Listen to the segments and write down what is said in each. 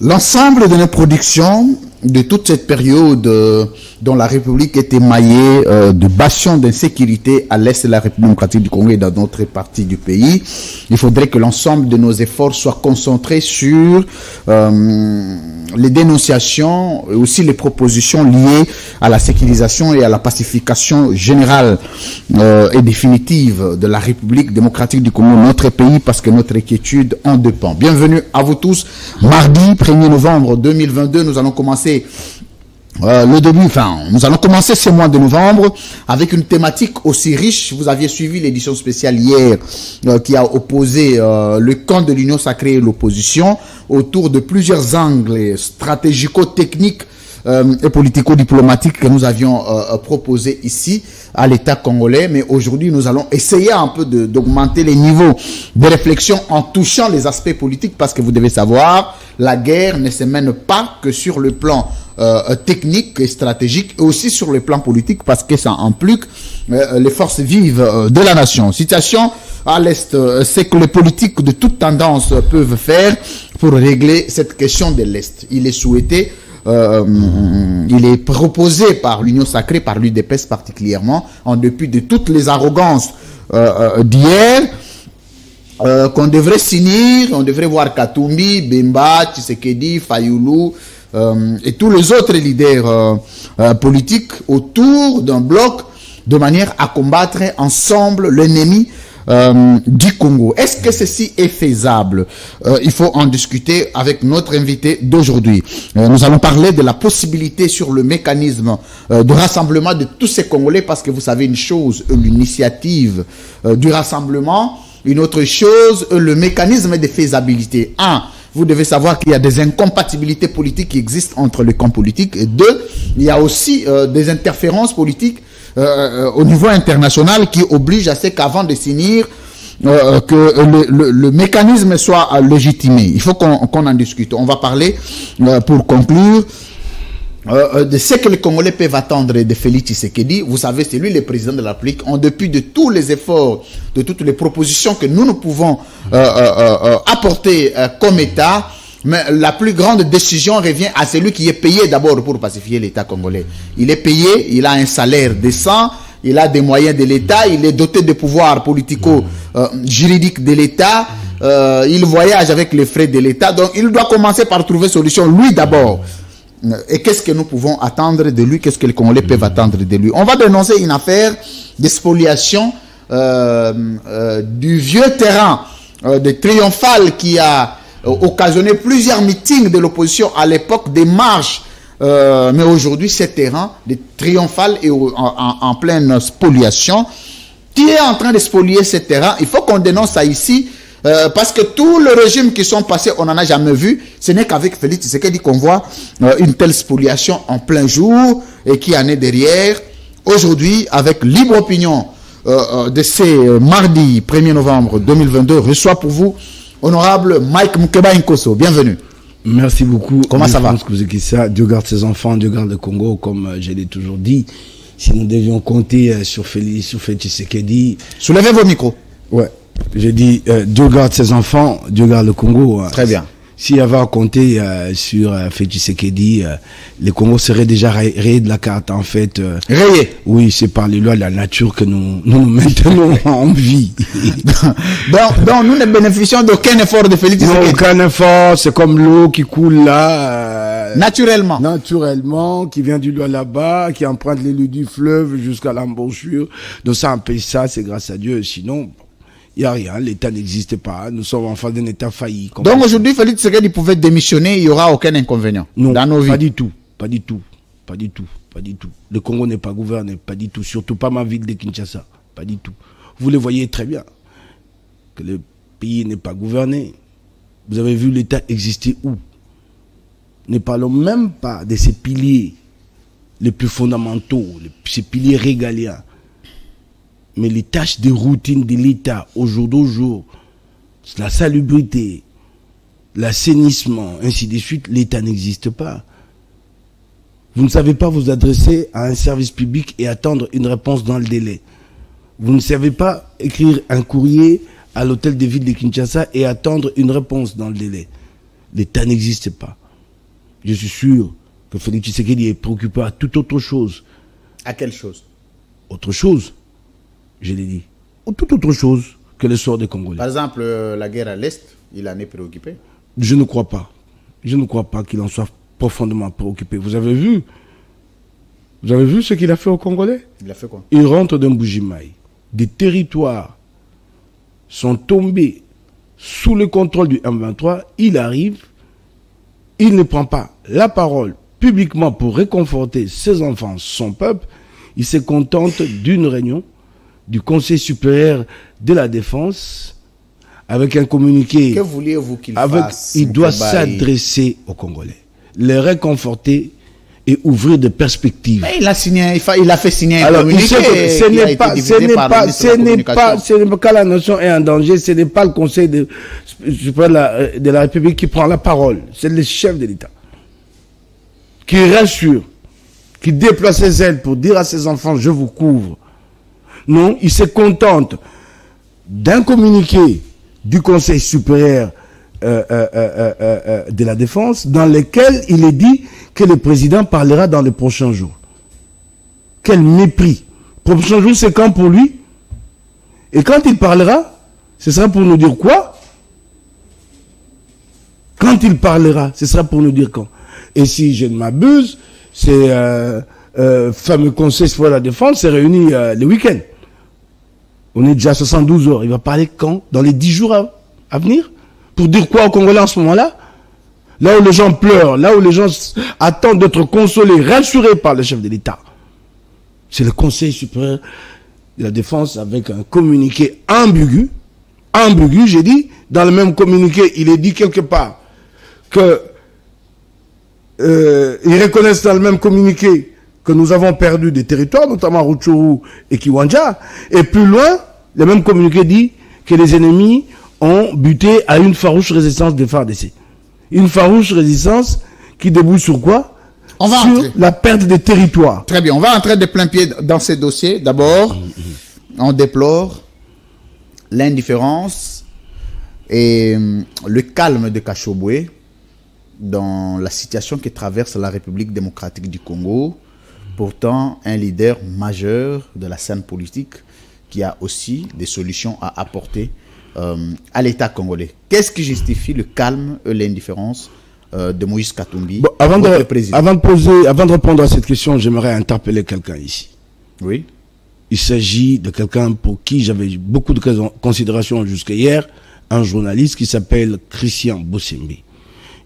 L'ensemble de nos productions de toute cette période dont la République est émaillée de bastions d'insécurité à l'est de la République démocratique du Congo et dans d'autres parties du pays, il faudrait que l'ensemble de nos efforts soient concentrés sur les dénonciations et aussi les propositions liées à la sécurisation et à la pacification générale et définitive de la République démocratique du Congo, notre pays, parce que notre inquiétude en dépend. Bienvenue à vous tous. Mardi 1er novembre 2022, nous allons commencer nous allons commencer ce mois de novembre avec une thématique aussi riche. Vous aviez suivi l'édition spéciale hier qui a opposé le camp de l'Union sacrée et l'opposition autour de plusieurs angles stratégico-techniques et politico-diplomatiques que nous avions proposés ici à l'État congolais. Mais aujourd'hui, nous allons essayer un peu d'augmenter les niveaux de réflexion en touchant les aspects politiques, parce que vous devez savoir, la guerre ne se mène pas que sur le plan technique et stratégique, et aussi sur le plan politique, parce que ça implique les forces vives de la nation. Situation à l'Est, c'est que les politiques de toute tendance peuvent faire pour régler cette question de l'Est. Il est souhaité, il est proposé par l'Union sacrée, par l'UDPS particulièrement, en dépit de toutes les arrogances d'hier, qu'on devrait s'unir, on devrait voir Katumbi, Bemba, Tshisekedi, Fayulu et tous les autres leaders politiques autour d'un bloc de manière à combattre ensemble l'ennemi du Congo. Est-ce que ceci est faisable? Il faut en discuter avec notre invité d'aujourd'hui. Nous allons parler de la possibilité sur le mécanisme de rassemblement de tous ces Congolais, parce que vous savez une chose, l'initiative du rassemblement, une autre chose, le mécanisme de faisabilité. Vous devez savoir qu'il y a des incompatibilités politiques qui existent entre les camps politiques. Et deux, il y a aussi des interférences politiques au niveau international qui obligent à ce qu'avant de s'unir, que le mécanisme soit légitimé. Il faut qu'on en discute. On va parler, pour conclure, de ce que les Congolais peuvent attendre de Félix Tshisekedi. Vous savez, c'est lui le président de la République. En dépit de tous les efforts, de toutes les propositions que nous pouvons apporter comme État, mais la plus grande décision revient à celui qui est payé d'abord pour pacifier l'État congolais. Il est payé, il a un salaire décent, il a des moyens de l'État, il est doté de pouvoirs politico-juridiques de l'État, il voyage avec les frais de l'État, donc il doit commencer par trouver solution, lui d'abord. Et qu'est-ce que nous pouvons attendre de lui? Qu'est-ce que les Congolais peuvent attendre de lui? On va dénoncer une affaire de spoliation du vieux terrain de Triomphal qui a occasionné plusieurs meetings de l'opposition à l'époque des marches. Mais aujourd'hui, ce terrain de Triomphal est en pleine spoliation. Qui est en train de spolier ce terrain? Il faut qu'on dénonce ça ici. Parce que tous les régimes qui sont passés, on n'en a jamais vu. Ce n'est qu'avec Félix Tshisekedi qu'on voit une telle spoliation en plein jour et qui en est derrière. Aujourd'hui, avec Libre Opinion de ce mardi 1er novembre 2022, reçoit pour vous honorable Mike Mukeba Nkosso. Bienvenue. Merci beaucoup. Comment ça va? Dieu garde ses enfants, Dieu garde le Congo, comme je l'ai toujours dit. Si nous devions compter sur Félix Tshisekedi... Soulevez vos micros. Ouais. J'ai dit, Dieu garde ses enfants, Dieu garde le Congo. Très bien. S'il y avait à compter sur Félix Tshisekedi, le Congo serait déjà rayé de la carte, en fait. Rayé? Oui, c'est par les lois de la nature que nous maintenons en vie. donc, nous ne bénéficions d'aucun effort de Félix Tshisekedi? Non, aucun effort, c'est comme l'eau qui coule là. Naturellement. Naturellement, qui vient du loin là-bas, qui emprunte les lieux du fleuve jusqu'à l'embouchure. Donc ça, on paye ça, c'est grâce à Dieu. Sinon... il n'y a rien, l'État n'existe pas, nous sommes en face d'un État failli. Donc aujourd'hui, Félix Tshisekedi pouvait démissionner, il n'y aura aucun inconvénient dans nos vies? Pas du tout, pas du tout, pas du tout, pas du tout. Le Congo n'est pas gouverné, pas du tout, surtout pas ma ville de Kinshasa, pas du tout. Vous le voyez très bien, que le pays n'est pas gouverné. Vous avez vu l'État exister où? Ne parlons même pas de ces piliers les plus fondamentaux, ces piliers régaliens. Mais les tâches de routine de l'État, au jour d'aujourd'hui, la salubrité, l'assainissement, ainsi de suite, l'État n'existe pas. Vous ne savez pas vous adresser à un service public et attendre une réponse dans le délai. Vous ne savez pas écrire un courrier à l'hôtel de ville de Kinshasa et attendre une réponse dans le délai. L'État n'existe pas. je suis sûr que Félix Tshisekedi est préoccupé à toute autre chose. À quelle chose? Autre chose, je l'ai dit. Ou toute autre chose que le sort des Congolais. Par exemple, la guerre à l'Est, il en est préoccupé. Je ne crois pas. Je ne crois pas qu'il en soit profondément préoccupé. Vous avez vu ce qu'il a fait aux Congolais? Il a fait quoi? Il rentre d'un Mbuji-Mayi. Des territoires sont tombés sous le contrôle du M23. Il arrive, il ne prend pas la parole publiquement pour réconforter ses enfants, son peuple. Il se contente d'une réunion du Conseil supérieur de la défense avec un communiqué. Que vouliez-vous qu'il fasse? Il doit s'adresser aux Congolais, les réconforter et ouvrir des perspectives. Mais il a fait signer un Alors, communiqué. Ce n'est pas quand la nation est en danger, ce n'est pas le Conseil de la République qui prend la parole, c'est le chef de l'État qui rassure, qui déploie ses ailes pour dire à ses enfants, je vous couvre. Non, il se contente d'un communiqué du Conseil supérieur de la défense dans lequel il est dit que le président parlera dans les prochains jours. Quel mépris. Prochains jours, c'est quand pour lui? Et quand il parlera, ce sera pour nous dire quoi? Quand il parlera, ce sera pour nous dire quand? Et si je ne m'abuse, c'est fameux Conseil supérieur de la défense s'est réuni le week-end. On est déjà à 72 heures. Il va parler quand? Dans les 10 jours à venir? Pour dire quoi aux Congolais en ce moment-là? Là où les gens pleurent, là où les gens attendent d'être consolés, rassurés par le chef de l'État. C'est le Conseil supérieur de la défense avec un communiqué ambigu. Ambigu, j'ai dit. Dans le même communiqué, il est dit quelque part que ils reconnaissent dans le même communiqué que nous avons perdu des territoires, notamment Rutshuru et Kiwanja. Et plus loin, le même communiqué dit que les ennemis ont buté à une farouche résistance des FARDC. Une farouche résistance qui débouche sur quoi? Sur la perte des territoires. Très bien, on va entrer de plein pied dans ces dossiers. D'abord, on déplore l'indifférence et le calme de Kashobwe dans la situation que traverse la République démocratique du Congo. Pourtant, un leader majeur de la scène politique qui a aussi des solutions à apporter à l'État congolais. Qu'est-ce qui justifie le calme et l'indifférence de Moïse Katumbi, votre président? Avant de répondre à cette question, j'aimerais interpeller quelqu'un ici. Oui. Il s'agit de quelqu'un pour qui j'avais beaucoup de considération jusqu'à hier, un journaliste qui s'appelle Christian Bossembe.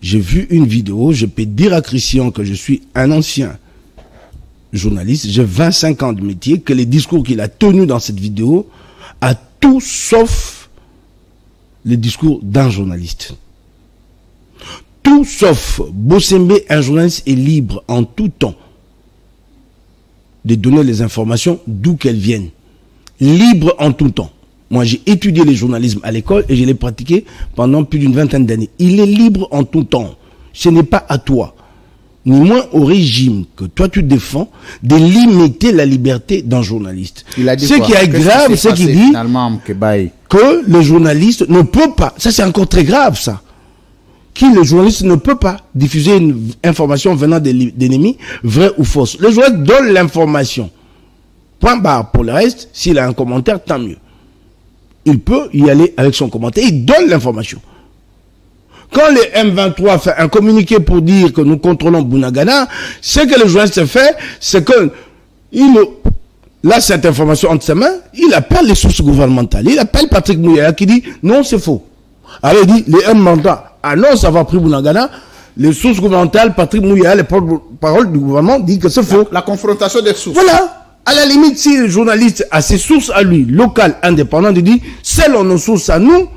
J'ai vu une vidéo, je peux dire à Christian que je suis un ancien journaliste, j'ai 25 ans de métier, que les discours qu'il a tenus dans cette vidéo a tout sauf les discours d'un journaliste. Tout sauf Bossembe, un journaliste, est libre en tout temps de donner les informations d'où qu'elles viennent. Libre en tout temps. Moi, j'ai étudié le journalisme à l'école et je l'ai pratiqué pendant plus d'une vingtaine d'années. Il est libre en tout temps. Ce n'est pas à toi, ni moins au régime que toi tu défends, de limiter la liberté d'un journaliste. Il a dit ce quoi? qui est grave, c'est qu'il dit que le journaliste ne peut pas, ça c'est encore très grave ça, le journaliste ne peut pas diffuser une information venant d'ennemis, vraie ou fausse. Le journaliste donne l'information. Point barre. Pour le reste, s'il a un commentaire, tant mieux. Il peut y aller avec son commentaire, il donne l'information. Quand le M23 fait un communiqué pour dire que nous contrôlons Bunagana, ce que le journaliste fait, c'est que il a cette information entre ses mains, il appelle les sources gouvernementales, il appelle Patrick Mouyaya qui dit non, c'est faux. Alors il dit, les M23 annoncent avoir pris Bunagana, les sources gouvernementales, Patrick Mouyaya, les porte-parole du gouvernement, dit que c'est faux. La confrontation des sources. Voilà. À la limite, si le journaliste a ses sources à lui, locales, indépendantes, il dit, selon nos sources à nous,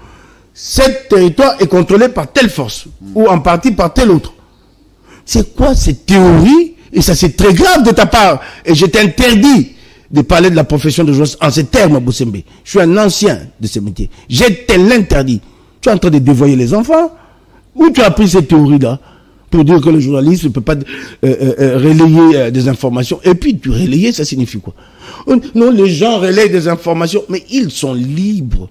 ce territoire est contrôlé par telle force, ou en partie par telle autre. C'est quoi cette théorie? Et ça, c'est très grave de ta part. Et je t'interdis de parler de la profession de journaliste en ces termes, Bossembe. Je suis un ancien de ce métier. Je te l'interdis. Tu es en train de dévoyer les enfants? Où tu as pris cette théorie-là pour dire que le journaliste ne peut pas relayer des informations? Et puis, tu relayer, ça signifie quoi? Non, les gens relayent des informations, mais ils sont libres.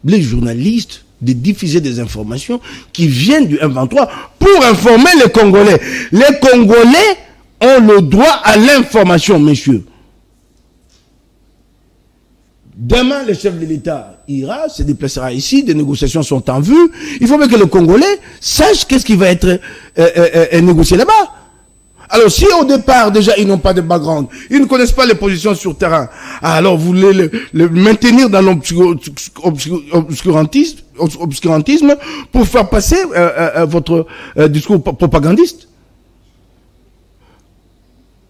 Les journalistes de diffuser des informations qui viennent du M23 pour informer les Congolais. Les Congolais ont le droit à l'information, messieurs. Demain, le chef de l'État ira, se déplacera ici, des négociations sont en vue. Il faut bien que le Congolais sache qu'est-ce qui va être négocié là-bas. Alors, si au départ, déjà, ils n'ont pas de background, ils ne connaissent pas les positions sur terrain, alors vous voulez le maintenir dans l'obscurantisme pour faire passer votre discours propagandiste.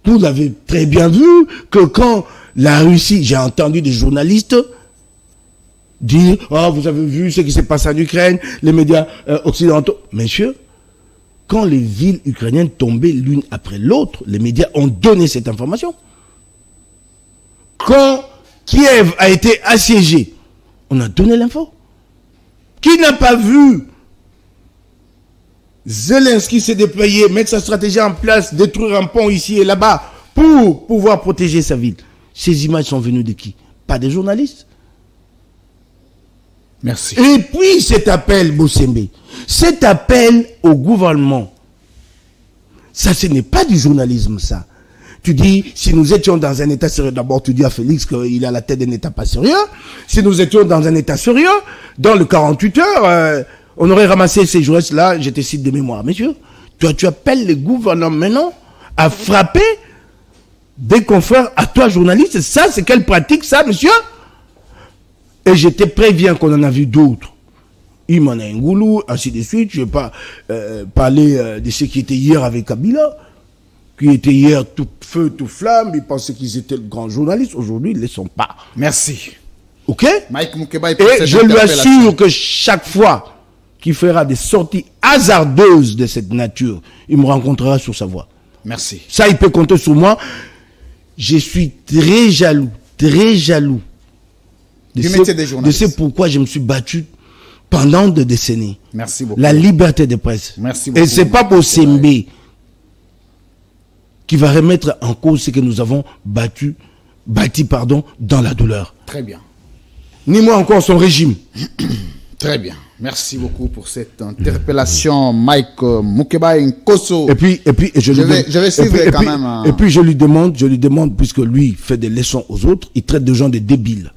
Vous l'avez très bien vu que quand la Russie, j'ai entendu des journalistes dire « Ah, vous avez vu ce qui s'est passé en Ukraine, les médias occidentaux. » Messieurs, quand les villes ukrainiennes tombaient l'une après l'autre, les médias ont donné cette information. Quand Kiev a été assiégé, on a donné l'info. Qui n'a pas vu Zelensky s'est déployé, mettre sa stratégie en place, détruire un pont ici et là-bas pour pouvoir protéger sa ville? Ces images sont venues de qui? Pas des journalistes. Merci. Et puis cet appel, Bossembe, cet appel au gouvernement, ça ce n'est pas du journalisme ça. Tu dis, si nous étions dans un état sérieux, d'abord tu dis à Félix qu'il est à la tête d'un état pas sérieux. Si nous étions dans un état sérieux, dans le 48 heures, on aurait ramassé ces journalistes-là, je te cite de mémoire. Messieurs, tu appelles le gouvernement maintenant à frapper des confrères à toi, journaliste. Ça, c'est quelle pratique ça, monsieur? Et je te préviens qu'on en a vu d'autres. Imana Ngoulou, ainsi de suite. Je ne vais pas parler de ceux qui étaient hier avec Kabila, qui étaient hier tout feu, tout flamme. Ils pensaient qu'ils étaient le grand journaliste. Aujourd'hui, ils ne le sont pas. Merci. OK? Mike Moukeba, et je lui assure que chaque fois qu'il fera des sorties hasardeuses de cette nature, il me rencontrera sur sa voie. Merci. Ça, il peut compter sur moi. Je suis très jaloux du métier des journalistes. De ce pourquoi je me suis battu pendant des décennies. Merci beaucoup. La liberté de presse. Merci beaucoup. Et c'est pas Bossembe qui va remettre en cause ce que nous avons bâti dans la douleur. Très bien. Ni moi encore son régime. Très bien. Merci beaucoup pour cette interpellation, Mike Moukeba Nkosso. Et puis je vais suivre quand même. Et puis je lui demande, puisque lui fait des leçons aux autres, il traite de gens de débiles.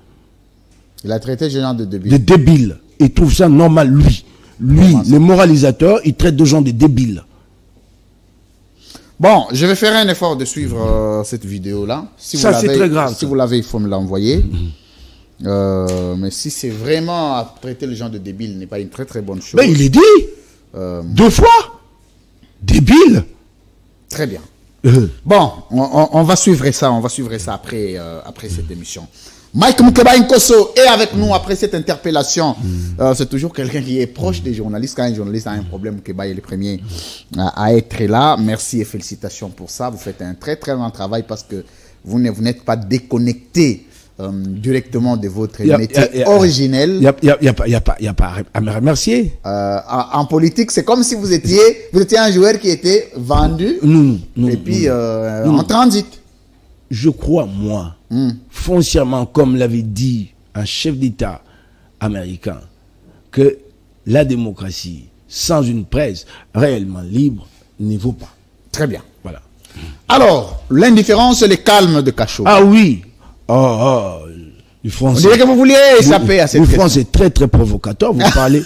Il a traité de gens de débiles. De débiles. Il trouve ça normal, lui. Lui, le moralisateur, il traite de gens de débiles. Bon, je vais faire un effort de suivre cette vidéo-là. Si ça, c'est très grave. Si vous l'avez, il faut me l'envoyer. Mais si c'est vraiment à traiter les gens de débiles, n'est pas une très très bonne chose. Mais il est dit 2 fois débile. Très bien. Bon, on va suivre ça. On va suivre ça après cette émission. Mike Moukeba Nkosso est avec nous après cette interpellation. C'est toujours quelqu'un qui est proche des journalistes. Quand un journaliste a un problème, Moukeba est le premier à être là. Merci et félicitations pour ça. Vous faites un très très grand travail parce que vous n'êtes pas déconnecté directement de votre métier originel. Il n'y a pas à me remercier. En politique, c'est comme si vous étiez un joueur qui était vendu et puis en transit. Je crois, moi, foncièrement, comme l'avait dit un chef d'État américain, que la démocratie, sans une presse réellement libre, ne vaut pas. Très bien. Voilà. Alors, l'indifférence et le calme de Cachot. Ah oui. Du français. On dirait que vous vouliez échapper à cette question. Le français est très très provocateur. Vous parlez,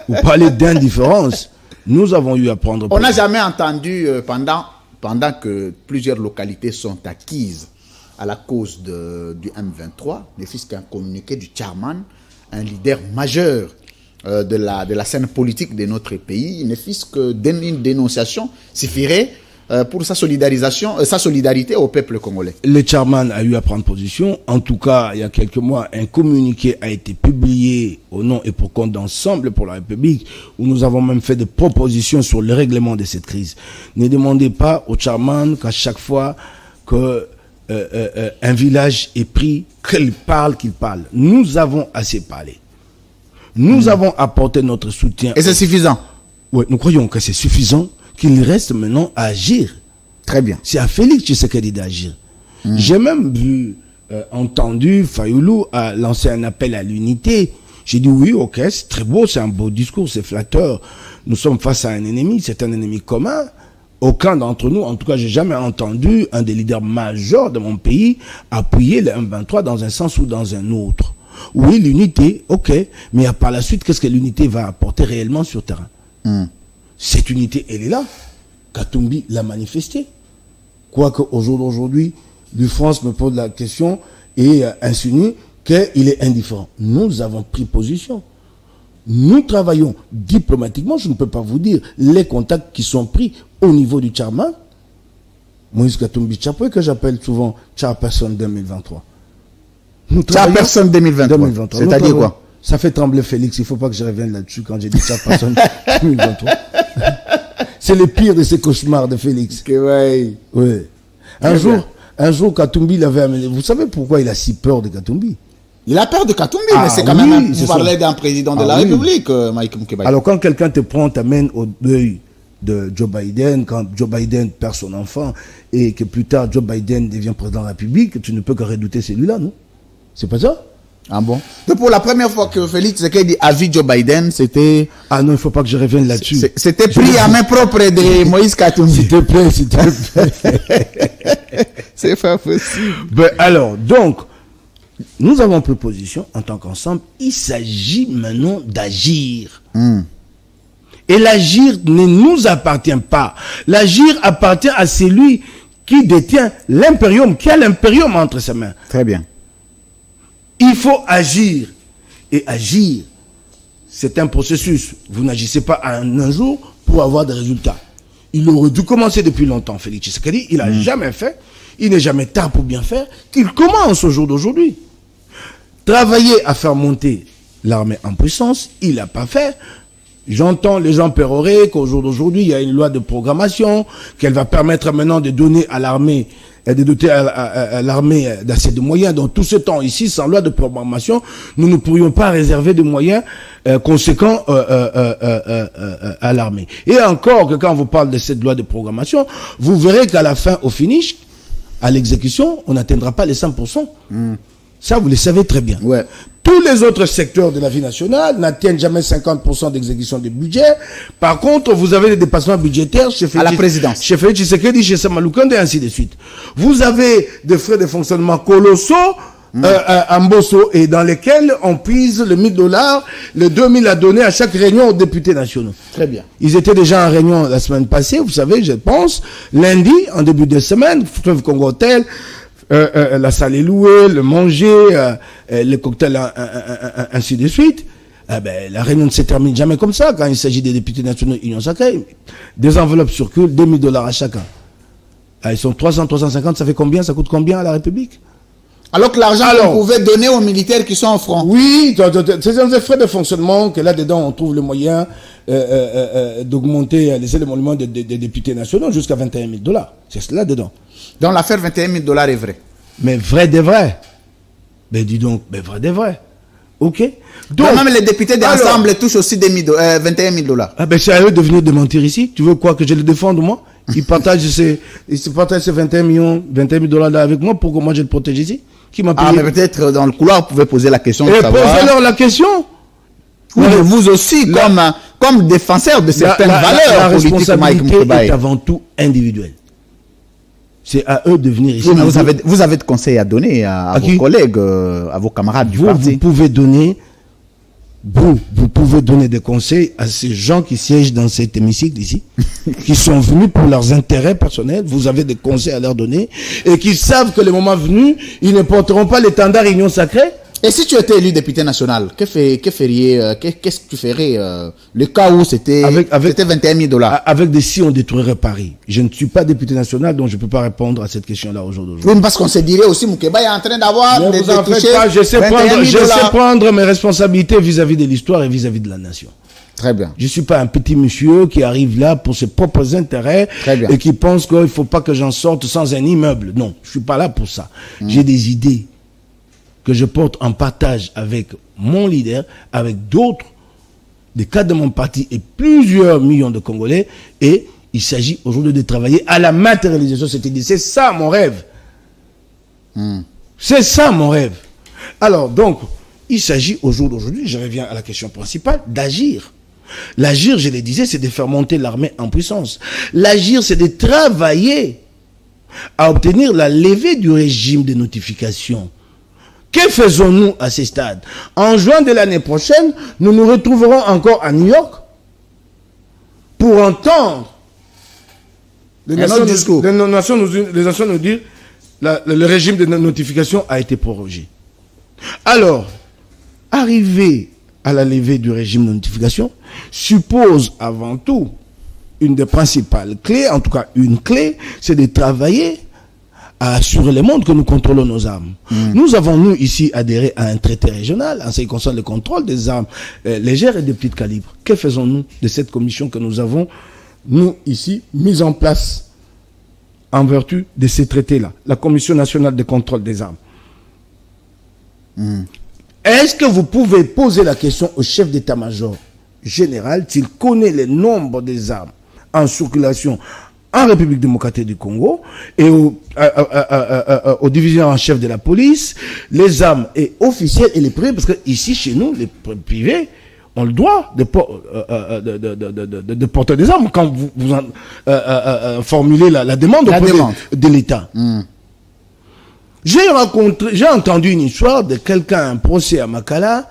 vous parlez d'indifférence. Nous avons eu à prendre. On n'a jamais entendu pendant que plusieurs localités sont acquises à la cause du M23, ne fût-ce qu'un communiqué du chairman, un leader majeur de la scène politique de notre pays, ne fût-ce qu'une dénonciation suffirait pour sa solidarité au peuple congolais. Le chairman a eu à prendre position. En tout cas, il y a quelques mois, un communiqué a été publié au nom et pour compte d'Ensemble pour la République, où nous avons même fait des propositions sur le règlement de cette crise. Ne demandez pas au chairman qu'à chaque fois que un village est pris, qu'il parle. Nous avons assez parlé. Nous avons apporté notre soutien. Et c'est suffisant? Oui, nous croyons que c'est suffisant. Qu'il reste maintenant à agir. Très bien. C'est à Félix Tshisekedi d'agir. J'ai même entendu Fayoulou lancer un appel à l'unité. J'ai dit oui, ok, c'est très beau, c'est un beau discours, c'est flatteur. Nous sommes face à un ennemi, c'est un ennemi commun. Aucun d'entre nous, en tout cas, j'ai jamais entendu un des leaders majeurs de mon pays appuyer le M23 dans un sens ou dans un autre. Oui, l'unité, ok, mais par la suite, qu'est-ce que l'unité va apporter réellement sur terrain? Cette unité, elle est là. Katumbi l'a manifestée. Quoique au jour d'aujourd'hui, l'UFRANS me pose la question et insinue qu'il est indifférent. Nous avons pris position. Nous travaillons diplomatiquement, je ne peux pas vous dire les contacts qui sont pris au niveau du Tchama. Moïse Katumbi Tchapoué, que j'appelle souvent Tchaperson 2023. Tchaperson 2023. C'est-à-dire quoi? Ça fait trembler Félix, il ne faut pas que je revienne là-dessus quand j'ai dit Tchaperson 2023. C'est le pire de ces cauchemars de Félix. Ouais. Oui. Un jour, Katumbi l'avait amené. Vous savez pourquoi il a si peur de Katumbi? Il a peur de Katumbi, mais c'est quand même... Vous parlez d'un président de la République, Mike Moukebaye. Alors, quand quelqu'un te prend, t'amène au deuil de Joe Biden, quand Joe Biden perd son enfant, et que plus tard, Joe Biden devient président de la République, tu ne peux que redouter celui-là, non? C'est pas ça? Ah bon? Donc pour la première fois que Félix Tshisekedi a vu Joe Biden, c'était... Ah non, il ne faut pas que je revienne là-dessus. C'était pris à main propre de Moïse Katumbi. S'il te plaît, s'il te plaît. C'est pas possible. Ben alors, donc, nous avons pris position en tant qu'ensemble. Il s'agit maintenant d'agir. Et l'agir ne nous appartient pas. L'agir appartient à celui qui détient l'impérium, qui a l'impérium entre ses mains. Très bien. Il faut agir. Et agir, c'est un processus. Vous n'agissez pas un jour pour avoir des résultats. Il aurait dû commencer depuis longtemps, Félix Tshisekedi. Il n'a jamais fait. Il n'est jamais tard pour bien faire. Qu'il commence au jour d'aujourd'hui. Travailler à faire monter l'armée en puissance, il n'a pas fait. J'entends les gens pérorer qu'au jour d'aujourd'hui, il y a une loi de programmation, qu'elle va permettre maintenant de donner à l'armée, de doter à l'armée d'assez de moyens. Dans tout ce temps ici, sans loi de programmation, nous ne pourrions pas réserver de moyens conséquents à l'armée. Et encore que quand on vous parle de cette loi de programmation, vous verrez qu'à la fin, au finish, à l'exécution, on n'atteindra pas les 100%. Ça, vous le savez très bien. Ouais. Tous les autres secteurs de la vie nationale n'atteignent jamais 50% d'exécution du budget. Par contre, vous avez des dépassements budgétaires chez à la présidence. Chez Félix Tshisekedi, chez Samaloukonde et ainsi de suite. Vous avez des frais de fonctionnement colossaux en Bosso et dans lesquels on puise le $1000, le 2000 à donner à chaque réunion aux députés nationaux. Très bien. Ils étaient déjà en réunion la semaine passée, vous savez, je pense, lundi, en début de semaine, Fleuve Congo Hotel, la salle est louée, le manger, les cocktails, ainsi de suite. La réunion ne se termine jamais comme ça quand il s'agit des députés nationaux Union Sacrée. Des enveloppes circulent, $2000 à chacun. Ils sont 300, 350, ça fait combien? Ça coûte combien à la République? Alors que l'argent qu'on pouvait donner aux militaires qui sont en front. Oui, c'est des frais de fonctionnement que là-dedans on trouve le moyen d'augmenter les éléments des députés nationaux jusqu'à $21 000. C'est cela dedans. Donc l'affaire $21 000 est vraie. Mais vrai des vrais. Mais dis donc, mais vrai des vrais. Ok. Donc même les députés d'ensemble touchent aussi $21 000. Ah ben c'est à eux de venir démentir ici. Tu veux quoi, que je les défende moi? Ils partagent ces 21 000 là avec moi pour que moi je le protège ici. Qui m'a payé? Ah mais peut-être dans le couloir vous pouvez poser la question. Et posez-leur la question. Oui, vous aussi comme défenseur de certaines valeurs. La responsabilité est avant tout individuelle. C'est à eux de venir ici. Oui, mais vous avez de conseils à donner à vos collègues, à vos camarades du parti. Vous pouvez donner des conseils à ces gens qui siègent dans cet hémicycle ici, qui sont venus pour leurs intérêts personnels. Vous avez des conseils à leur donner et qui savent que le moment venu, ils ne porteront pas l'étendard Union Sacrée. Et si tu étais élu député national, qu'est-ce que tu ferais le cas où c'était $21 000? Avec des si on détruirait Paris. Je ne suis pas député national, donc je ne peux pas répondre à cette question-là aujourd'hui. Oui, parce qu'on se dirait aussi, Moukeba est en train d'avoir des touchés. Je sais prendre mes responsabilités vis-à-vis de l'histoire et vis-à-vis de la nation. Très bien. Je ne suis pas un petit monsieur qui arrive là pour ses propres intérêts et qui pense qu'il ne faut pas que j'en sorte sans un immeuble. Non, je ne suis pas là pour ça. J'ai des idées que je porte en partage avec mon leader, avec d'autres, des cadres de mon parti et plusieurs millions de Congolais. Et il s'agit aujourd'hui de travailler à la matérialisation de cette idée. C'est ça mon rêve. C'est ça mon rêve. Alors donc, Il s'agit au jour d'aujourd'hui, je reviens à la question principale, d'agir. L'agir, je le disais, c'est de faire monter l'armée en puissance. L'agir, c'est de travailler à obtenir la levée du régime de notification. Que faisons-nous à ces stades? En juin de l'année prochaine, nous nous retrouverons encore à New York pour entendre les Nations nous dire le régime de notification a été prorogé. Alors, arriver à la levée du régime de notification suppose avant tout une des principales clés, en tout cas une clé, c'est de travailler à assurer le monde que nous contrôlons nos armes. Nous avons, nous, ici, adhéré à un traité régional en ce qui concerne le contrôle des armes légères et de petits calibres. Que faisons-nous de cette commission que nous avons, nous, ici, mise en place en vertu de ces traités-là, la Commission nationale de contrôle des armes? Est-ce que vous pouvez poser la question au chef d'état-major général s'il connaît le nombre des armes en circulation en République démocratique du Congo et aux divisions en chef de la police, les armes et officielles et les privés, parce que ici, chez nous, les privés ont le droit de porter des armes quand vous formulez la demande auprès de l'État. J'ai entendu une histoire de quelqu'un, un procès à Makala.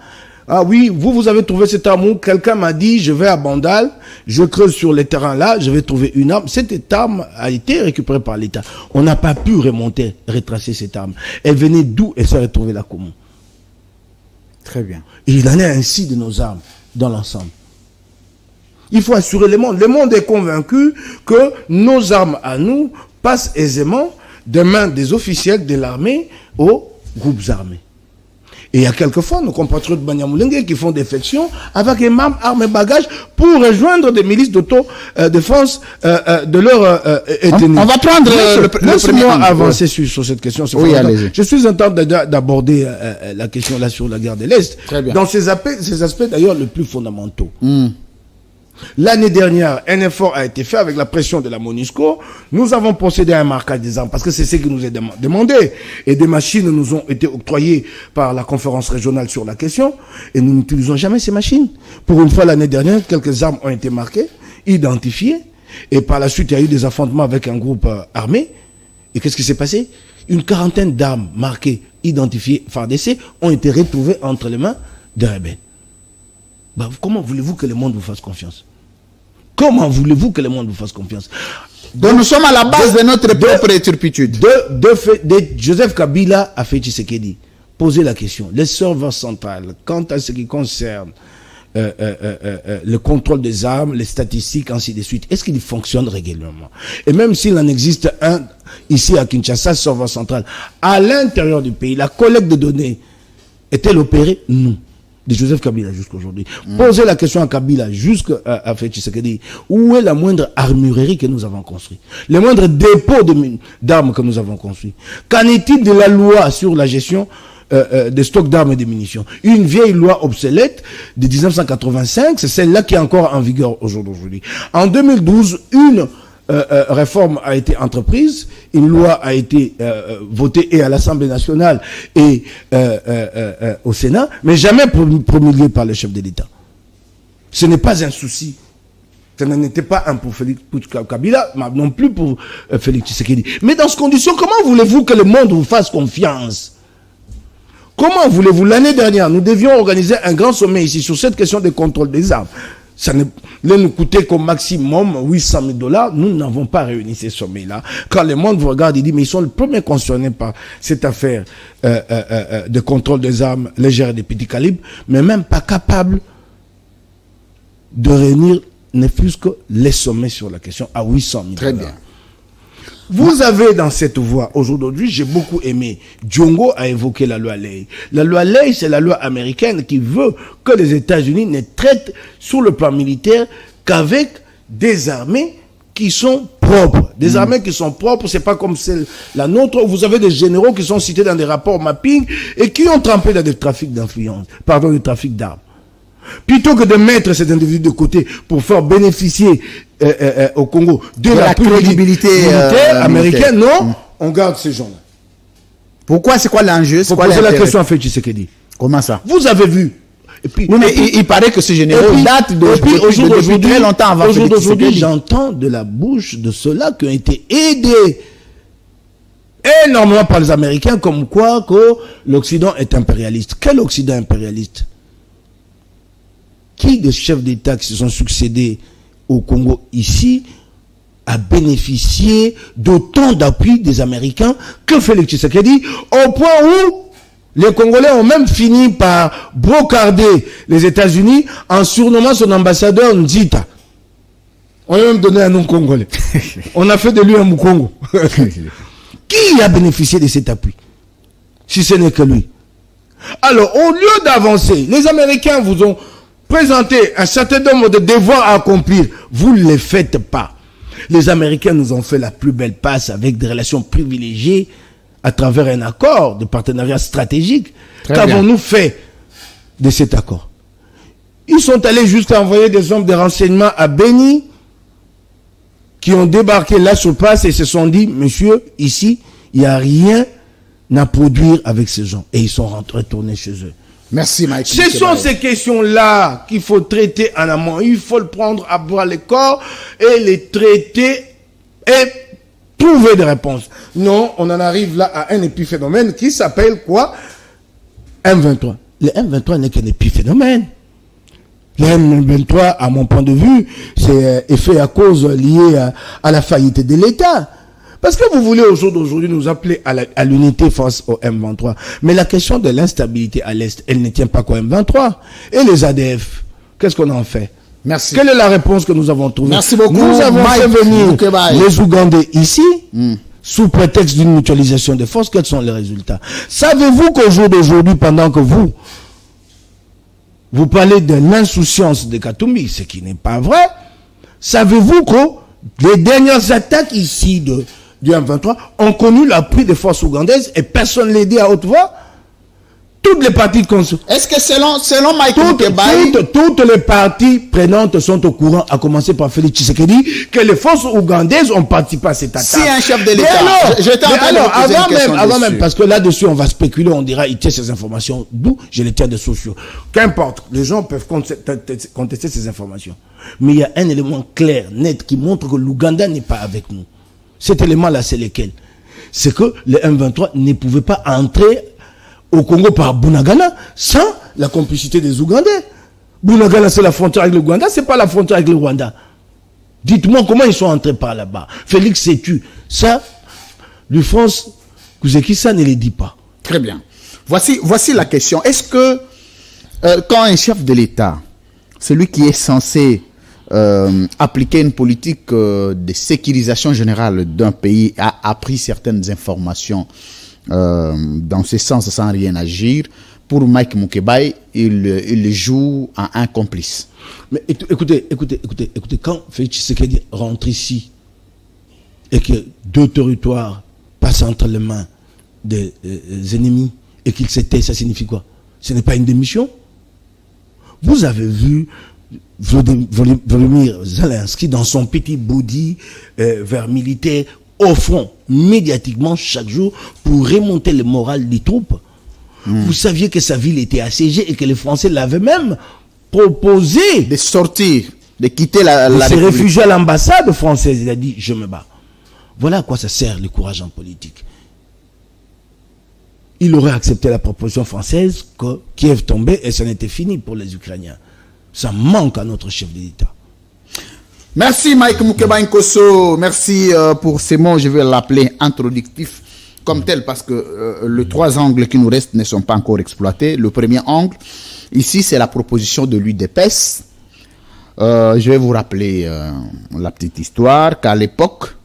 Ah oui, vous avez trouvé cette arme. Quelqu'un m'a dit, je vais à Bandal, je creuse sur les terrains là, je vais trouver une arme. Cette arme a été récupérée par l'État. On n'a pas pu retracer cette arme. Elle venait d'où? Elle s'est retrouvée là comment? Très bien. Et il en est ainsi de nos armes dans l'ensemble. Il faut assurer le monde. Le monde est convaincu que nos armes à nous passent aisément des mains des officiels de l'armée aux groupes armés. Et il y a quelquefois nos compatriotes Banyamulenge qui font défection avec les mêmes armes et bagages pour rejoindre des milices d'auto-défense de leur ethnie. On va prendre le premier avancer sur cette question. Oui, allez-y. Je suis en train d'aborder la question là sur la guerre de l'Est. Très bien. Dans ces aspects d'ailleurs les plus fondamentaux. L'année dernière, un effort a été fait avec la pression de la MONUSCO. Nous avons procédé à un marquage des armes parce que c'est ce qui nous est demandé. Et des machines nous ont été octroyées par la conférence régionale sur la question. Et nous n'utilisons jamais ces machines. Pour une fois, l'année dernière, quelques armes ont été marquées, identifiées. Et par la suite, il y a eu des affrontements avec un groupe armé. Et qu'est-ce qui s'est passé? Une quarantaine d'armes marquées, identifiées, FARDC, ont été retrouvées entre les mains des rebelles. Comment voulez-vous que le monde vous fasse confiance? Comment voulez-vous que le monde vous fasse confiance? Donc nous sommes à la base de notre propre turpitude. Joseph Kabila a fait Tshisekedi. Posez la question. Les serveurs centrales, quant à ce qui concerne le contrôle des armes, les statistiques, ainsi de suite, est-ce qu'il fonctionne régulièrement? Et même s'il en existe un ici à Kinshasa, serveur central, à l'intérieur du pays, la collecte de données est-elle opérée? Non. De Joseph Kabila jusqu'à aujourd'hui. Posez la question à Kabila jusqu'à Félix Tshisekedi. Où est la moindre armurerie que nous avons construite? Le moindre dépôt d'armes que nous avons construit? Qu'en est-il de la loi sur la gestion des stocks d'armes et de munitions? Une vieille loi obsolète de 1985, c'est celle-là qui est encore en vigueur aujourd'hui. En 2012, une réforme a été entreprise, une loi a été votée et à l'Assemblée nationale et au Sénat, mais jamais promulguée par le chef de l'État. Ce n'est pas un souci. Ce n'était pas un pour Félix Kabila, mais non plus pour Félix Tshisekedi. Mais dans ces conditions, comment voulez-vous que le monde vous fasse confiance? Comment voulez-vous? L'année dernière, nous devions organiser un grand sommet ici sur cette question de contrôle des armes. Ça nous coûtait comme maximum $800 000. Nous n'avons pas réuni ces sommets-là. Quand le monde vous regarde, il dit, mais ils sont les premiers concernés par cette affaire de contrôle des armes légères et des petits calibres, mais même pas capables de réunir ne plus que les sommets sur la question à $800 000. Très bien. Vous avez dans cette voie, aujourd'hui, j'ai beaucoup aimé, Diongo a évoqué la loi Ley. La loi Ley, c'est la loi américaine qui veut que les États-Unis ne traitent sur le plan militaire qu'avec des armées qui sont propres. Des armées qui sont propres, c'est pas comme celle la nôtre, où vous avez des généraux qui sont cités dans des rapports mapping et qui ont trempé dans des trafics d'influence, des trafics d'armes. Plutôt que de mettre cet individu de côté pour faire bénéficier au Congo de la crédibilité américaine, non, on garde ces gens-là. Pourquoi? C'est quoi l'enjeu? Faut poser la question à Félix Tshisekedi. Comment ça? Vous avez vu. Et puis, oui, mais il paraît que ces généraux datent depuis très longtemps avant Félix Tshisekedi. Aujourd'hui, j'entends de la bouche de ceux-là qui ont été aidés énormément par les Américains, comme quoi que l'Occident est impérialiste. Quel Occident impérialiste? Qui des chefs d'État qui se sont succédés au Congo ici a bénéficié d'autant d'appui des Américains que Félix Tshisekedi, au point où les Congolais ont même fini par brocarder les États-Unis en surnommant son ambassadeur Nzita. On lui a même donné un nom congolais. On a fait de lui un Mukongo. Qui a bénéficié de cet appui? Si ce n'est que lui. Alors, au lieu d'avancer, les Américains vous ont présenté un certain nombre de devoirs à accomplir. Vous ne les faites pas. Les Américains nous ont fait la plus belle passe avec des relations privilégiées à travers un accord de partenariat stratégique. Qu'avons-nous fait de cet accord? Ils sont allés jusqu'à envoyer des hommes de renseignement à Beni qui ont débarqué là sur place et se sont dit, monsieur, ici, il n'y a rien à produire avec ces gens. Et ils sont retournés chez eux. Merci, Mike. Ce sont ces questions-là qu'il faut traiter en amont. Il faut le prendre à bras le corps et les traiter et trouver des réponses. Non, on en arrive là à un épiphénomène qui s'appelle quoi? M23. Le M23 n'est qu'un épiphénomène. Le M23, à mon point de vue, c'est effet à cause lié à la faillite de l'État. Parce que vous voulez au jour d'aujourd'hui nous appeler à l'unité face au M23. Mais la question de l'instabilité à l'Est, elle ne tient pas qu'au M23. Et les ADF, qu'est-ce qu'on en fait? Merci. Quelle est la réponse que nous avons trouvée? Merci beaucoup. Nous avons fait venir les Ougandais ici, sous prétexte d'une mutualisation des forces. Quels sont les résultats? Savez-vous qu'au jour d'aujourd'hui, pendant que vous parlez de l'insouciance de Katumbi, ce qui n'est pas vrai, savez-vous que les dernières attaques ici du M23 ont connu l'appui des forces ougandaises et personne ne l'a dit à haute voix? Toutes les parties... Est-ce que selon Mike Mukebai... Toutes les parties prenantes sont au courant, à commencer par Félix Tshisekedi, que les forces ougandaises ont participé à cette attaque. Si un chef de l'État... Avant même, parce que là-dessus, on va spéculer, on dira, il tient ces informations. D'où je les tiens de sociaux. Qu'importe, les gens peuvent contester ces informations. Mais il y a un élément clair, net, qui montre que l'Ouganda n'est pas avec nous. Cet élément-là, c'est lequel? C'est que le M23 ne pouvait pas entrer au Congo par Bunagana sans la complicité des Ougandais. Bunagana, c'est la frontière avec le Rwanda, c'est pas la frontière avec le Rwanda. Dites-moi comment ils sont entrés par là-bas. Félix sais-tu? Ça, France Kouzekissa ne les dit pas. Très bien. Voici la question. Est-ce que quand un chef de l'État, celui qui est censé appliquer une politique de sécurisation générale d'un pays, a appris certaines informations dans ce sens sans rien agir, pour Mike Mukebai, il joue à un complice. Mais écoutez, quand Félix Tshisekedi rentre ici et que 2 territoires passent entre les mains des ennemis et qu'il se tait, ça signifie quoi? Ce n'est pas une démission? Vous avez vu Volodymyr Zelensky dans son petit body vers militaire au front, médiatiquement chaque jour, pour remonter le moral des troupes. Vous saviez que sa ville était assiégée et que les Français l'avaient même proposé de sortir, de quitter la se réfugier à l'ambassade française. Il a dit, je me bats. Voilà à quoi ça sert le courage en politique. Il aurait accepté la proposition française que Kiev tombait et ça n'était fini pour les Ukrainiens. Ça manque à notre chef d'État. Merci Mike Mukebai Nkosso, merci pour ces mots, je vais l'appeler introductif comme tel parce que les 3 angles qui nous restent ne sont pas encore exploités. Le premier angle, ici c'est la proposition de l'UDPS. Je vais vous rappeler la petite histoire qu'à l'époque,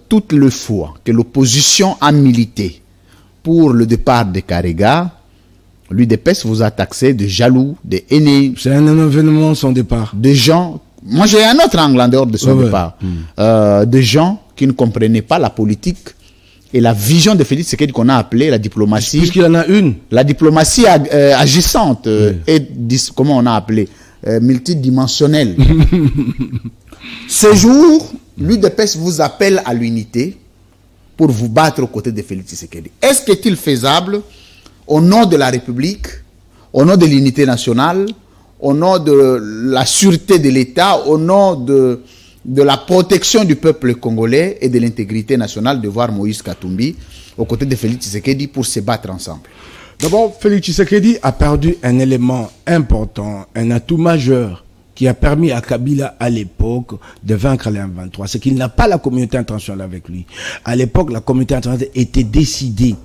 toutes les fois que l'opposition a milité pour le départ de Karega, l'UDPS vous a taxé de jaloux, de haineux. C'est un événement son départ. De gens... Moi, j'ai un autre angle en dehors de son départ. De gens qui ne comprenaient pas la politique et la vision de Félix Tshisekedi qu'on a appelée la diplomatie. Puisqu'il en a une. La diplomatie agissante et, comment on a appelé, multidimensionnelle. Ce jour, l'UDPS vous appelle à l'unité pour vous battre aux côtés de Félix Tshisekedi. Est-ce qu'il est faisable au nom de la République, au nom de l'unité nationale, au nom de la sûreté de l'État, au nom de la protection du peuple congolais et de l'intégrité nationale, de voir Moïse Katumbi aux côtés de Félix Tshisekedi pour se battre ensemble. D'abord, Félix Tshisekedi a perdu un élément important, un atout majeur qui a permis à Kabila à l'époque de vaincre les M23. C'est qu'il n'a pas la communauté internationale avec lui. À l'époque, la communauté internationale était décidée.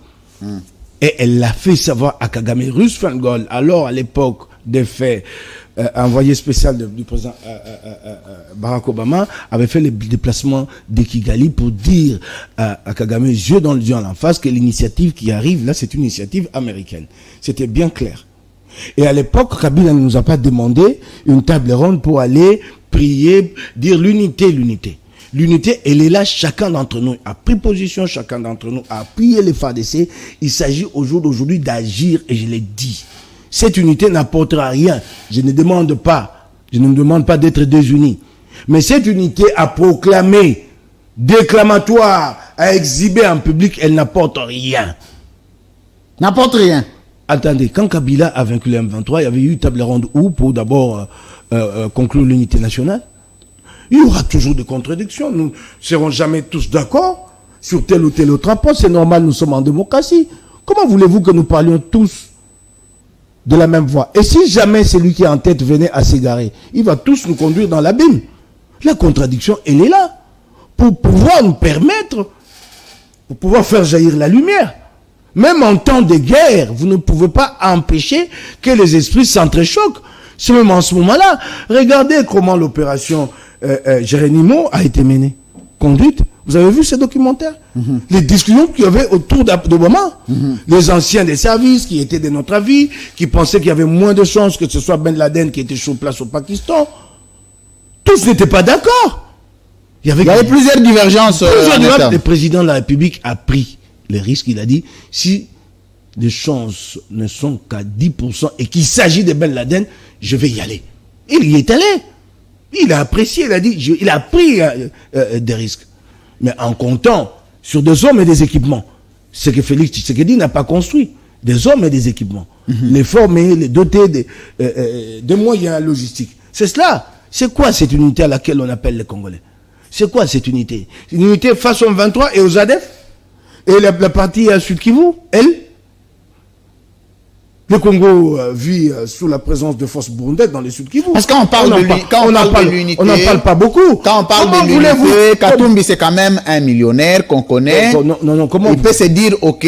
Et elle l'a fait savoir à Kagame. Rusfengol, alors à l'époque des faits, envoyé spécial du président Barack Obama, avait fait le déplacement de Kigali pour dire à Kagame, yeux dans les yeux en face, que l'initiative qui arrive là, c'est une initiative américaine. C'était bien clair. Et à l'époque, Kabila ne nous a pas demandé une table ronde pour aller prier, dire l'unité. L'unité, elle est là, chacun d'entre nous a pris position, chacun d'entre nous a appuyé les FARDC. Il s'agit au jour d'aujourd'hui d'agir, et je l'ai dit. Cette unité n'apportera rien. Je ne demande pas d'être désunis. Mais cette unité à proclamer, déclamatoire, à exhiber en public, elle n'apporte rien. N'apporte rien. Attendez, quand Kabila a vaincu les M23, il y avait eu table ronde où pour d'abord conclure l'unité nationale. Il y aura toujours des contradictions. Nous ne serons jamais tous d'accord sur tel ou tel autre rapport. C'est normal, nous sommes en démocratie. Comment voulez-vous que nous parlions tous de la même voie? Et si jamais celui qui est en tête venait à s'égarer, il va tous nous conduire dans l'abîme. La contradiction, elle est là. Pour pouvoir nous permettre, pour pouvoir faire jaillir la lumière. Même en temps de guerre, vous ne pouvez pas empêcher que les esprits s'entrechoquent. C'est même en ce moment-là. Regardez comment l'opération Jérénimo a été menée, conduite. Vous avez vu ces documentaires? Les discussions qu'il y avait autour d'Obama. Les anciens des services qui étaient de notre avis, qui pensaient qu'il y avait moins de chances que ce soit Ben Laden qui était sur place au Pakistan. Tous n'étaient pas d'accord. Il y avait plusieurs divergences. Le président de la République a pris les risques. Il a dit, si les chances ne sont qu'à 10% et qu'il s'agit de Ben Laden, je vais y aller. Il y est allé. Il a apprécié, il a dit, il a pris des risques. Mais en comptant sur des hommes et des équipements. Ce que Félix Tshisekedi n'a pas construit. Des hommes et des équipements. Les former, les doter de moyens logistiques. C'est cela. C'est quoi cette unité à laquelle on appelle les Congolais? C'est quoi cette unité? Une unité face aux 23 et aux ADF? Et la partie à Sud Kivu, elle? Le Congo vit sous la présence de forces burundaises dans le Sud Kivu. Parce qu'on parle de l'unité, on n'en parle pas beaucoup. Quand on parle de l'unité, Katumbi c'est quand même un millionnaire qu'on connaît. Non, comment il peut se dire, ok,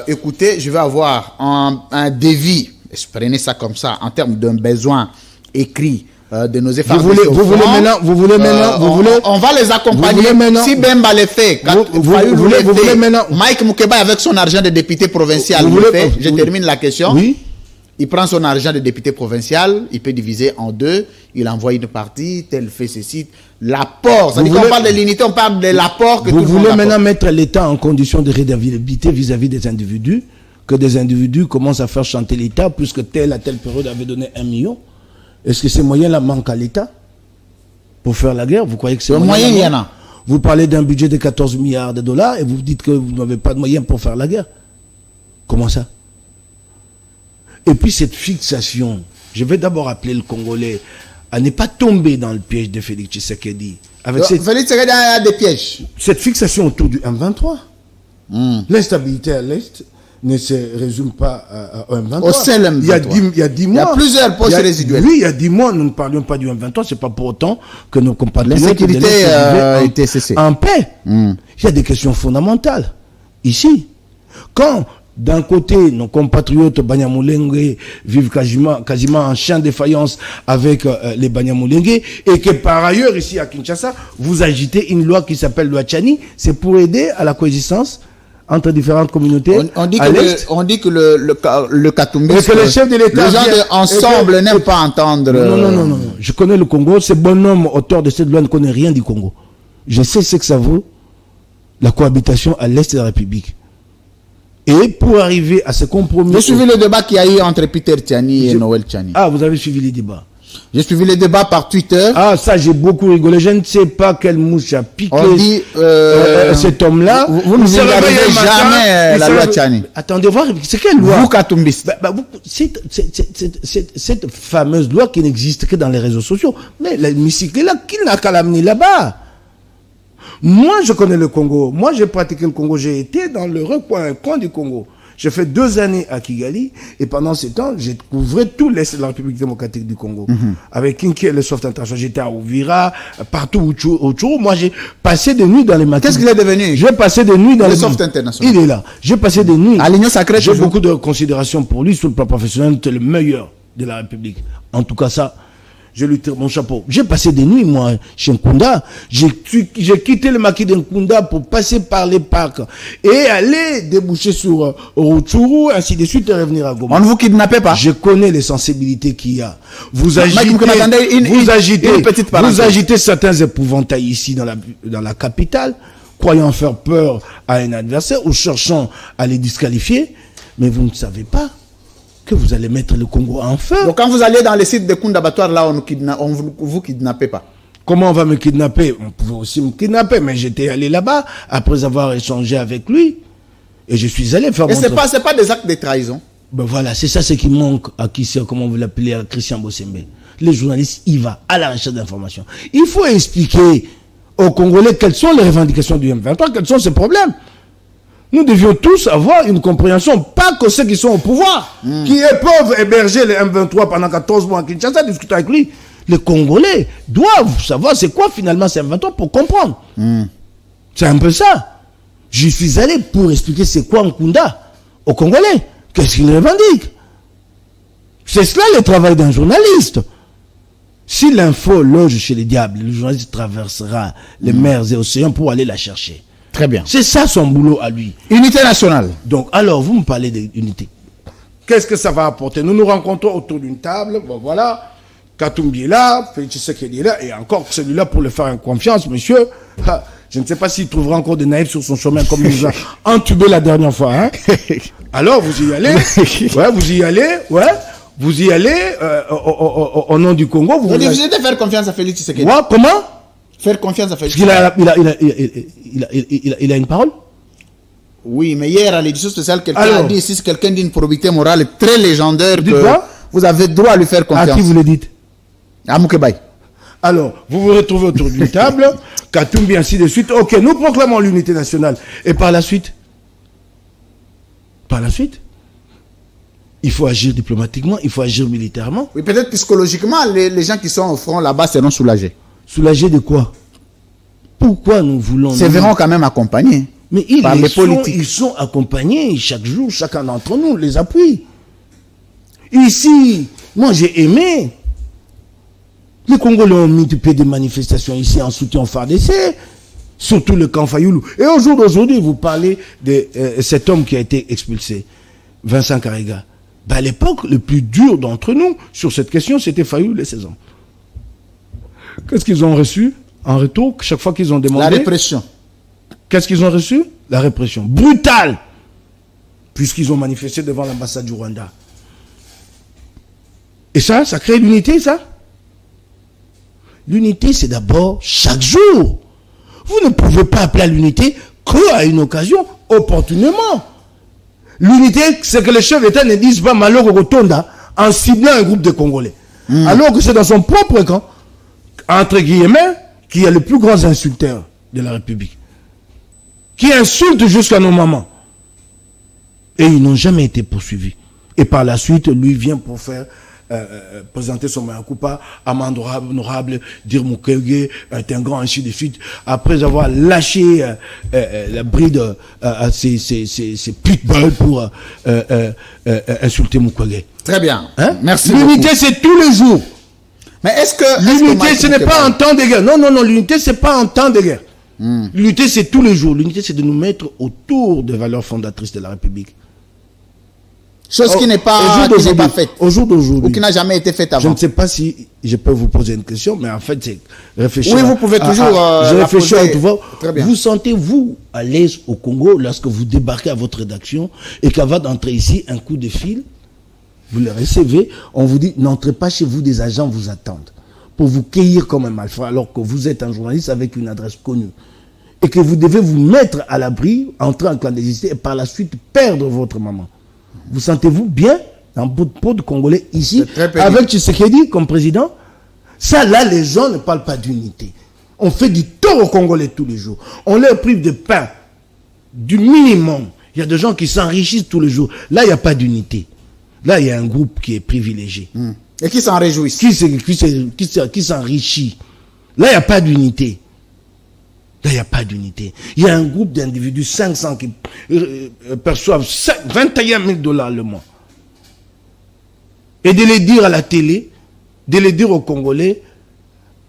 écoutez, je vais avoir un devis, prenez ça comme ça, en termes d'un besoin écrit de nos efforts. Vous voulez maintenant, on va les accompagner. Si Bemba le fait, Mike Mukeba avec son argent de député provincial, je termine la question. Oui. Il prend son argent de député provincial, il peut diviser en deux, il envoie une partie, tel fait ceci, l'apport. C'est-à-dire qu'on parle de l'unité, on parle de l'apport que tout le monde apporte. Vous voulez maintenant mettre l'État en condition de rédabilité vis-à-vis des individus, que des individus commencent à faire chanter l'État, puisque telle à telle période avait donné 1 million. Est-ce que ces moyens-là manquent à l'État pour faire la guerre? Vous croyez que c'est moyen, il y en a. Vous parlez d'un budget de 14 milliards de dollars et vous dites que vous n'avez pas de moyens pour faire la guerre. Comment ça? Et puis cette fixation, je vais d'abord appeler le Congolais à ne pas tomber dans le piège de Félix Tshisekedi. Félix Tshisekedi a des pièges. Cette fixation autour du M23. L'instabilité à l'Est ne se résume pas au M23. Au seul M23. Il y a 10 mois. Il y a plusieurs postes résiduels. Oui, il y a 10 mois, nous ne parlions pas du M23. C'est pas pour autant que nos compatriotes l'insécurité était cessée. En paix. Il y a des questions fondamentales. Ici, quand d'un côté, nos compatriotes Banyamulenge vivent quasiment en champ de faïence avec les Banyamulenge, et que par ailleurs, ici à Kinshasa, vous agitez une loi qui s'appelle loi Tchani, c'est pour aider à la coexistence entre différentes communautés. On dit que le Katumbi, que le chef de l'État, les gens ensemble n'aiment pas entendre. Non. Je connais le Congo. Ce bonhomme, auteur de cette loi, ne connaît rien du Congo. Je sais ce que ça vaut, la cohabitation à l'Est de la République. Et pour arriver à ce compromis... J'ai suivi le débat qu'il y a eu entre Peter Tchani et Noël Tchani. Ah, vous avez suivi les débats. J'ai suivi les débats par Twitter. Ah, ça, j'ai beaucoup rigolé. Je ne sais pas quelle mouche a piqué On dit, cet homme-là. Vous ne vulgarisez jamais la loi Tchani. Attendez voir, c'est quelle loi? Vous, Katumbis. Cette fameuse loi qui n'existe que dans les réseaux sociaux. Mais l'hémicycle est là, qui n'a qu'à l'amener là-bas? Moi, je connais le Congo. Moi, j'ai pratiqué le Congo. J'ai été dans le recoin du Congo. J'ai fait 2 années à Kigali et pendant ce temps, j'ai découvert tout l'Est de la République démocratique du Congo. Avec Kinki et le Soft International. J'étais à Ouvira, partout autour. Moi, j'ai passé des nuits dans les matins. Qu'est-ce qu'il est devenu? J'ai passé des nuits dans le Soft International. Il est là. J'ai passé des nuits. À l'Union sacrée. J'ai beaucoup de considération pour lui sur le plan professionnel. C'est le meilleur de la République. En tout cas, ça, je lui tire mon chapeau. J'ai passé des nuits, moi, chez Nkunda. J'ai quitté le maquis de Nkunda pour passer par les parcs et aller déboucher sur Rutshuru, ainsi de suite, et revenir à Goma. On ne vous kidnappait pas? Je connais les sensibilités qu'il y a. Vous agitez certains épouvantails ici dans la capitale, croyant faire peur à un adversaire ou cherchant à les disqualifier, mais vous ne savez pas que vous allez mettre le Congo en feu. Donc quand vous allez dans les sites de Kunda Batoire, là, on vous kidnappez pas. Comment on va me kidnapper? On pouvait aussi me kidnapper, mais j'étais allé là-bas après avoir échangé avec lui. Et je suis allé faire mon travail. Et c'est pas des actes de trahison? Ben voilà, c'est ça ce qui manque à qui c'est, comment vous l'appelez, à Christian Bossembe. Les journalistes, il va à la recherche d'informations. Il faut expliquer aux Congolais quelles sont les revendications du M23, quels sont ses problèmes. Nous devions tous avoir une compréhension, pas que ceux qui sont au pouvoir, qui peuvent héberger les M23 pendant 14 mois à Kinshasa, discuter avec lui. Les Congolais doivent savoir c'est quoi finalement ces M23 pour comprendre. C'est un peu ça. Je suis allé pour expliquer c'est quoi Nkunda aux Congolais. Qu'est-ce qu'ils revendiquent? C'est cela le travail d'un journaliste. Si l'info loge chez les diables, le journaliste traversera les mers et océans pour aller la chercher. Très bien. C'est ça son boulot à lui. Unité nationale. Donc, alors, vous me parlez d'unité. Qu'est-ce que ça va apporter? Nous nous rencontrons autour d'une table. Bon, voilà. Katumbi est là, Félix Tshisekedi est là, et encore celui-là pour le faire en confiance, monsieur. Je ne sais pas s'il trouvera encore des naïfs sur son chemin comme il nous a entubé la dernière fois. Hein. Alors, vous y allez. Ouais, vous y allez. Ouais. Vous y allez au nom du Congo. Vous devez faire confiance à Félix Tshisekedi. Ouais, comment? Faire confiance à Félix. Il a une parole? Oui, mais hier à l'édition spéciale, quelqu'un a dit ici, quelqu'un d'une probité morale très légendaire que vous avez droit à lui faire confiance. À qui vous le dites? À Moukebaï. Alors, vous vous retrouvez autour d'une table, Katumbi, ainsi de suite. Ok, nous proclamons l'unité nationale. Et par la suite? Par la suite? Il faut agir diplomatiquement, il faut agir militairement. Oui, peut-être psychologiquement, les gens qui sont au front là-bas seront soulagés. Soulagés de quoi? Pourquoi nous voulons... Ils verront quand même accompagnés. Mais ils sont accompagnés chaque jour, chacun d'entre nous les appuie. Ici, moi j'ai aimé. Les Congolais ont mis du pied des manifestations ici en soutien au FARDC, surtout le camp Fayoulou. Et au jour d'aujourd'hui, vous parlez de cet homme qui a été expulsé, Vincent Karega. Ben à l'époque, le plus dur d'entre nous sur cette question, c'était Fayoulou et ses hommes. Qu'est-ce qu'ils ont reçu en retour chaque fois qu'ils ont demandé? La répression. Qu'est-ce qu'ils ont reçu? La répression. Brutale. Puisqu'ils ont manifesté devant l'ambassade du Rwanda. Et ça crée l'unité, ça? L'unité, c'est d'abord chaque jour. Vous ne pouvez pas appeler à l'unité qu'à une occasion, opportunément. L'unité, c'est que le chef d'État ne dise pas Maloko Rotonda en ciblant un groupe de Congolais. Alors que c'est dans son propre camp, entre guillemets, qui est le plus grand insulteur de la République. Qui insulte jusqu'à nos mamans. Et ils n'ont jamais été poursuivis. Et par la suite, lui vient pour faire présenter son mayakupa, amende honorable, dire Mukwege est un grand, ainsi de suite. Après avoir lâché la bride à ses pitbulls pour insulter Mukwege. Très bien. Hein? Merci. L'unité, c'est tous les jours. Mais est-ce que... L'unité, ce n'est pas en temps de guerre. Non, l'unité, c'est pas en temps de guerre. L'unité, c'est tous les jours. L'unité, c'est de nous mettre autour des valeurs fondatrices de la République. Chose qui n'est pas faite. Au jour d'aujourd'hui. Ou qui n'a jamais été faite avant. Je ne sais pas si je peux vous poser une question, mais en fait, c'est réfléchir. Oui, vous pouvez toujours... je réfléchis à tout voir. Vous sentez-vous à l'aise au Congo lorsque vous débarquez à votre rédaction et qu'avant d'entrer ici, un coup de fil vous les recevez, on vous dit, n'entrez pas chez vous, des agents vous attendent pour vous cueillir comme un malfrat, alors que vous êtes un journaliste avec une adresse connue. Et que vous devez vous mettre à l'abri, entrer en clandestinité et par la suite perdre votre maman. Vous sentez-vous bien dans votre peau de Congolais ici, avec Tshisekedi comme président? Ça, là, les gens ne parlent pas d'unité. On fait du tort aux Congolais tous les jours. On leur prive de pain, du minimum. Il y a des gens qui s'enrichissent tous les jours. Là, il n'y a pas d'unité. Là, il y a un groupe qui est privilégié. Et qui s'en réjouissent. Qui s'enrichit. Là, il n'y a pas d'unité. Là, il n'y a pas d'unité. Il y a un groupe d'individus, 500, qui perçoivent 21 000 $ le mois. Et de les dire à la télé, de les dire aux Congolais,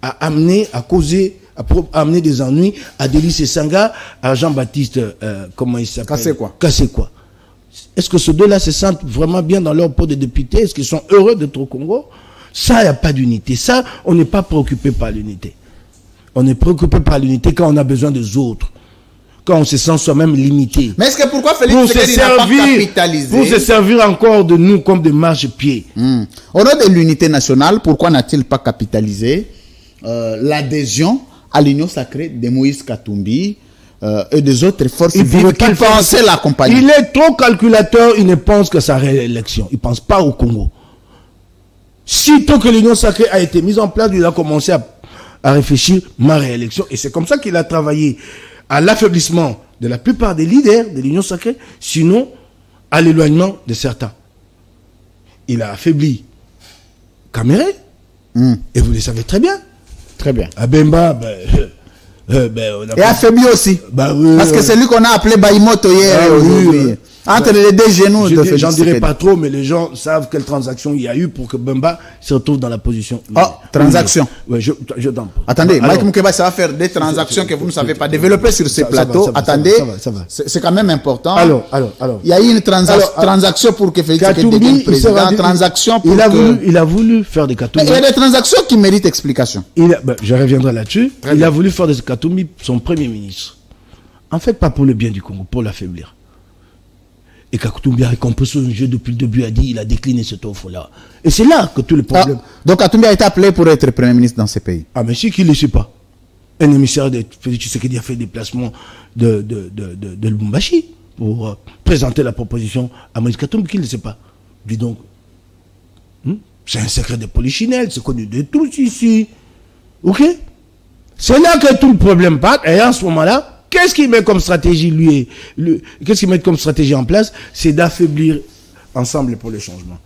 à amener, à causer, à amener des ennuis à Délice Sanga, à Jean-Baptiste, comment il s'appelle? Kassekwa. Est-ce que ces deux-là se sentent vraiment bien dans leur pot de député? Est-ce qu'ils sont heureux d'être au Congo? Ça, il n'y a pas d'unité. Ça, on n'est pas préoccupé par l'unité. On est préoccupé par l'unité quand on a besoin des autres. Quand on se sent soi-même limité. Mais est-ce que pourquoi Félix Tshisekedi n'a pas capitalisé? Pour se servir encore de nous comme des marchepieds. Au nom de l'unité nationale, pourquoi n'a-t-il pas capitalisé l'adhésion à l'union sacrée de Moïse Katumbi et des autres forces vives qui pensaient l'accompagner? Il est trop calculateur, il ne pense que sa réélection. Il ne pense pas au Congo. Sitôt que l'union sacrée a été mise en place, il a commencé à réfléchir ma réélection. Et c'est comme ça qu'il a travaillé à l'affaiblissement de la plupart des leaders de l'union sacrée, sinon à l'éloignement de certains. Il a affaibli Kamere, et vous le savez très bien. Très bien. À Bemba, et affaibli aussi. Parce que c'est lui qu'on a appelé Baïmoto hier. Entre les deux genoux de Félix. J'en dirai pas trop, mais les gens savent quelle transaction il y a eu pour que Bemba se retrouve dans la position. Transaction. Oui, je attendez, Mike Moukeba, ça va faire des transactions que vous ne savez pas développer sur ces plateaux. Attendez, c'est quand même important. Alors. Il y a eu une transaction pour que Félix devienne président. Transaction pour il a voulu faire des Katumbi. Il y a des transactions qui méritent explication. Je reviendrai là-dessus. Il a voulu faire des Katumbi son premier ministre. En fait, pas pour le bien du Congo, pour l'affaiblir. Et Katumbi a compris son jeu depuis le début, a dit il a décliné cette offre-là. Et c'est là que tout le problème. Donc Katumbi a été appelé pour être Premier ministre dans ces pays. Ah, mais si qu'il ne le sait pas. Un émissaire de Félix Tshisekedi a fait des placements de Lubumbashi pour présenter la proposition à Moïse Katumbi, qui ne le sait pas. Dis donc, c'est un secret de polichinelle, c'est connu de tous ici. Ok? C'est là que tout le problème part, et en ce moment-là, qu'est-ce qu'il met comme stratégie, qu'est-ce qu'il met comme stratégie en place? C'est d'affaiblir ensemble pour le changement.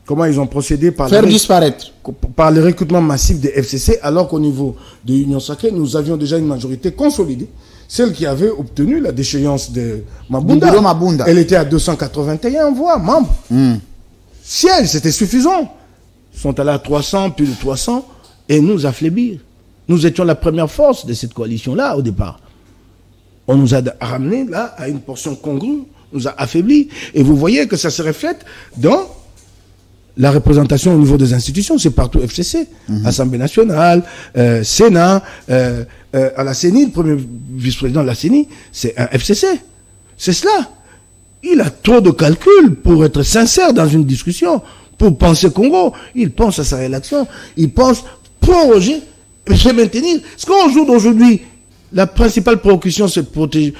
Comment ils ont procédé par disparaître. Par le recrutement massif des FCC, alors qu'au niveau de l'Union sacrée, nous avions déjà une majorité consolidée. Celle qui avait obtenu la déchéance de Mabunda. Elle était à 281 voix, membres. Sièges, c'était suffisant. Ils sont allés à 300, plus de 300, et nous affaiblir. Nous étions la première force de cette coalition-là au départ. On nous a ramené là à une portion congrue, nous a affaiblis. Et vous voyez que ça se reflète dans la représentation au niveau des institutions. C'est partout FCC, Assemblée nationale, Sénat, à la CENI, le premier vice-président de la CENI, c'est un FCC. C'est cela. Il a trop de calculs pour être sincère dans une discussion, pour penser Congo. Il pense à sa réélection, il pense proroger, se maintenir. Ce qu'on joue d'aujourd'hui, la principale préoccupation, c'est protéger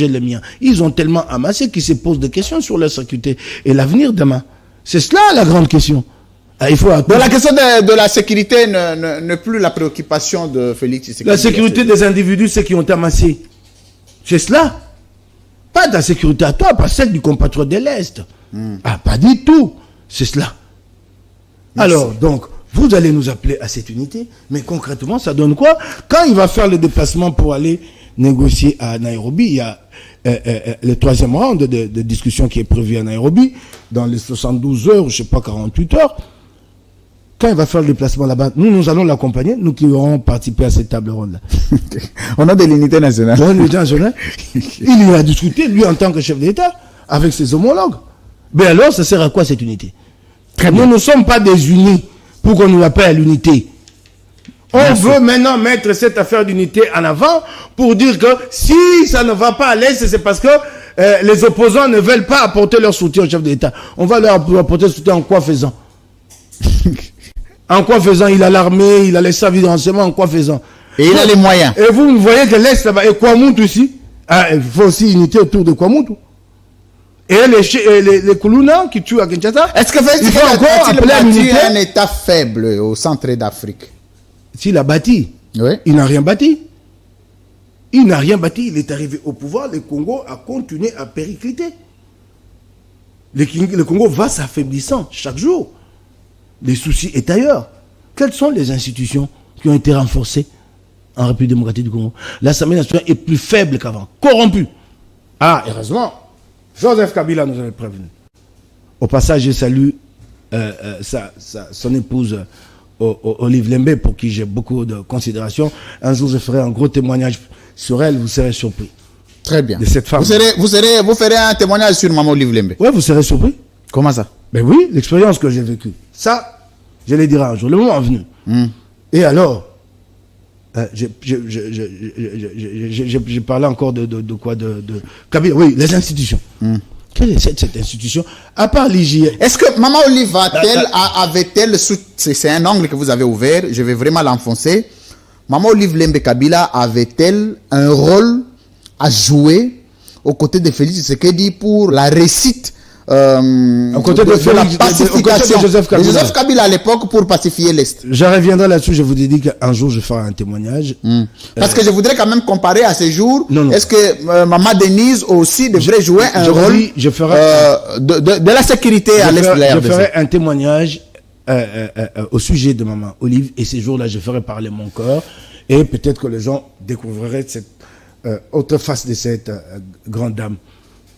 les miens. Ils ont tellement amassé qu'ils se posent des questions sur leur sécurité et l'avenir demain. C'est cela la grande question. Il faut donc la question de la sécurité n'est plus la préoccupation de Félix Tshisekedi. La sécurité des individus, ceux qui ont amassé. C'est cela. Pas ta sécurité à toi, pas celle du compatriote de l'Est. Pas du tout. C'est cela. Merci. Alors, donc, vous allez nous appeler à cette unité, mais concrètement, ça donne quoi? Quand il va faire le déplacement pour aller négocier à Nairobi, il y a le troisième round de discussion qui est prévu à Nairobi, dans les 72 heures, je ne sais pas, 48 heures. Quand il va faire le déplacement là-bas, nous allons l'accompagner, nous qui aurons participé à cette table ronde-là. On a de l'unité nationale. Il ira discuter, lui, en tant que chef d'État, avec ses homologues. Mais alors, ça sert à quoi cette unité? Nous ne sommes pas désunis pour qu'on nous appelle à l'unité. On veut maintenant mettre cette affaire d'unité en avant pour dire que si ça ne va pas à l'Est, c'est parce que les opposants ne veulent pas apporter leur soutien au chef de l'État. On va leur apporter le soutien en quoi faisant? En quoi faisant? Il a l'armée, il a les services de renseignement, en quoi faisant? Et il a les moyens. Et vous voyez que l'Est là-bas, et Kwamoutou aussi, il faut aussi unité autour de Kwamoutou. Et les Koulouna qui tuent à Kinshasa, Est-ce que il faut encore appeler à l'unité. un État faible au centre d'Afrique? S'il a bâti, Oui. il n'a rien bâti. Il n'a rien bâti, il est arrivé au pouvoir, le Congo a continué à péricliter. Le Congo va s'affaiblissant chaque jour. Les soucis est ailleurs. Quelles sont les institutions qui ont été renforcées en République démocratique du Congo? L'Assemblée nationale est plus faible qu'avant, corrompue. Ah, heureusement, Joseph Kabila nous avait prévenu. Au passage, je salue son épouse Olive Lembe, pour qui j'ai beaucoup de considération. Un jour, je ferai un gros témoignage sur elle, vous serez surpris. Très bien. De cette femme. Vous ferez un témoignage sur Maman Olive Lembe. Oui, vous serez surpris. Comment ça? Ben oui, l'expérience que j'ai vécue. Ça, je le dirai un jour. Le moment est venu. Et alors, j'ai parlé encore de quoi de Kabila. Oui, les institutions. Quelle est cette institution? À part l'IGN. Est-ce que Maman Olive avait-elle, c'est un angle que vous avez ouvert, je vais vraiment l'enfoncer. Maman Olive Lembe Kabila avait-elle un rôle à jouer aux côtés de Félix Tshisekedi pour la réussite aux côtés de la Félix, pacification de Joseph Kabila. Joseph Kabila à l'époque pour pacifier l'Est? Je reviendrai là-dessus, je vous ai dit qu'un jour je ferai un témoignage. Parce que je voudrais quand même comparer à ces jours. Non. Est-ce que Maman Denise aussi devrait jouer un rôle de la sécurité à l'Est de la RDC? Je ferai un témoignage au sujet de Maman Olive, et ces jours-là je ferai parler mon corps, et peut-être que les gens découvriraient cette autre face de cette grande dame,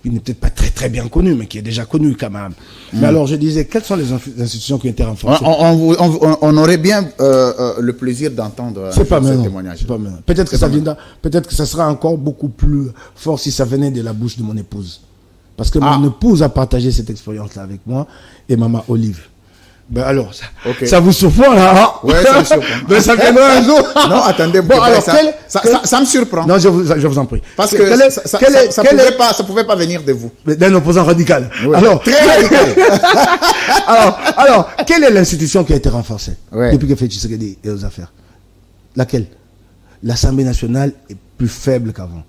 qui n'est peut-être pas très bien connue, mais qui est déjà connue quand même. Mais alors je disais, quelles sont les institutions qui ont été renforcées? On aurait bien le plaisir d'entendre ce témoignage. Peut-être que ça viendra, peut-être que ça sera encore beaucoup plus fort si ça venait de la bouche de mon épouse. Parce que mon épouse a partagé cette expérience-là avec moi, et Maman Olive. Ben alors, ça vous surprend là, hein? Ouais, ça me surprend. Mais ça viendra un jour. Non, attendez, bon, alors, ça me surprend. Non, je vous en prie. Parce que ça pouvait pas venir de vous. D'un opposant radical. Oui. Alors, très radical. alors, quelle est l'institution qui a été renforcée depuis que Félix Tshisekedi est aux affaires? Laquelle? L'Assemblée nationale est plus faible qu'avant.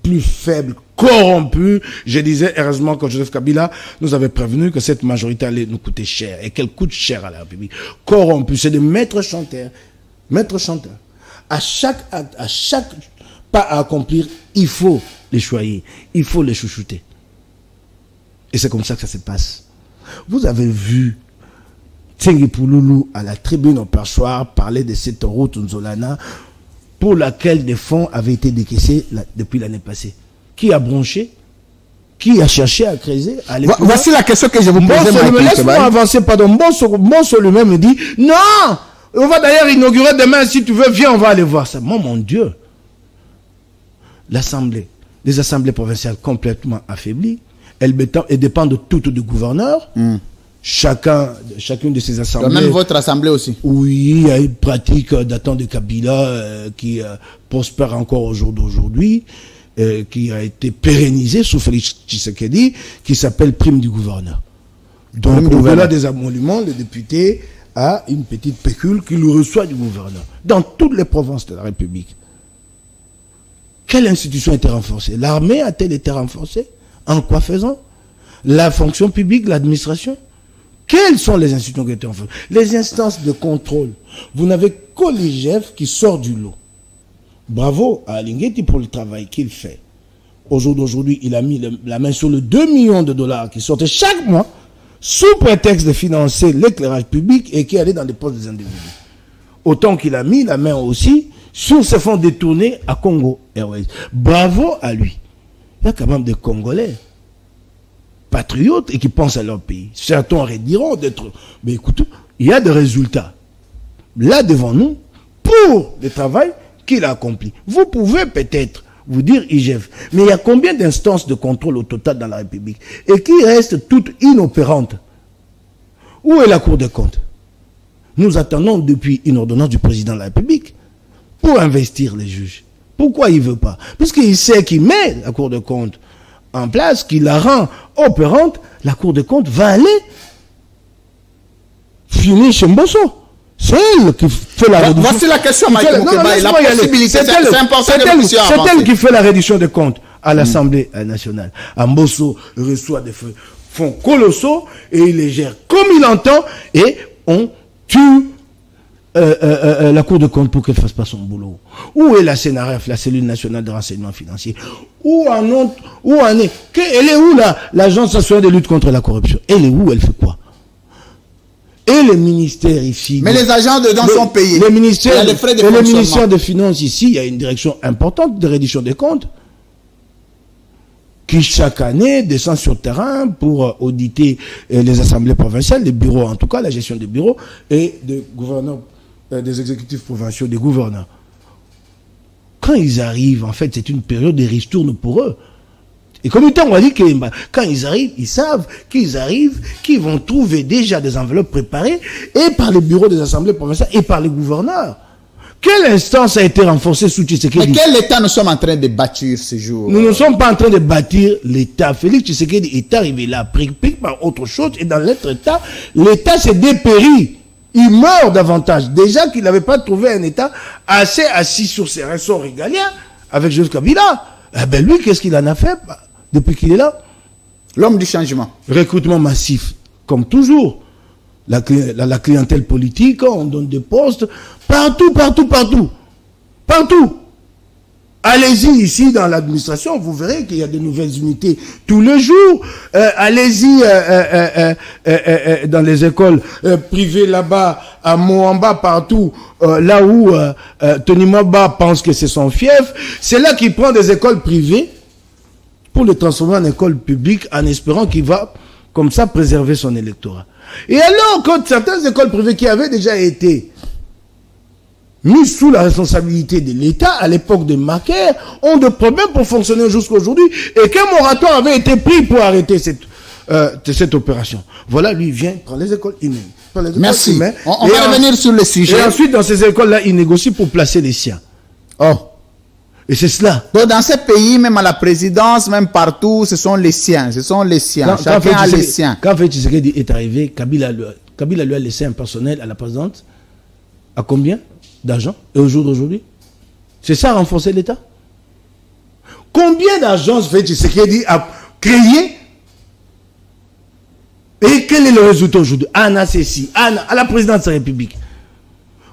Plus faible, corrompu. Je disais, heureusement que Joseph Kabila nous avait prévenu que cette majorité allait nous coûter cher, et qu'elle coûte cher à la République. Corrompu, c'est de maître chanteur. Maître chanteur. À chaque pas à accomplir, il faut les choyer, il faut les chouchouter. Et c'est comme ça que ça se passe. Vous avez vu Tsengi Pouloulou à la tribune au perchoir parler de cette route Nzolana, pour laquelle des fonds avaient été décaissés depuis l'année passée. Qui a bronché? Qui a cherché à creuser? Voici la question que je vous posais. Laisse-moi avancer, pardon. Monso lui-même me dit, non, on va d'ailleurs inaugurer demain, si tu veux, viens, on va aller voir ça. Mon Dieu. L'Assemblée, les assemblées provinciales complètement affaiblies, elles dépendent toutes du gouverneur. Chacune de ces assemblées. Même votre assemblée aussi. Oui, il y a une pratique datant de Kabila qui prospère encore au jour d'aujourd'hui, qui a été pérennisée sous Félix Tshisekedi, qui s'appelle prime du gouverneur. Donc, au-delà des émoluments, le député a une petite pécule qu'il reçoit du gouverneur. Dans toutes les provinces de la République. Quelle institution a été renforcée? L'armée a-t-elle été renforcée? En quoi faisant? La fonction publique, l'administration? Quelles sont les institutions qui ont été renforcées? Les instances de contrôle. Vous n'avez que l'IGF qui sort du lot. Bravo à Alingeti pour le travail qu'il fait. Au jour d'aujourd'hui, il a mis la main sur le 2 millions de dollars qui sortaient chaque mois sous prétexte de financer l'éclairage public et qui allaient dans des postes des individus. Autant qu'il a mis la main aussi sur ces fonds détournés à Congo Airways. Bravo à lui. Il y a quand même des Congolais patriotes et qui pensent à leur pays. Certains diront d'être... Mais écoutez, il y a des résultats là devant nous pour le travail qu'il a accompli. Vous pouvez peut-être vous dire IGF, mais il y a combien d'instances de contrôle au total dans la République et qui restent toutes inopérantes? Où est la Cour des comptes? Nous attendons depuis une ordonnance du président de la République pour investir les juges. Pourquoi il ne veut pas? Puisqu'il sait qu'il met la Cour des comptes en place, qu'il la rend opérante, la Cour des comptes va aller finir chez Mbosso. C'est elle qui fait la réduction. Voici la question, Michael Moukeba, et la possibilité, c'est important de c'est elle qui fait la réduction des comptes à l'Assemblée nationale. Mbosso reçoit des fonds colossaux et il les gère comme il entend et on tue la Cour des comptes pour qu'elle ne fasse pas son boulot. Où est la CNRF, la cellule nationale de renseignement financier? Où en est? Elle est où l'Agence nationale de lutte contre la corruption? Elle est où? Elle fait quoi? Et les ministères ici. Mais les agents dedans sont payés. Les ministères, il y a des frais de le ministère des Finances ici, il y a une direction importante de reddition des comptes qui chaque année descend sur le terrain pour auditer les assemblées provinciales, les bureaux en tout cas, la gestion des bureaux et des gouverneurs, des exécutifs provinciaux, des gouverneurs. Quand ils arrivent, en fait, c'est une période de ristourne pour eux. Et comme on a dit que quand ils arrivent, ils savent qu'ils arrivent, qu'ils vont trouver déjà des enveloppes préparées, et par les bureaux des assemblées provinciales, et par les gouverneurs. Quelle instance a été renforcée sous Tshisekedi? Mais quel État nous sommes en train de bâtir ce jour? Nous ne sommes pas en train de bâtir l'État. Félix Tshisekedi est arrivé là, pris par autre chose, et dans l'autre État, l'État s'est dépéri. Il meurt davantage. Déjà qu'il n'avait pas trouvé un État assez assis sur ses ressorts régaliens, avec Joseph Kabila. Eh ben lui, qu'est-ce qu'il en a fait depuis qu'il est là? L'homme du changement. Recrutement massif, comme toujours. La clientèle politique, on donne des postes partout. Allez-y ici dans l'administration, vous verrez qu'il y a de nouvelles unités tous les jours. Allez-y dans les écoles privées là-bas, à Moamba, partout, là où Tony Maba pense que c'est son fief. C'est là qu'il prend des écoles privées pour les transformer en écoles publiques en espérant qu'il va comme ça préserver son électorat. Et alors, quand certaines écoles privées qui avaient déjà été mises sous la responsabilité de l'État à l'époque de Macaire ont des problèmes pour fonctionner jusqu'à aujourd'hui et qu'un moratoire avait été pris pour arrêter cette opération. Voilà, lui vient prendre les écoles humaines. Merci. On va revenir sur le sujet. Et ensuite, dans ces écoles-là, il négocie pour placer les siens. Oh. Et c'est cela. Donc, dans ces pays, même à la présidence, même partout, ce sont les siens. Chacun a les siens. Quand Félix Tshisekedi est arrivé, Kabila lui a laissé un personnel à la présidente. À combien d'argent? Et au jour d'aujourd'hui? C'est ça, renforcer l'État? Combien d'agences Félix Tshisekedi a créé? Et quel est le résultat aujourd'hui? Anna Cécile, Anna, à la présidence de la République.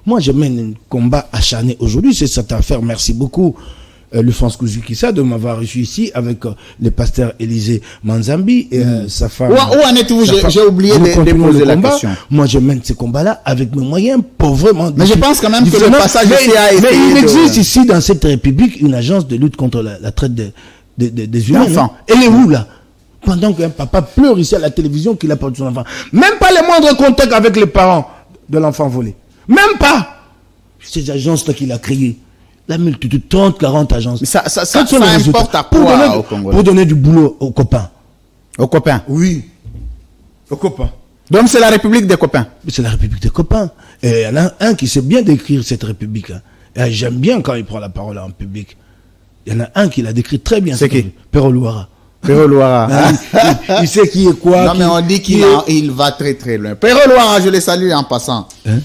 Moi, je mène un combat acharné aujourd'hui. C'est cette affaire. Merci beaucoup, le France Kouzikissa, de m'avoir reçu ici avec le pasteur Élisée Manzambi et sa femme. Où en êtes-vous? J'ai oublié de poser la question. Moi, je mène ce combat-là avec mes moyens pauvrement. Mais je pense quand même que le passage ici a été... Mais il existe ici, dans cette République, une agence de lutte contre la traite des humains. Enfants. Elle est où, là? Pendant qu'un papa pleure ici à la télévision qu'il a perdu son enfant. Même pas les moindres contacts avec les parents de l'enfant volé. Même pas. Ces agences-là qu'il a créées. La multitude, 30, 40 agences. Ça importe à quoi au Congo? Pour donner du boulot aux copains. Aux copains? Oui. Aux copains. Donc c'est la République des copains? C'est la République des copains. Et il y en a un qui sait bien décrire cette République. Hein. Et j'aime bien quand il prend la parole en public. Il y en a un qui l'a décrit très bien. C'est qui? Pero Luara. Pero Luara. Il sait qui est quoi. Non, mais on dit qu'il va très très loin. Pero Luara, je le salue en passant. Hein?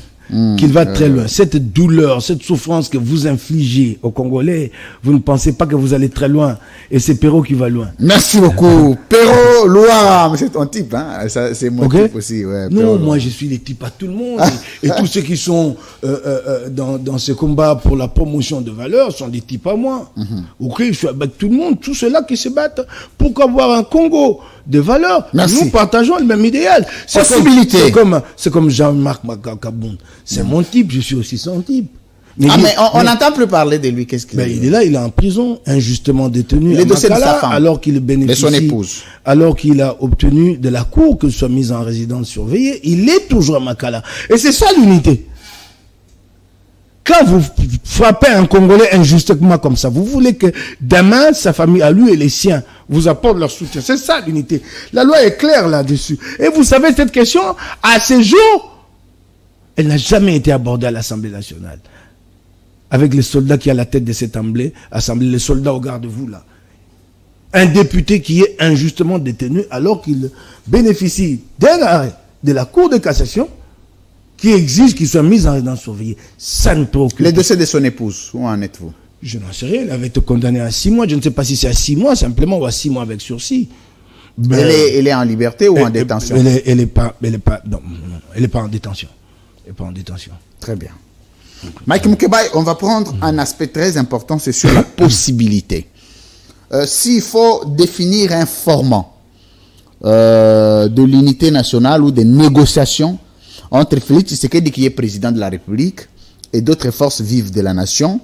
Qu'il va très loin. Cette douleur, cette souffrance que vous infligez aux Congolais, vous ne pensez pas que vous allez très loin. Et c'est Pero qui va loin. Merci beaucoup. Pero Luara, c'est ton type, hein? C'est mon type aussi. Ouais, non, moi je suis les types à tout le monde. Et tous ceux qui sont dans ce combat pour la promotion de valeurs sont des types à moi. Ok, je suis avec tout le monde, tous ceux-là qui se battent pour avoir un Congo de valeurs. Merci. Nous partageons le même idéal. C'est comme Jean-Marc Makaboun. C'est mon type, je suis aussi son type. Mais on n'entend plus parler de lui. Qu'est-ce qu'il il est là, il est en prison, injustement détenu à Makala, alors qu'il bénéficie, de son épouse. Alors qu'il a obtenu de la cour qu'il soit mis en résidence surveillée. Il est toujours à Makala. Et c'est ça l'unité. Quand vous frappez un Congolais injustement comme ça, vous voulez que demain, sa famille, à lui et les siens, vous apportent leur soutien. C'est ça l'unité. La loi est claire là-dessus. Et vous savez, cette question, à ce jour, elle n'a jamais été abordée à l'Assemblée nationale. avec les soldats qui à la tête de cette assemblée, les soldats au garde-vous là. Un député qui est injustement détenu alors qu'il bénéficie d'un arrêt de la Cour de cassation qui exige qu'il soit mis en résidence surveillée. Ça ne préoccupe pas. Les dossiers de son épouse, où en êtes-vous? Je n'en sais rien, elle avait été condamnée à 6 mois. Je ne sais pas si c'est à 6 mois simplement ou à 6 mois avec sursis. Ben, elle est en liberté ou en détention? Elle n'est pas en détention. Elle n'est pas en détention. Très bien. Mike Moukebaye, on va prendre un aspect très important, c'est sur la possibilité. S'il faut définir un format de l'unité nationale ou des négociations entre Félix Tshisekedi, qui est président de la République, et d'autres forces vives de la nation,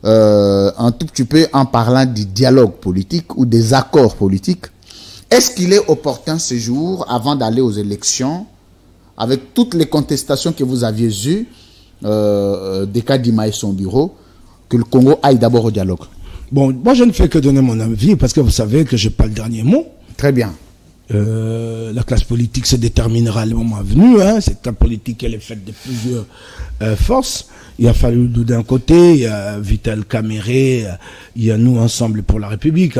un tout petit peu en parlant du dialogue politique ou des accords politiques, est-ce qu'il est opportun ce jour, avant d'aller aux élections, avec toutes les contestations que vous aviez eues, des cas d'Ima et son bureau, que le Congo aille d'abord au dialogue? Bon, moi je ne fais que donner mon avis parce que vous savez que je n'ai pas le dernier mot. Très bien. La classe politique se déterminera le moment venu. Cette classe politique, elle est faite de plusieurs forces. Il a fallu d'un côté, il y a Vital Kaméré, il y a nous ensemble pour la République.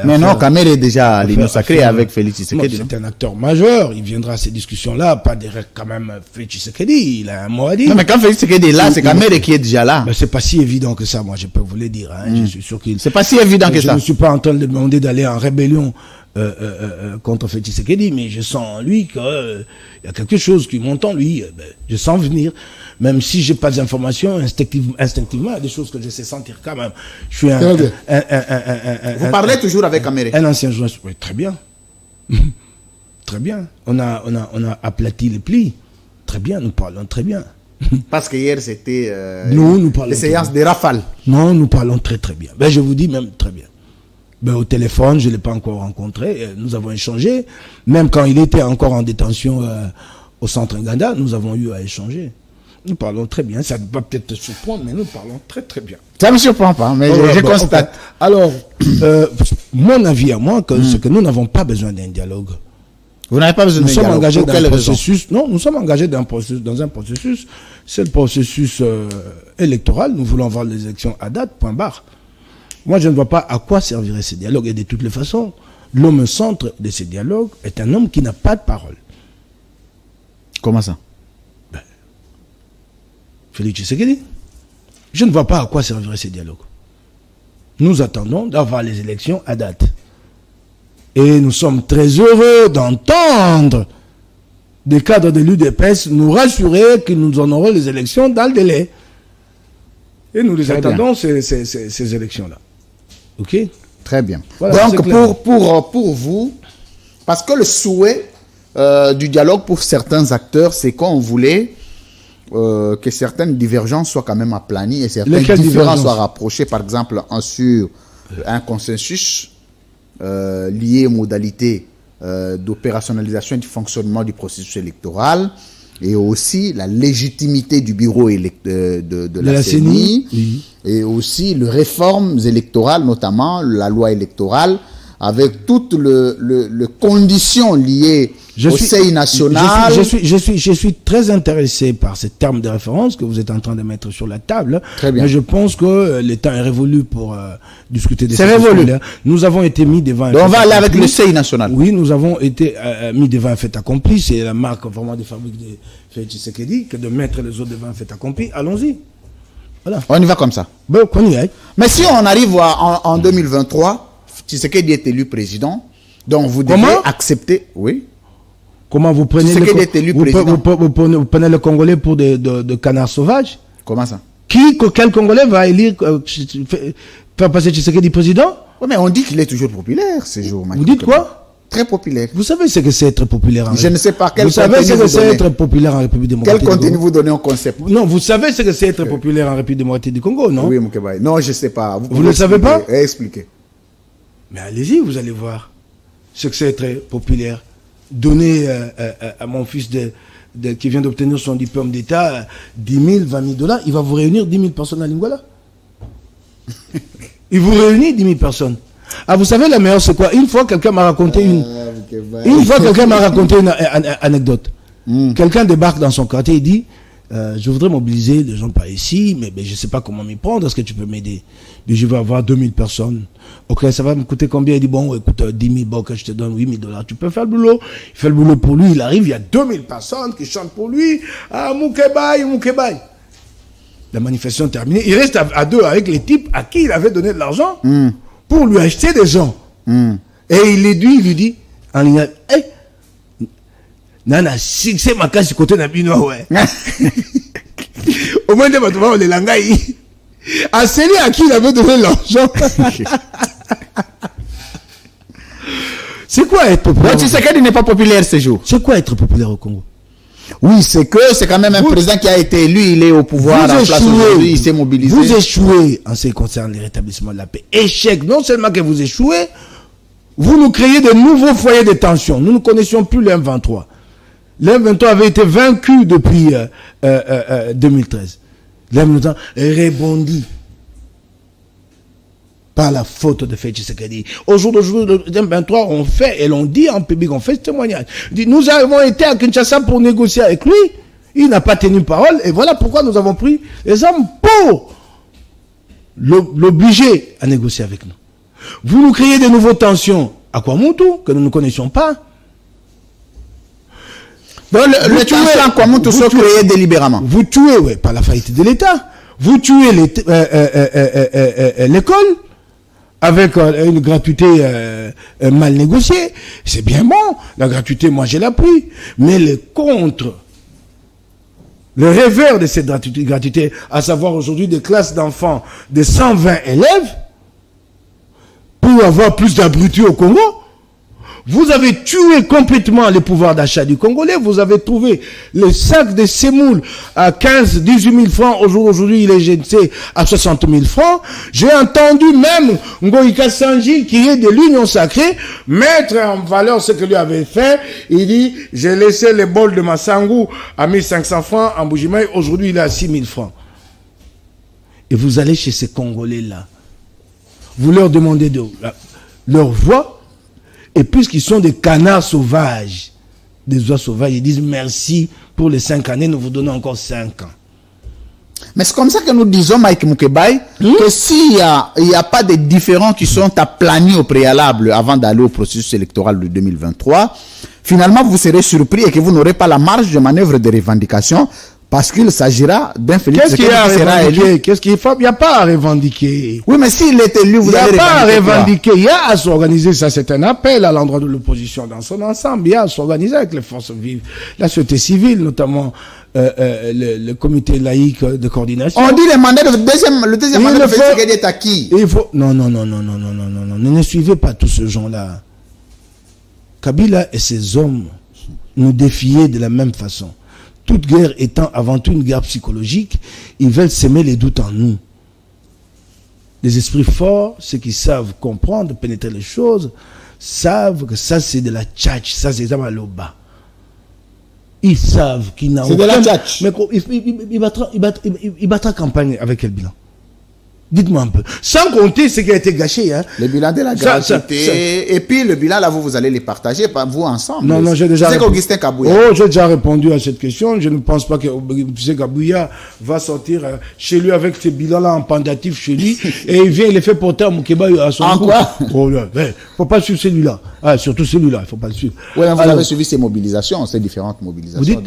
Mais non, Kaméré est déjà à l'Union sacrée avec Félix Tshisekedi. C'est un acteur majeur, il viendra à ces discussions-là, pas derrière quand même Félix Tshisekedi, il a un mot à dire. Non, mais quand Félix Tshisekedi est là, c'est Kaméré qui est déjà là. Ben, c'est pas si évident que ça, moi je peux vous le dire. Je suis sûr qu'il. C'est pas si évident que ça. Je ne suis pas en train de demander d'aller en rébellion contre Félix Tshisekedi, mais je sens en lui qu'il y a quelque chose qui monte en lui. Je sens venir. Même si j'ai pas d'informations, instinctivement, il y a des choses que je sais sentir quand même. Je suis Vous parlez toujours avec Kaméré? Un ancien journaliste. Oui, très bien. Très bien. On a aplati les plis. Très bien, nous parlons très bien. Parce que hier, c'était nous parlons les séances de rafale. Non, nous parlons très très bien. Je vous dis même très bien. Au téléphone, je ne l'ai pas encore rencontré. Nous avons échangé. Même quand il était encore en détention au centre Nganda, nous avons eu à échanger. Nous parlons très bien. Ça va peut-être te surprendre, mais nous parlons très très bien. Ça ne me surprend pas, mais je constate. Okay. Alors, mon avis à moi, c'est que nous n'avons pas besoin d'un dialogue. Vous n'avez pas besoin d'un dialogue? Nous sommes engagés dans un processus. Non, nous sommes engagés dans un processus. C'est le processus électoral. Nous voulons avoir les élections à date, point barre. Moi, je ne vois pas à quoi servirait ces dialogues. Et de toutes les façons, l'homme centre de ces dialogues est un homme qui n'a pas de parole. Comment ça? Félix Tshisekedi. Je ne vois pas à quoi servirait ces dialogues. Nous attendons d'avoir les élections à date. Et nous sommes très heureux d'entendre des cadres de l'UDPS nous rassurer que nous en aurons les élections dans le délai. Et nous les attendons, ces élections-là. OK? Très bien. Voilà, donc, pour vous, parce que le souhait du dialogue pour certains acteurs, c'est qu'on voulait que certaines divergences soient quand même aplanies et certaines différences soient rapprochées, par exemple, sur un consensus lié aux modalités d'opérationnalisation et du fonctionnement du processus électoral, et aussi la légitimité du bureau de la CENI, oui. Et aussi les réformes électorales, notamment la loi électorale, avec toutes les conditions liées au CEI national. Je suis très intéressé par ces termes de référence que vous êtes en train de mettre sur la table. Très bien. Mais je pense que le temps est révolu pour discuter de ces révolu. Nous avons été mis devant. Donc on va aller avec le CEI national. Oui, nous avons été mis devant un fait accompli. C'est la marque vraiment des fabriques de Félix Tshisekedi que de mettre les autres devant un fait accompli. Allons-y. Voilà. On y va comme ça. On y aille. Mais si on arrive en 2023, Tshisekedi est élu président, donc vous devez accepter. Oui. Comment vous prenez vous prenez le Congolais pour de canards sauvages? Comment ça? Quel Congolais va élire faire passer Tshisekedi président? Oui, mais on dit qu'il est toujours populaire ces jours. Vous dites quoi? Très populaire. Vous savez ce que c'est être populaire en Je ne sais pas quel contenu vous savez ce que c'est être populaire en République démocratique du Congo. Quel contenu vous donnez au concept? Non, vous savez ce que c'est être populaire en République démocratique du Congo, non? Oui, Moukebaye. Non, je ne sais pas. Vous ne le savez pas? Expliquez. Mais allez-y, vous allez voir ce que c'est être populaire. Donner à mon fils qui vient d'obtenir son diplôme d'État 10 000, 20 000 $, il va vous réunir 10 000 personnes à Lingwala. Il vous réunit 10 000 personnes. Ah, vous savez, la meilleure, c'est quoi? Une fois, quelqu'un m'a raconté une anecdote. Quelqu'un débarque dans son quartier, il dit, je voudrais mobiliser des gens par ici, mais je ne sais pas comment m'y prendre. Est-ce que tu peux m'aider? Il dit, je vais avoir 2000 personnes. Ok, ça va me coûter combien? Il dit, bon, écoute, 10 000, bon, que je te donne 8 000 $. Tu peux faire le boulot? Il fait le boulot pour lui. Il arrive, il y a 2000 personnes qui chantent pour lui. Ah, Moukebaï, Moukebaï. La manifestation terminée. Il reste à deux avec les types à qui il avait donné de l'argent pour lui acheter des gens. Et il lui dit, en ligne, hey, Nana, si c'est ma casse côté Nabino, ouais. Au moins, on est langaï. À celui à qui il avait donné l'argent. C'est quoi être populaire? Tu sais qu'il n'est pas populaire ces jours. C'est quoi être populaire au Congo? Oui, c'est quand même un président qui a été élu, il est au pouvoir en place aujourd'hui, il s'est mobilisé. Vous échouez en ce qui concerne les rétablissements de la paix. Échec, non seulement que vous échouez, vous nous créez de nouveaux foyers de tension. Nous ne connaissions plus le M23. Le M23 avait été vaincu depuis 2013. Le M23 rebondit par la faute de Félix Tshisekedi. Aujourd'hui, le M23, on fait, et l'on dit en public, on fait ce témoignage. Nous avons été à Kinshasa pour négocier avec lui. Il n'a pas tenu parole. Et voilà pourquoi nous avons pris les hommes pour l'obliger à négocier avec nous. Vous nous créez de nouvelles tensions à Kwamutu, que nous ne connaissions pas. Donc, le tension à Kwamutu sont créés délibérément. Vous tuez, ouais, par la faillite de l'État. Vous tuez l'école avec une gratuité mal négociée. C'est bien bon. La gratuité, moi, j'ai l'appris. Mais le contre, le revers de cette gratuité, à savoir aujourd'hui des classes d'enfants de 120 élèves, pour avoir plus d'abrutis au Congo, vous avez tué complètement le pouvoir d'achat du Congolais. Vous avez trouvé le sac de semoule à 15, 18 000 francs. Aujourd'hui, il est jeté à 60 000 francs. J'ai entendu même Ngoïka Sanji, qui est de l'Union Sacrée, mettre en valeur ce que lui avait fait. Il dit, j'ai laissé le bol de Massangou à 1500 francs en Bougimaï. Aujourd'hui, il est à 6 000 francs. Et vous allez chez ces Congolais-là. Vous leur demandez leur voix. Et puisqu'ils sont des canards sauvages, des oies sauvages, ils disent merci pour les 5 années, nous vous donnons encore 5 ans. Mais c'est comme ça que nous disons, Mike Moukebaï, que s'il n'y a pas de différends qui sont aplanis au préalable avant d'aller au processus électoral de 2023, finalement vous serez surpris et que vous n'aurez pas la marge de manœuvre de revendication parce qu'il s'agira d'un Félix Tshisekedi qui sera élu. Qu'est-ce qu'il faut? Il n'y a pas à revendiquer. Oui, mais s'il est élu, vous allez revendiquer. Il n'y a pas à revendiquer. Il y a à s'organiser. Ça, c'est un appel à l'endroit de l'opposition dans son ensemble. Il y a à s'organiser avec les forces vives. La société civile, notamment le comité laïque de coordination. On dit le mandat le deuxième mandat de Félix Tshisekedi est acquis. Il faut... Non. Ne suivez pas tous ce gens-là. Kabila et ses hommes nous défiaient de la même façon. Toute guerre étant avant tout une guerre psychologique, ils veulent semer les doutes en nous. Les esprits forts, ceux qui savent comprendre, pénétrer les choses, savent que ça c'est de la tchatch, ça c'est de la loba. Ils savent qu'il n'a aucun... C'est de la tchatch. Mais il battra campagne avec quel bilan? Dites-moi un peu. Sans compter ce qui a été gâché. Hein. Le bilan de la gratuité. Et puis le bilan, là, vous allez les partager, vous ensemble. Non, j'ai déjà répondu. Augustin Kabouya. Oh, j'ai déjà répondu à cette question. Je ne pense pas que Augustin Kabouya va sortir chez lui avec ces bilans-là en pendatif chez lui. Et il vient, il les fait porter à Moukeba à son En quoi? Oh, il ne faut pas suivre celui-là. Ah, surtout celui-là, il ne faut pas le suivre. Oui, vous avez suivi ces mobilisations, ces différentes mobilisations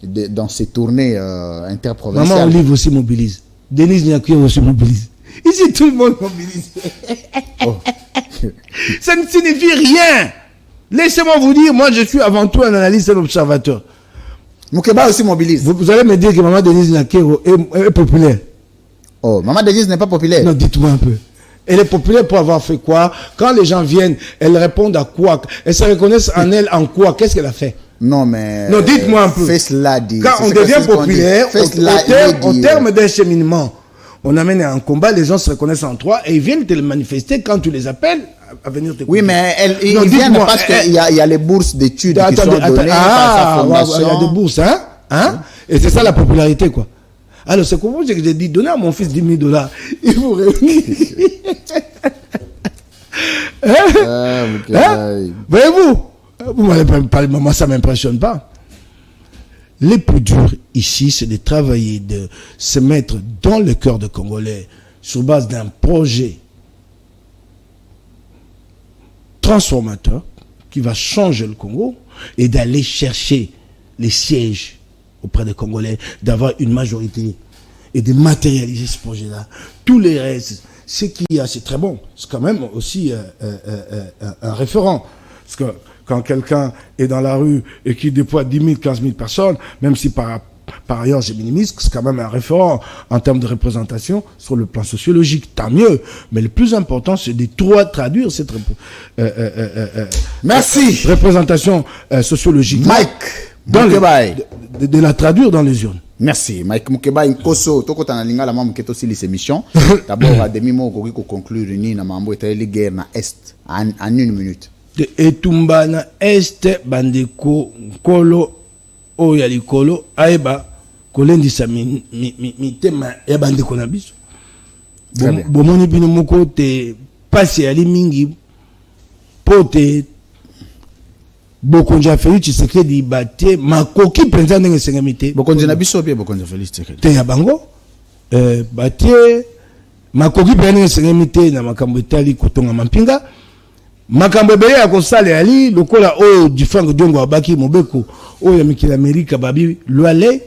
dans ces tournées interprovinciales. Maman Olive aussi mobilise. Denise Niakuya aussi mobilise. Ici, tout le monde mobilise. Oh. Ça ne signifie rien. Laissez-moi vous dire, moi, je suis avant tout un analyste et un observateur. Moukeba aussi mobilise. Vous allez me dire que Maman Denise Niakuya est populaire. Oh, Maman Denise n'est pas populaire. Non, dites-moi un peu. Elle est populaire pour avoir fait quoi? Quand les gens viennent, elle répond à quoi? Elles se reconnaissent en elle en quoi? Qu'est-ce qu'elle a fait? Non, mais... Non, dites-moi un peu. Quand on devient populaire, au terme d'un cheminement, on amène un combat, les gens se reconnaissent en toi et ils viennent te le manifester quand tu les appelles à venir te Oui, mais ils viennent parce qu'il y a les bourses d'études qui sont données par sa fondation. Il y a des bourses, hein? Et c'est ça la popularité, quoi. Alors, c'est comment j'ai dit, donnez à mon fils 10 000 $. Il vous réunit. Voyez-vous? Vous m'avez parlé, moi ça ne m'impressionne pas. les plus durs ici, c'est de travailler, de se mettre dans le cœur des Congolais sur base d'un projet transformateur qui va changer le Congo et d'aller chercher les sièges auprès des Congolais, d'avoir une majorité et de matérialiser ce projet-là. Tous les restes, ce qu'il y a, c'est très bon. C'est quand même aussi un référent. Parce que quand quelqu'un est dans la rue et qui déploie 10 000, 15 000 personnes, même si par ailleurs je minimise, c'est quand même un référent en termes de représentation sur le plan sociologique. Tant mieux. Mais le plus important, c'est de traduire cette merci. Représentation sociologique. Mike Mukebai. De la traduire dans les urnes. Merci. Mike Mukebai Nkoso. Toko tanalinga la mamu keto aussi les émissions. D'abord, à demi-mot, pour conclure, ni na mambo et les guerres na Est. En 1 minute. Et tumba na Est, bandeko, kolo, oya likolo, aeba, kolendisa mitema, ya bandeko na biso. Bomoni bino moko te pasi ali mingi, pote, Bokonja Félix Tshisekedi bate makoki penza ndenge sengamite Bokonja na biso pe Bokonja Félix Tshisekedi te ya bango bate makoki penza ndenge sengamite na makambo etali kotonga mampinga makambo ebele ya kosala ali lokola o Difang Diongo abaki mobeko o ya mikili Amerika babi lwale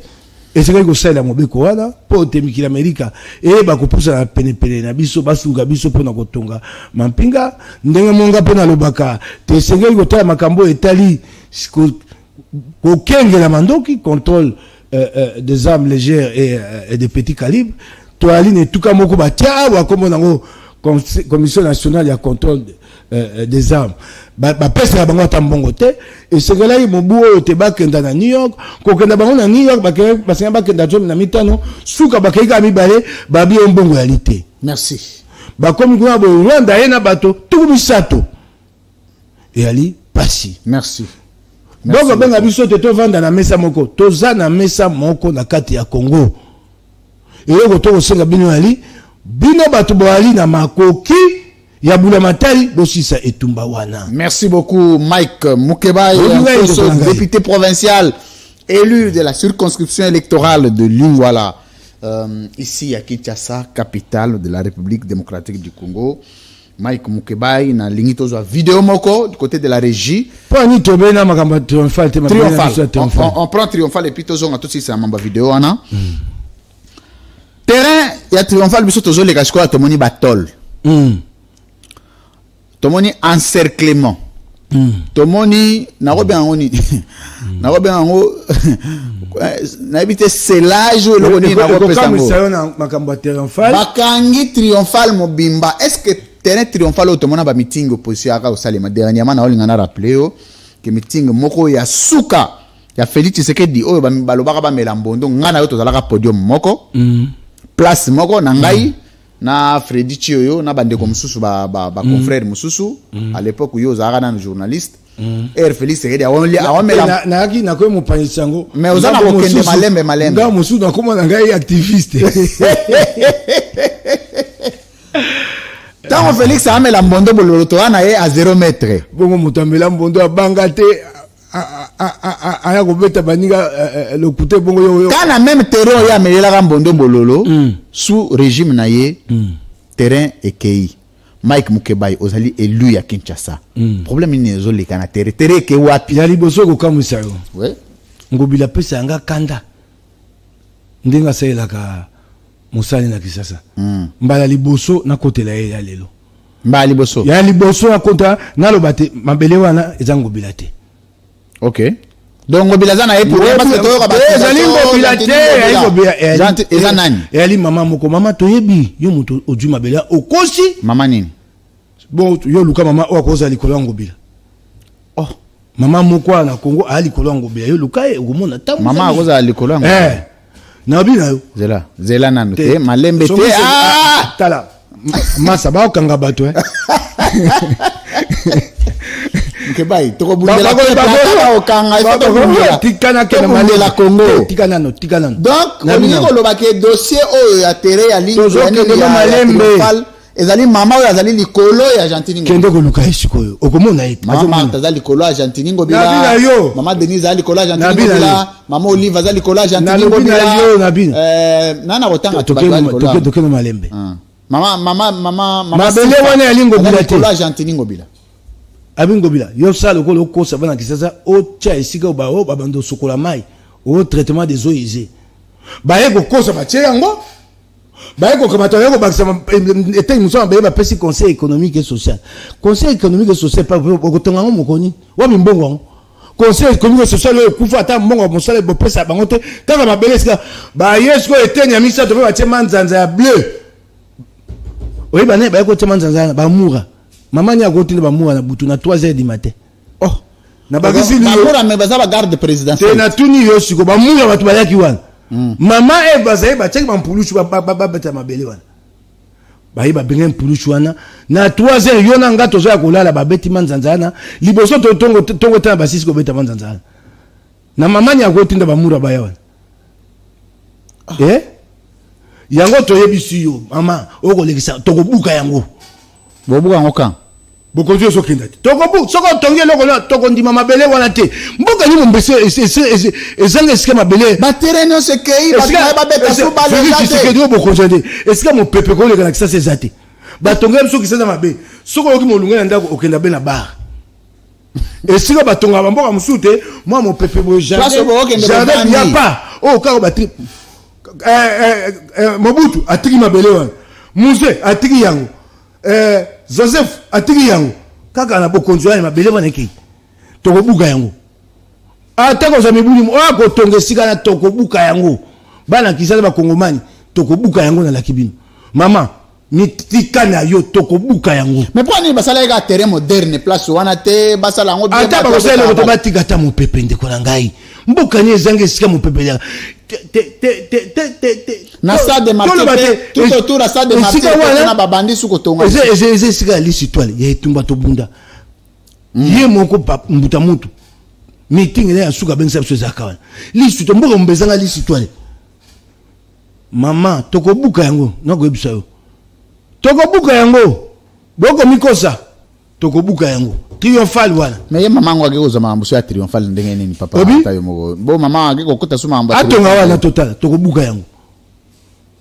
esengeli kosala mobeko wana po te mikili Amerika bakopusa na pene na biso basunga biso pona kotonga mampinga ndenge monga pona lobaka te esengeli kotala makambo etali kokengela mandoki contrôle des armes légères et des petits calibres to ali ne tuka moko batia wa komo nango commission nationale ya contrôle des armes pesa ya bango tambongo te esengela yi mobu oyo te bakenda na New York kokenda bango na New York basenga bakenda zomi na mitano suka bakeka mibale babi ombongo ya lite. Merci. Bakomi kuna bo Rwanda yena bato tuku misato et ali pasi. Merci. Donc benga biso te to vanda na mesa moko toza na mesa moko na kati ya Congo et yoko to kosenga bino ali bino bato bo ali na makoki Yabula Matari, Bossissa et Tumbawana. Merci beaucoup, Mike Mukebai, député provincial, élu de la circonscription électorale de Lingwala, ici à Kinshasa, capitale de la République démocratique du Congo. Mike Mukebai, na lingitozo vidéo moko du côté de la régie. Triomphal. On prend triomphal et puis tozo on a tout de suite c'est un membre vidéo ana. Terrain, il y a triomphal biso tozo les gars to moni batol. Tomoni encerclement. Tomoni narobe angoni. Narobe ango n'habite selage ou loni narobe sango. Bakangi triomphal mobimba. Est-ce que terrain triomphal au tomona ba meeting opposition aka osalema dernièrement na olinga na rappelé que meeting moko ya suka ya Félix Tshisekedi oyo balobaka ba melambondo ngana yo tozalaka podium moko. Place moko na ngai na Freddy Chioyo na bandeko mususu ba confrère mususu à l'époque yo zaka na journaliste Félix Tshisekedi awamela na aki na ko mo panisango mais ozana kokende malembe nga mususu na koma na ngai activiste tant Félix amela mbondo bololo to ana à 0 mètre bongo mutambela mbondo abangate aya kobeta baninga le côté bongo yo kana même terrain ya melela mbondo bololo sous régime naye terrain ekei Mike Mukebai ozali élu ya Kinshasa problème ni ezoli kana terrain ke wapi ya liboso ko kamisa yo ouais ngobila pesa yanga kanda ndinga sayelaka musani na Kinshasa mbala liboso na kotela ya lelo mbala liboso ya liboso na konta na lobate mabele wana ezango bilate. Ok. Donc mobilisation est pour parce que toi ali mama moko mama toyebi yo muto ojuma bela okosi mama nini bon yo luka mama o akoza likolo ngobila oh mama moko na Congo ali likolo ngobila yo luka e ngomona tamu mama akoza likolo ngobila na bina yo zela nanu te malembe te tala masa ba okanga bato Mukebai toko bundela donc on y a le dossier ya terre ya ligne ezali mama oyo azali likolo ya Argentine kende ko luka esikoyo okomona ete mama azali likolo ya Argentine ngobila mama Denise azali likolo ya Argentine ngobila mama Olive azali likolo ya Argentine ngobila nana kotanga tokeno malembe mama bele wana ya lingo bila te likolo ya Argentine ngobila abingo bila yo sala ko loko sa bana kisasa o tia esika ba o babando sokola mai au traitement des eaux usées baye ko kosa ba tia yango baye ko kamata yango ba sa était nous sommes ba pesi conseil économique et social pas ko tonga ngo mokoni wa mimbongo conseil économique et social le kufa ata mbongo mosala bo pesa bango te kaka mabele sika ba yesko etenya misa to ba tia manzanza ya bleu oyi bane baye ko tia manzanza ba mura maman ni a continué ba mura na butu na 3h du matin oh na bagisi ni bakora me baza ba garde présidentielle na tuni yo siko ba mura batu bayaki wana mama e bazaye ba check ba mpuluchu ba beta mabele wana bayi ba benga mpuluchu wana na 3h yo na ngato zo ya kolala ba beti manzanzana liboso to tongo tana basisi ko beta manzanzana na mama ni a continué ba mura ba wana yango to yebisi yo mama oko lekisa to ko buka yango bobuka ngoka bokonzi so kinda tokobu soko tongi loko na tokondima mabele wana te mboka ni mombese ezanga esika mabele ba terrain se kei ba beta so ba le zate ke dio bokonzi esika mo pepe ko le kana kisa sezate ba tonga mso kisa na mabe soko oki molunga na ndako okenda be na bar esika ba tonga ba mboka musute moi mo pepe bo jardin ya pa o ka ba tri Mobutu atiki mabele wana Muse atiki yango Joseph atiki yango kaka na bokonzo ya mabele wana ki tokobuka yango atako za mibuli ko tonge sika na tokobuka yango bana kisala ba kongomani tokobuka yango na lakibino mama ni tikana yo tokobuka yango mais pour ni basala ga terrain moderne place wana te basala ngo bien ata ba kosala ko to batika ta mo pepe ndeko na ngai mboka ni ezange sika mo pepe ya na stade de Marseille tout autour la stade de Marseille na babandi suko tonga eze sika lisi toile ya etumba to bunda ye moko pa mbuta mutu meeting ya suka bensa biso zakawana lisi to mboka mbezanga lisi toile mama tokobuka yango nako yebisa yo tokobuka yango boko mikosa tokobuka yango triomphal wana mais mama ngo agekoza mambo ya triomphal ndenge nini papa tayo moko bo mama agekokota suma mambo atonga wana total tokobuka yango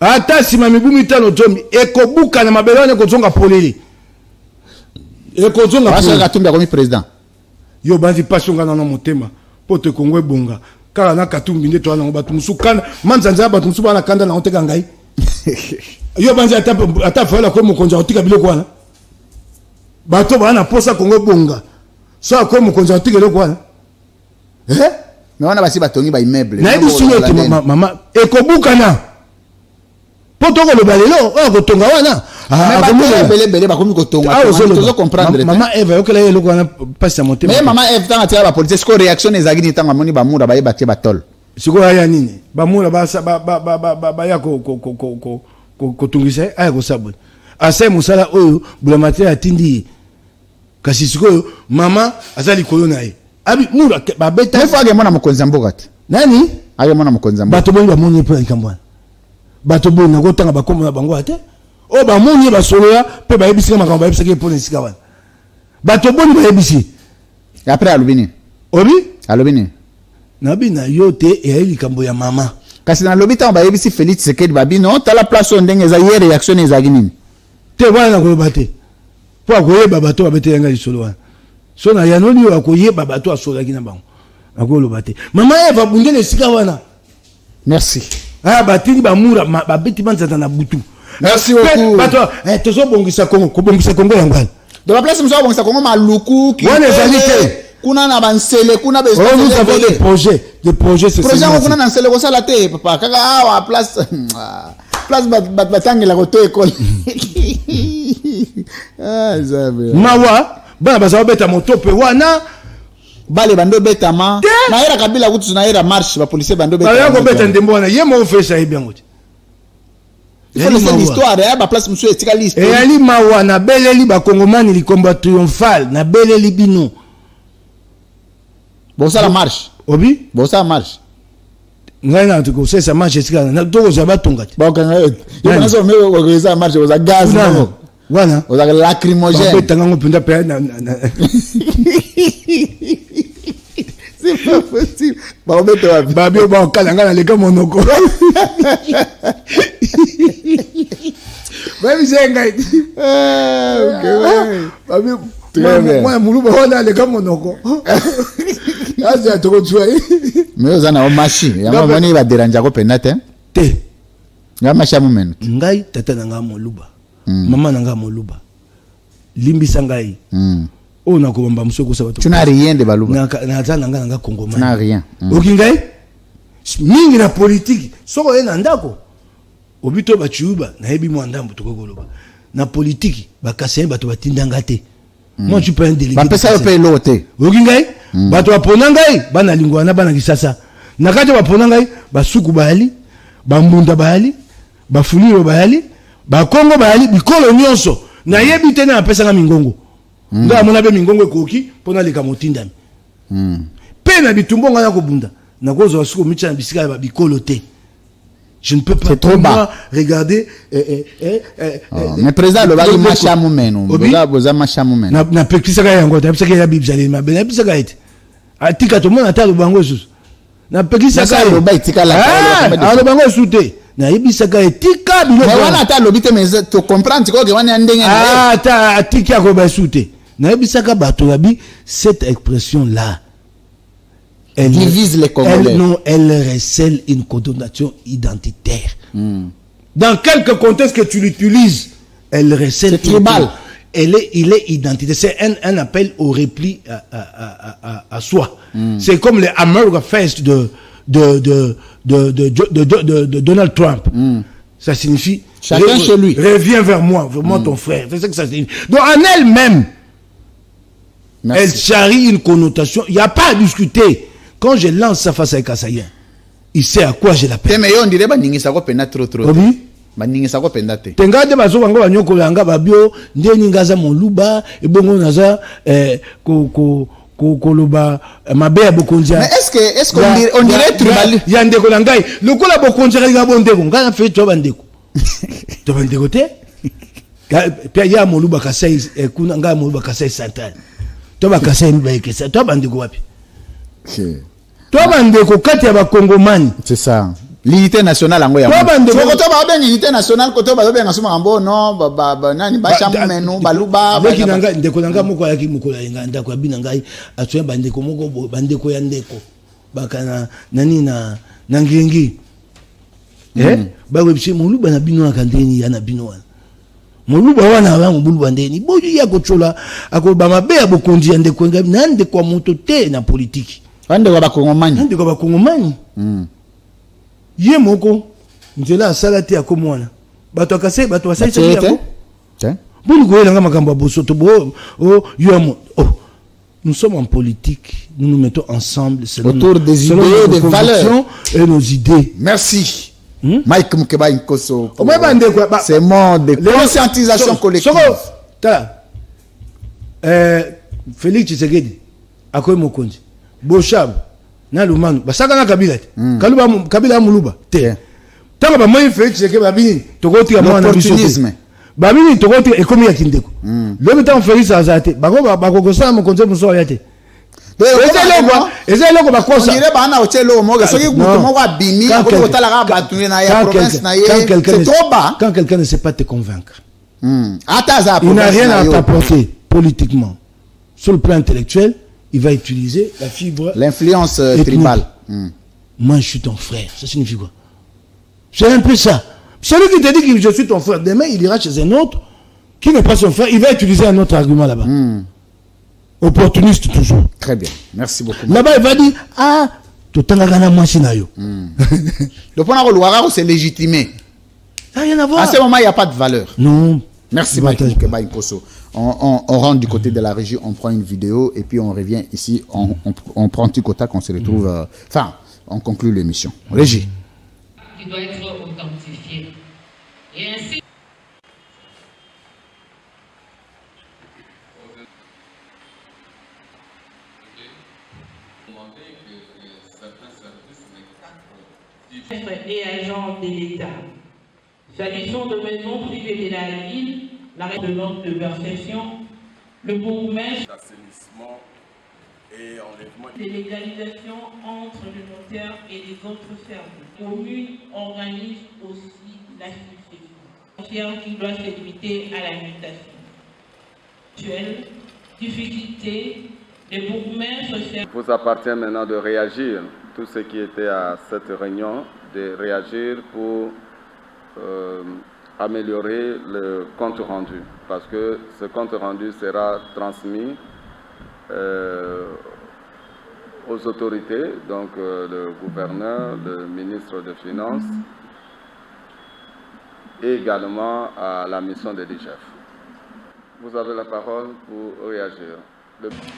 ata sima mibumi tano tomi ekobuka na mabelone kozonga polele ekozonga polele katumbi comme président yo banzi pasonga na motema pote kongwe bonga kala na katumbi nde to na batu musukana manzanza batu musuba na kanda na oteka ngai yo banzi ata fala ko mokonza otika biloko wana bato bana posa kongwe bonga so ko mokonza otika biloko wana mais wana basi batongi ba immeuble na bisu yote mama ekobuka na potoko le balelo ko tonga wana bele bakomi ko tonga tozo comprendre mama Eva yokela yelo ko na pasi ya motema mais mama Eva tanga tia ba police ko réaction ezagini tanga moni ba mura ba yeba tie batol siko ya nini ba mura ba ya ko tungisa aya ko sabon asa musala oyo bulamate atindi kasi siko mama azali koyo nae abi mura ba beta mfage mwana mokonza mboka nani ayo mwana mokonza mboka bato bonga moni pe nkambwana bato bonga ngotanga bakomo na bango ate o ba moni ba soloya pe ba yebisi makambo ba yebisi ke pone sika wana bato bonga ba yebisi après alubini alubini nabi na yote e likambo ya mama kasi na lobita ba yebisi Félix Sekedi babino tala place ndenge za hier réaction ezagini te wana ko bate po akoyeba bato babete yanga lisolo wana so na yanoli yo akoyeba bato asola kina bango akolo bate mama Eva bundele sika wana merci batini ba mura ba beti banzata na butu merci beaucoup bato tozo bongisa Kongo ko bongisa Kongo yangana de la place mso bongisa Kongo maluku ki wana ezalite kuna na bansele kuna be nous avons des projets c'est projet kuna na nsele ko sala te papa kaka awa place batangela ko to école zabe mawa bana baza beta motope wana bale bando betama na era kabila kutu na era marche ba policier bando betama ba yako beta ndembo wana yemo ofesa ibyango c'est l'histoire ya ba place monsieur etika liste et ali mawa na beleli ba kongomani likomba triomphal na beleli bino bosa la marche obi bosa marche ngai na tuko sesa marche etika na toko za batongati ba kana yo na so me ko za marche bosa gaz no Voilà. Vous avez lacrymogène. C'est pas possible. Babio ba kalanga na leka monoko. Même zenga. Babio moi muluba wana leka monoko. Aza toko tuwa. Mais vous ana omashi. Yama moni ba deranja ko penate. Te. Yama shamu menu. Ngai tata nanga moluba. Maman nanga moluba. Limbisa ngai. Oh na ko bamba musoko sabato. Tu n'as rien de baluba. Na tata nanga Congo. Tu n'as rien. Okingai? Mingi na politique. Soko ena ndako. Obito ba chuba na yebi mo ndambo to koloba. Na politique ba kasé bato batindanga te. Moi tu peux un délégué. Ba pesa yo pe lote. Okingai? Bato bapona ngai bana lingwa na bana kisasa. Na kati bapona ngai ba suku bali, ba mbunda bali, ba fuliro bali, ba Kongo bali, bikolo nyonso. Na yebi te na pesa nga mingongo. Nga mona be mingongo ekoki pona leka motindami. Pe na bitumbo nga ya kobunda. Na kozo suku micha na bisika ba bikolo te. Je ne peux pas trop bas. Regarder mais président le bali machamu menu. Boza machamu menu. Na pekisa ka yango, ta pekisa ya bibjali ma bena pekisa ka ete. Atika to mona ta lo bango susu. Na pekisa ka lo ba itika la. Ah, lo bango sute. Na yebisa ka etika bilo. Mais wana ta lo bite mais to comprendre ko ke wana ndenge. Ah, ta atika ko ba sute. Na yebisa ka bato labi cette expression là. Elle divise les Congolais. Elle recèle une condamnation identitaire. Dans quelque contexte que tu l'utilises, elle recèle. C'est tribal. Il est identitaire. C'est un appel au repli à soi. C'est comme les America First de Donald Trump. Ça signifie chacun chez lui. Reviens vers moi ton frère. C'est ça que ça signifie. Donc en elle-même, elle charrie une connotation. Il n'y a pas à discuter. Quand je lance ça face à Kassaïen, il sait à quoi je l'appelle. Mais on dirait que tu as pena trop. Oui. Tenga de bazo bango banyoko langa babio ndeni ngaza moluba ebongo naza koloba mabe ya bokondia. Mais est-ce qu'on dirait tribal ya ndeko langai lokola bokondia ga bondeko ngana fe to bandeko. To bandeko te? Pia ya moluba Kasai kuna nga moluba Kasai central. To ba Kasai ba ekesa to bandeko wapi? Toi bandeko kati ya bakongomani. C'est ça. L'unité nationale en Goya. Toi bandeko to ba ben unité nationale ko to ba ben ngasuma ngambo no ba nani ba chamu menu baluba avec nanga ndeko nanga moko ya kimukula nga ndako abina ngai atsoya bandeko moko bandeko ya ndeko bakana nani na ngengi ba websi muluba na bino na kandeni ya na bino wana muluba wana bango buluba ndeni boyo ya kochola akoba mabe ya bokonzi ya ndeko ngabi nande kwa moto te na politique. Ande kwa bakongomani. Ande kwa bakongomani. Ye moko nzela asalati ya komwana. Bato akase bato asaisa yako. Boni koyela makambo bosoto bo yomo. Nous sommes en politique, nous nous mettons ensemble autour des idées, des valeurs et nos idées. Merci. Mike Mukeba Nkoso. C'est mon de conscientisation collective. Félix Tshisekedi akoy mokonzi. Boshab na Lumanu basaka na Kabila Kabila muluba te tanga ba moyi Félix Tshisekedi babini tokoti ya mwana opportunisme babini tokoti ekomi ya kindeko lobi tan Félix azate bako kosa mokonzi muso ya te eza eloko bakosa dire bana otelo moga soki muto moko abimi ko kotala ka batuni na ya province na ye c'est trop bas quand quelqu'un ne sait pas te convaincre il n'a rien à t'apporter politiquement sur le plan intellectuel. Il va utiliser la fibre. L'influence tribale. Moi, je suis ton frère. Ça signifie quoi? C'est un peu ça. Celui qui te dit que je suis ton frère, demain, il ira chez un autre qui n'est pas son frère. Il va utiliser un autre argument là-bas. Opportuniste toujours. Très bien. Merci beaucoup. Là-bas, il va dire, ah, tu t'en as gagné moi, Sinayo. Le point de c'est légitimé. Ça n'a rien à voir. À ce moment, il n'y a pas de valeur. Non. Merci, Michael Nkoso. On rentre du côté de la régie, on prend une vidéo et puis on revient ici, on prend Tikota, qu'on se retrouve, enfin, on conclut l'émission. Régie. Qui doit être authentifié. Et ainsi. Et agents de l'État. S'agissant de maisons privées de la ville, l'arrêt de l'ordre de perception, le bourgmestre, d'assainissement et enlèvement. de légalisation entre le notaire et les autres services. La commune organise aussi la succession, qui doit se limiter à la mutation. Actuelle, difficulté, les bourgmestres. Il vous appartient maintenant de réagir, tout ce qui était à cette réunion, de réagir pour améliorer le compte rendu, parce que ce compte rendu sera transmis aux autorités, donc le gouverneur, le ministre des Finances, et également à la mission de l'IGF. Vous avez la parole pour réagir.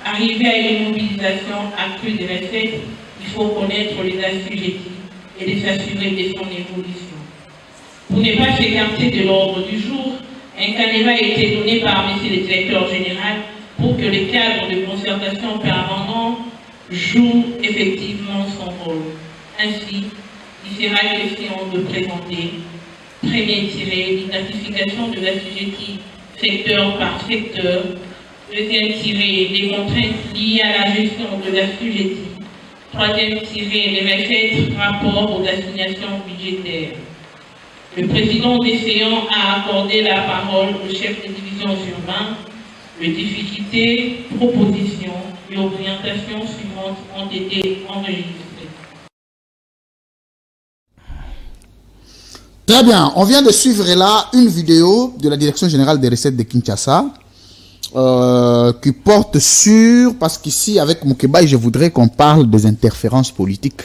Arrivé à une mobilisation accrue des recettes, il faut connaître les assujettis et les s'assurer de son évolution. Pour ne pas s'écarter de l'ordre du jour, un canevas a été donné par M. le directeur général pour que le cadre de concertation permanent joue effectivement son rôle. Ainsi, il sera question de présenter, premier tiré, l'identification de l'assujetti secteur par secteur, deuxième tiré, les contraintes liées à la gestion de l'assujetti, troisième tiré, les recettes rapport aux assignations budgétaires. Le président des séances a accordé la parole au chef de division urbain. Les difficultés, propositions et orientations suivantes ont été enregistrées. Très bien, on vient de suivre là une vidéo de la Direction Générale des Recettes de Kinshasa qui porte sur, parce qu'ici avec Moukeba, je voudrais qu'on parle des interférences politiques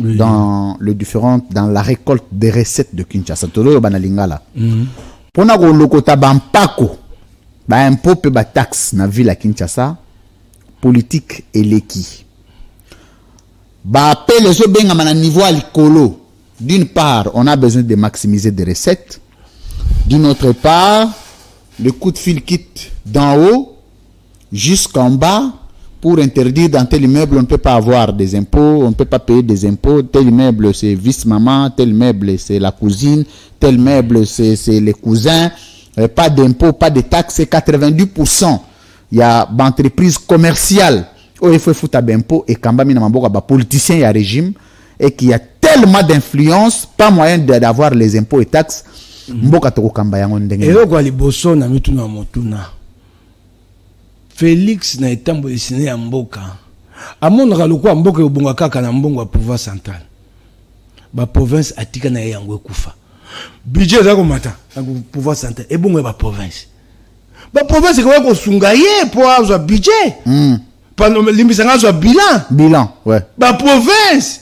dans la récolte des recettes de Kinshasa. Tolo banalingala. Pona ko lokota bampako, ba impôt pe ba taxe na ville à Kinshasa, politique et l'équi. Ba appel les benga mana niveau à l'icolo. D'une part, on a besoin de maximiser des recettes. D'une autre part, le coup de fil quitte d'en haut jusqu'en bas pour interdire dans tel immeuble, on ne peut pas avoir des impôts, on ne peut pas payer des impôts. Tel immeuble, c'est vice-maman, tel immeuble, c'est la cousine, tel immeuble, c'est les cousins. Pas d'impôts, pas de taxes, c'est 90%. Il y a d'entreprises commerciales où il faut foutre d'impôts et quand même, il y a politiciens et régime et qu'il y a tellement d'influence, pas moyen d'avoir les impôts et taxes. Et là, quoi, les bossons, na mituna motuna. Félix na etambo dessiné à Mboka. A mon raloko à Mboka obonga kaka na mbongo pouvoir central. Ba province atika na yango kufa. Budget za ko mata na pouvoir central et bongo ba province. Ba province ko ko sungaye pour avoir budget. Pendant limbisanga zo bilan, ouais. Ba province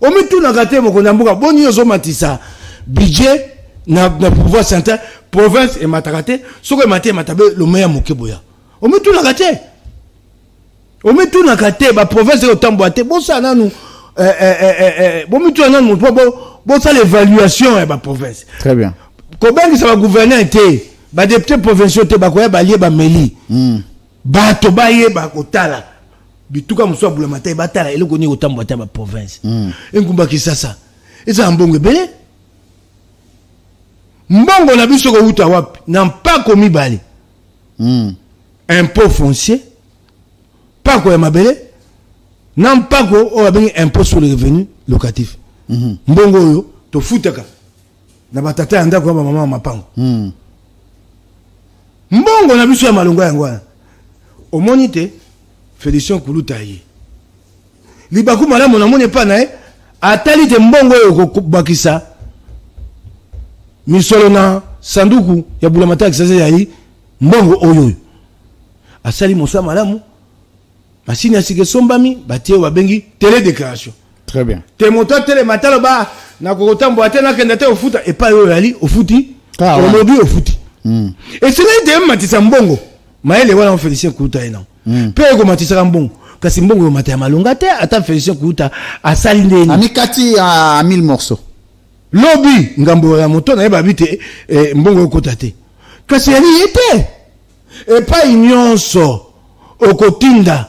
o mituna kate mo ko na Mboka boni zo matisa budget na pouvoir central province et matakate soko maté matabe le meilleur mokeboya. On met tout na kate ba province au tamboate bon ça na nous bon met tout na nous bon ça l'évaluation ba province. Très bien. Comment ça va gouverner été ba député provinciaux te ba koya ba lié ba meli. Ba to ba yé ba kotala. Bituka muswa bula matai ba tala eloko ni au tamboate ba province. Ngumba kisasa. Eza mbongo belé. Mbongo na biso ko uta wapi na mpako mibale. Impôt foncier, pas quoi mabele, non pas quoi on a bien impôt sur les revenus locatifs. Mbongo yo to futaka. Na batata anda kwa mama mapango. Mbongo na biso ya malongo ya ngwana. Omonite Félicien Koulutaye. Libaku malamu na mone pa na atali te mbongo yo ko bakisa. Misolo na sanduku ya bulamata kisase yayi mbongo oyo. Asali Moussa Malamu, machine à sike sombami, batie wa bengi télédéclaration. Très bien. Te moto télé matalo ba na kokota mboate na kendate au futa et pas yo yali au futi. Aujourd'hui au futi. Et c'est là de matisa mbongo. Maele wala on Félicien Kouta ena. Pe ko matisa mbongo. Kasi mbongo yo mataya malonga te ata Félicien Kouta asali ndeni. Amikati à 1000 morceaux. Lobby ngambo ya moto na yeba bite mbongo okota te. Kasi yali yete. Et pas ignonso okotinda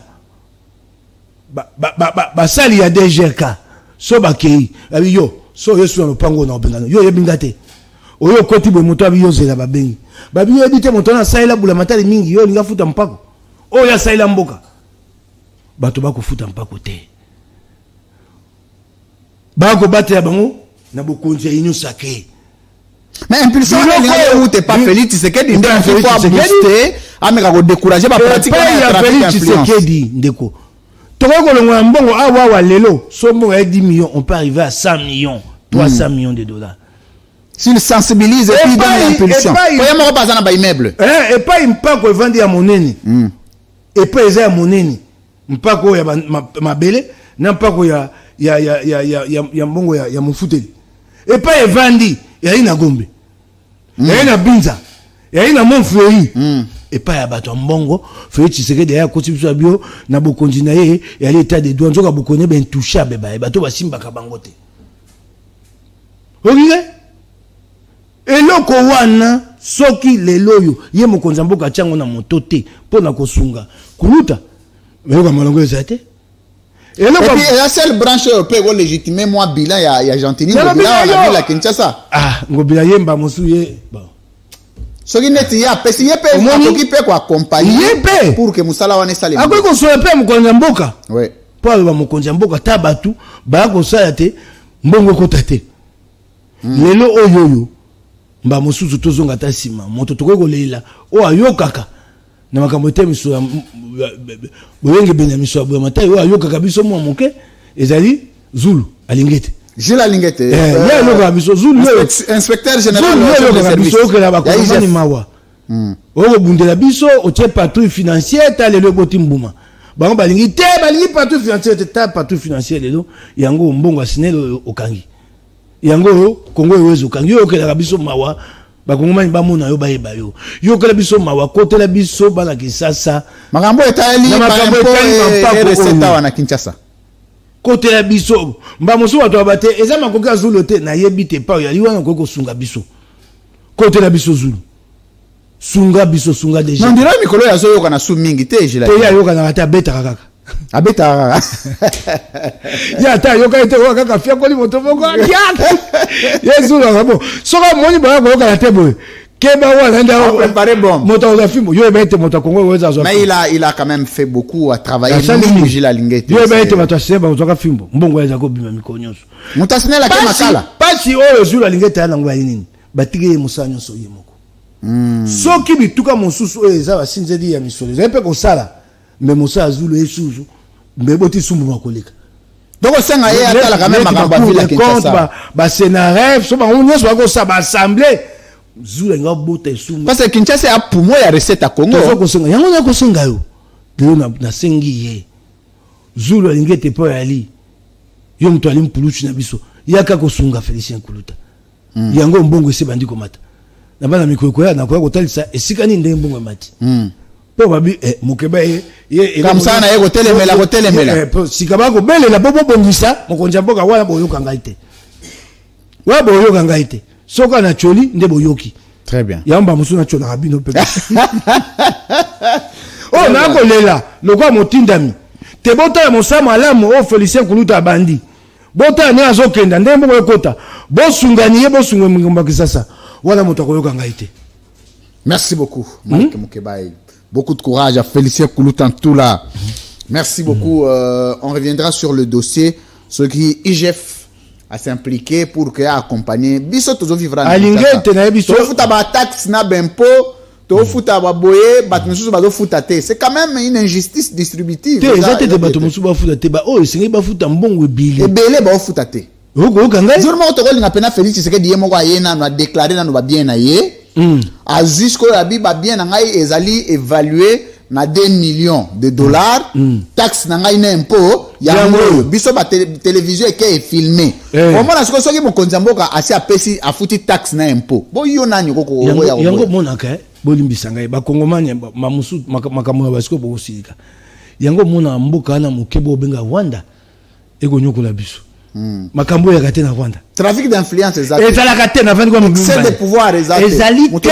ba sali ya DGK so bakei abi yo so yesu na pango na obengano yo yebingate oyo koti bo moto abiyozela babengi babiyo ebite moto na saila bula matali mingi yo linga futa mpako oyo saila mboka bato bako futa mpako te bako bate ya bango na bokonzi ya Union Sacrée. Mais impulsion où t'es pas Félix Tshisekedi ndeko faut booster ameka ko décourager ba pratique ya Félix Tshisekedi ndeko toko longola mbongo awa wa lelo sombo ya 10 millions on peut arriver à 100 millions 300 millions de dollars s'il sensibilise et puis donne l'impulsion pour y pas na ba immeuble et pas impako evandi ya monene et pas eza ya monene mpako ya mabele na mpako ya mbongo ya mufuteli et pas evandi ya ina gombe ya ina binza ya ina monfleury et pas ya bato mbongo Félix Tshisekedi ya constitution bio na bokonzi na ye ya l'état de droit nzoka bokone ben touchable ba bato basimbaka bango te okike eloko wana soki leloyo ye mokonzi mboka chango na moto te pona kosunga kuluta meyoka malongo ezate et puis la seule branche européenne légitimer moi bilan ya Argentine bilan la ville à Kinshasa ngobila yemba mosu ye bon soki neti ya pesi ye pe akoki pe ko accompagner pour que musala wana sale akoki ko so pe mokonzi mboka ouais pour ba mokonzi mboka tabatu ba ko sala te mbongo ko tate lelo oyoyo mba mosusu tozonga ta sima moto tokoko leila o ayokaka na makambo te miso boyenge benamiso ya matai o ayokaka biso mwa moke ezali Zulu alingete Gilles Alingete ya loka biso Zulu inspecteur général de service o kela ba ko ni mawa o bundela biso o tie patrouille financière ta lelo boti mbuma bango balingi te balingi patrouille financière te ta patrouille financière lelo yango mbongo asinelo okangi yango Kongo ewezo kangi yo kela biso mawa bakongomani bamona yo bayeba yo yo kela biso mawa kotela biso bana Kinshasa makambo etali ba reseta wana Kinshasa kotela biso mbamoso bato abate eza makoka Zulu te na yebite pa ya liwana koko sunga biso kotela biso Zulu sunga biso sunga deja non dira mikolo ya zo yoka na su mingi te jila te ya yoka na ata beta kaka abeta ya ta yoka ete yoka kaka fia koli moto moko ya yesu la bon soka moni ba ko yoka na tebo keba wana nda préparer bon moto za fimbo yo bete moto Kongo weza zo mais il a quand même fait beaucoup à travailler mingi Gila Lingete yo bete moto seba moto ka fimbo mbongo weza ko bima mikonyoso mutasine la kema kala pasi oyo Gila Lingete ana ngwa nini batige musanyo so yemoko soki bituka mosusu oyo eza basinzeli ya misolo zepe ko sala mais Moussa Zulu et Suzu mais boti sumbu makoleka donc senga ye atala quand même makamba vila Kinshasa ba scénario so ba onyeso ba ko sa ba assemblée Zulu nga bota sumbu parce que Kinshasa a pumo ya recette à Congo so ko senga yango na ko senga yo lelo na sengi ye Zulu alingete po ali yo mtu alimpuluchi na biso yaka ko sunga Félicien Kuluta yango mbongo se bandi ko mata na bana mikoko ya na ko talisa esikani ndenge mbongo mati po babi mokeba ye comme ça na yego telemela sikaba ko belela bobo bongisa mokonja mboka wala boyoka ngaite wa boyoka ngaite soka na choli nde boyoki très bien yamba musu na chola rabino pe oh na ko lela lokwa motindami te bota mosama alamu o Félicien Kuluta bandi bota ni azokenda nde mbongo ekota bosungani ye bosungwe ngomba kisasa wala moto koyoka ngaite. Merci beaucoup Mike Mukebai. Beaucoup de courage à Félicien Kuluta tout là. Merci beaucoup. On reviendra sur le dossier. Ce qui IGF a s'impliqué pour que accompagner. Biso tozo vivra. Alingete na biso. To futa ba taxe na bempo. To futa ba boye. Bat mususu ba do futa te. C'est quand même une injustice distributive. Te ezate te bato mususu ba futa te ba. Oh singi ba futa mbongo ebile. Ebele ba futa te. Oko kanga. Jourmo to ko linga pena Félix Tshisekedi ye moko ayena na déclarer na no ba bien na ye. Jusqu'au rabi ba bien na ngai ezali évalué na 2 millions de dollars taxe na ngai na impôt ya ngo biso ba télévision eke filmé au moins ce que soki mokonzi mboka asi apesi afuti taxe na impôt bo yo nani koko ya yango monaka bolimbisa ngai ba kongomani mamusu makamwa basiko bo osika yango mona mboka na mokebo benga Rwanda ego nyokola biso makambo ya kate na Rwanda trafic d'influence exact ezala kate na vandi kwa mugumba c'est de pouvoir exact ezalité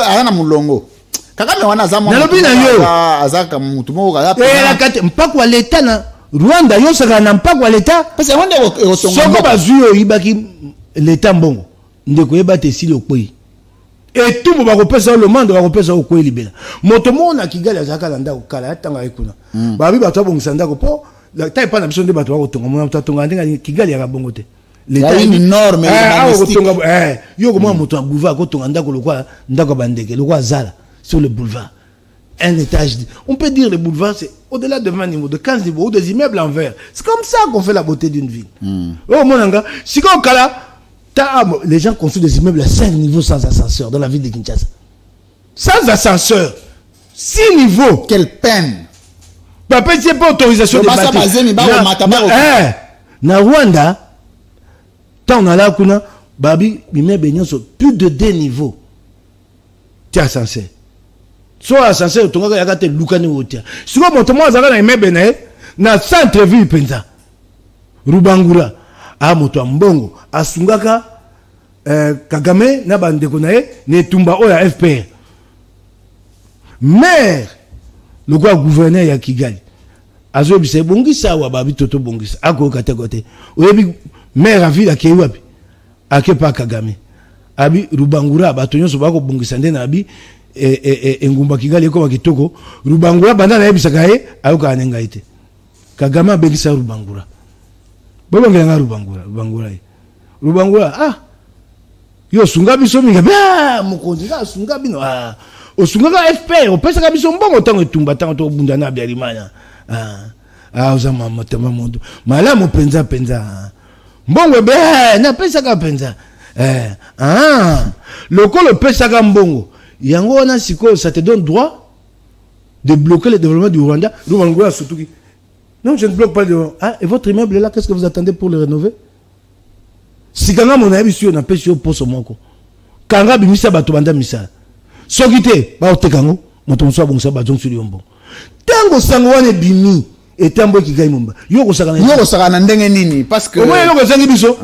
ana mulongo kaka me wana zamu na lobi na yo azaka mutu mo kaka la kate mpaka wa leta na Rwanda yo saka na mpaka wa leta parce que Rwanda soko bazuyo ibaki leta mbongo ndeko yeba te si le kwe et tout ba kopesa le monde ba kopesa o kwe libela moto mona kigali azaka landa okala tanga ekuna ba bi bato bongisa ndako po la taille pas na biso nde bato ba kotonga mona tonga ndenge kigali ya bongo te l'état est une norme yo comment moto a boulevard kotonga ndako lokwa ndako bandeke lokwa zala sur le boulevard un étage. On peut dire le boulevard, c'est au-delà de 20 niveaux, de 15 niveaux, ou des immeubles en verre. C'est comme ça qu'on fait la beauté d'une ville. Oh, mon anga, si on kala, les gens construisent des immeubles à 5 niveaux sans ascenseur dans la ville de Kinshasa. Sans ascenseur. 6 niveaux. Quelle peine. Papa, c'est pas autorisation de bâtir. Na Rwanda, tant on a là, babi, immeuble, plus de 2 niveaux. Tu as ascenseur. Soit ascenseur tonga ya kate lukani wotia siko moto mo azaka na imebe na centre ville penza Rubangura a moto mbongo asungaka Kagame na bandeko na ne tumba oya FPR maire le gouverneur ya Kigali azo bise bongisa wa babi toto bongisa ako kate kote oyebi maire a ville akeyi wapi akepa Kagame abi Rubangura batonyo so bako bongisa nde na abi engumba Kigali ko bakitoko Rubangura banda na yebisaka ye ayoka anenga ite Kagame bengisa Rubangura bobongela nga Rubangura yo sunga biso minga ba mukonzi ka sunga bino osunga ka FPR opesa ka biso mbongo tango etumba tango to bunda na byalimanya oza mama mondo malamu penza mbongo be na pesa ka penza lokolo pesa ka mbongo yango wana siko ça te donne droit de bloquer le développement du Rwanda. Rwanda surtout qui non, je ne bloque pas le et votre immeuble là, qu'est-ce que vous attendez pour le rénover? Si kanga mon avis sur na pêche pour ce moko kanga bimisa bato banda misa sokite ba otekango moto so bonsa ba jonsu liombo tango sango wana bimi etambo ki gaimumba yoko sakana ndenge nini parce que moi yoko sangi biso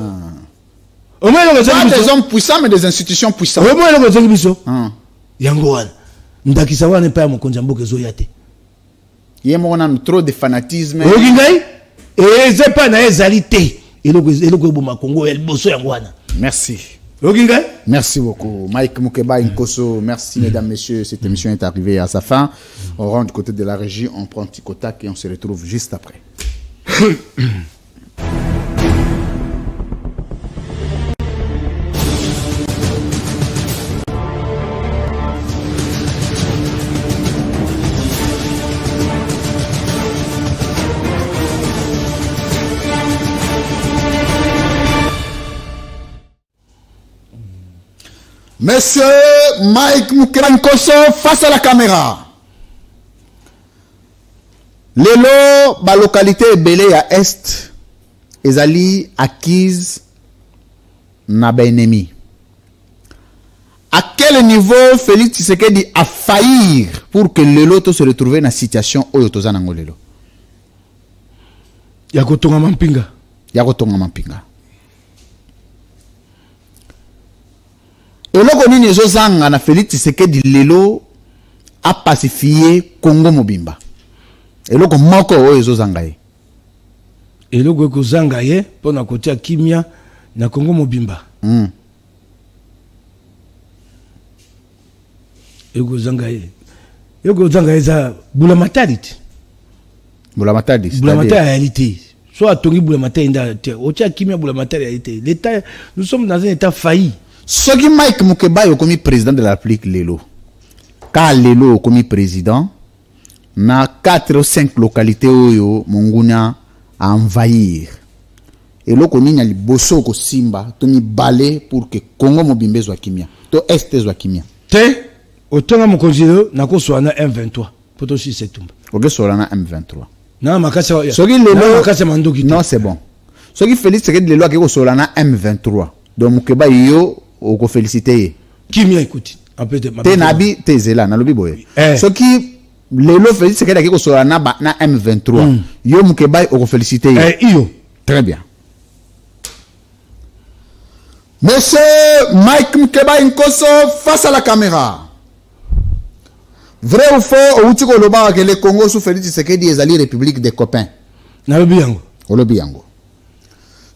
au moins des hommes puissants mais des institutions puissantes au moins yoko sangi biso yango wana ndakisa wana pa mokonza mboka zo yate yemo na trop de fanatisme okingai et c'est pas na ezalité eloko boma Congo el boso yango wana merci okingai merci beaucoup Mike Mukeba Nkoso merci mesdames messieurs cette émission est arrivée à sa fin on rentre du côté de la régie on prend un petit contact et on se retrouve juste après. Monsieur Mike Mukeba Nkoso face à la caméra. Lelo, la localité belé à Est, ezali acquise na ennemi. À quel niveau Félix Tshisekedi a failli pour que Lelo se retrouve dans la situation où il est Lelo? Yakotonga mampinga. Eloko nini ezozanga na Félix Tshisekedi lelo a pacifié Congo mobimba. Eloko moko oyo ezozanga ye. Eloko ekozanga ye pona kotia kimia na Congo mobimba. Ekozanga ye. Ekozanga ye za Bulamatari. Bulamatari réalité. Soit atongi Bulamatari nda otia kimia Bulamatari réalité. L'état, nous sommes dans un état failli. Ce qui Mike Mukeba est comme président de la République Lelo. Car Lelo est comme président, na 4 ou 5 localités où Monguna a envahir. Et là, on a les bosso ko simba, toni balé pour que Congo mobimbe soit kimia. To est soit kimia. Te, autant mon considéré na ko soit na M23. Poto si c'est tombe. Ok, soit na M23. Non, makasa. Ce qui Lelo, makasa mandoki. non, c'est bon. Ce qui Félix Tshisekedi Lelo ko soit na M23. Donc Mukeba yo oko féliciter. Kimia écoute. Te nabi te zela na lobi boye. Ce qui Lelo Félix Tshisekedi ko soit na M23. Yo Mukeba oko féliciter. Iyo. Très bien. Monsieur Mike Mukeba Nkoso face à la caméra. Vrai ou faux, au Tiko Loba que le Congo sous Félix Tshisekedi ezali république des copains. Na lobi yango. Olobi yango.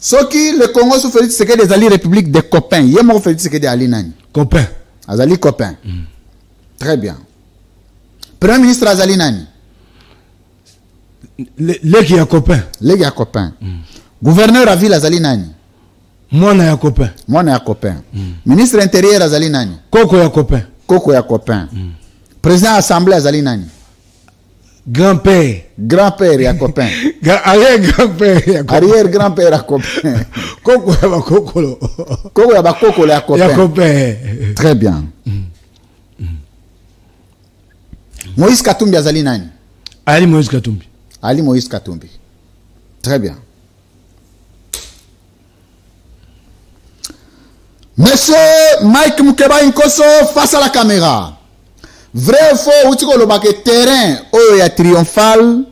Ce qui le Congo sous Félix Tshisekedi des alliés république des copains. Il y a mon Félix Tshisekedi Ali Nani. Copain. Azali copain. Très bien. Premier ministre Azali Nani. Les qui a copain. Les qui a copain. Gouverneur à ville Azali Nani. Moi na ya copain. Moi na ya copain. Ministre intérieur Azali Nani. Koko ya copain. Koko ya copain. Président assemblée Azali Nani. Grand-père. Grand-père ya copain. Arrière-grand-père ya copain. Arrière-grand-père ya copain. Koko ya bakokolo. Koko ya bakokolo ya copain. Ya copain. Très bien. Moïse Katumbi Azali Nani. Ali Moïse Katumbi. Ali Moïse Katumbi. Très bien. Monsieur Mike Mukeba Nkoso face à la caméra. Vrai ou faux, outiko lobake terrain oyo ya triomphal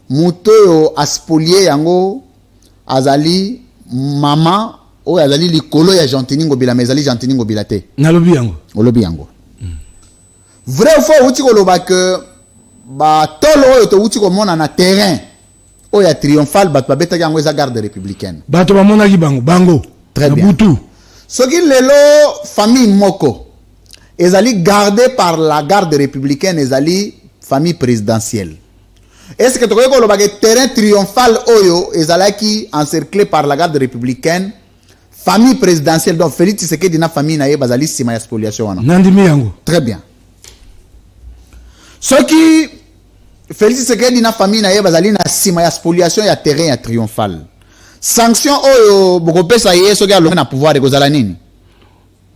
muto yo aspolier yango azali mama oyo azali likolo ya Jantiningo bila mezali Jantiningo bila te. Nalobi yango. Olobi yango. Vrai ou faux, outiko lobake ba tolo oyo to outiko mona na terrain oyo ya triomphal bat babeta yango eza garde républicaine. Bato ba mona ki bango. Très bien. Butu. Ce qui lelo famille moko ezali gardé par la garde républicaine ezali famille présidentielle. Est-ce que tu connais que terrain triomphal oyo ezalaki encerclé par la garde républicaine famille présidentielle donc Félix Tshisekedi na famille na ye bazali sima ya spoliation wana. Nandimi yango. Très bien. Ce qui Félix Tshisekedi na famille na ye bazali na sima ya spoliation ya terrain ya triomphal. Sanction oyo bokopesa ye soki alonga na pouvoir ekozala nini?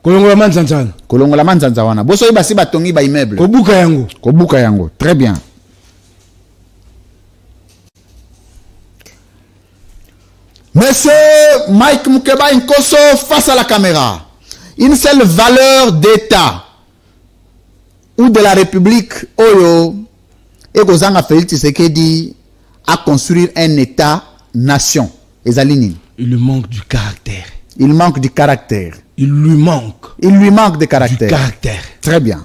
Kolongola manzanza. Kolongola manzanza wana. Boso yiba si batongi ba immeuble. Kobuka yango. Kobuka yango. Très bien. Monsieur Mike Mukeba Nkoso face à la caméra. Une seule valeur d'État ou de la République oyo ekozanga Félix Tshisekedi à construire un État-nation. Ezalini. Il lui manque du caractère. Il manque du caractère. Il lui manque. Il lui manque de caractère. Du caractère. Très bien.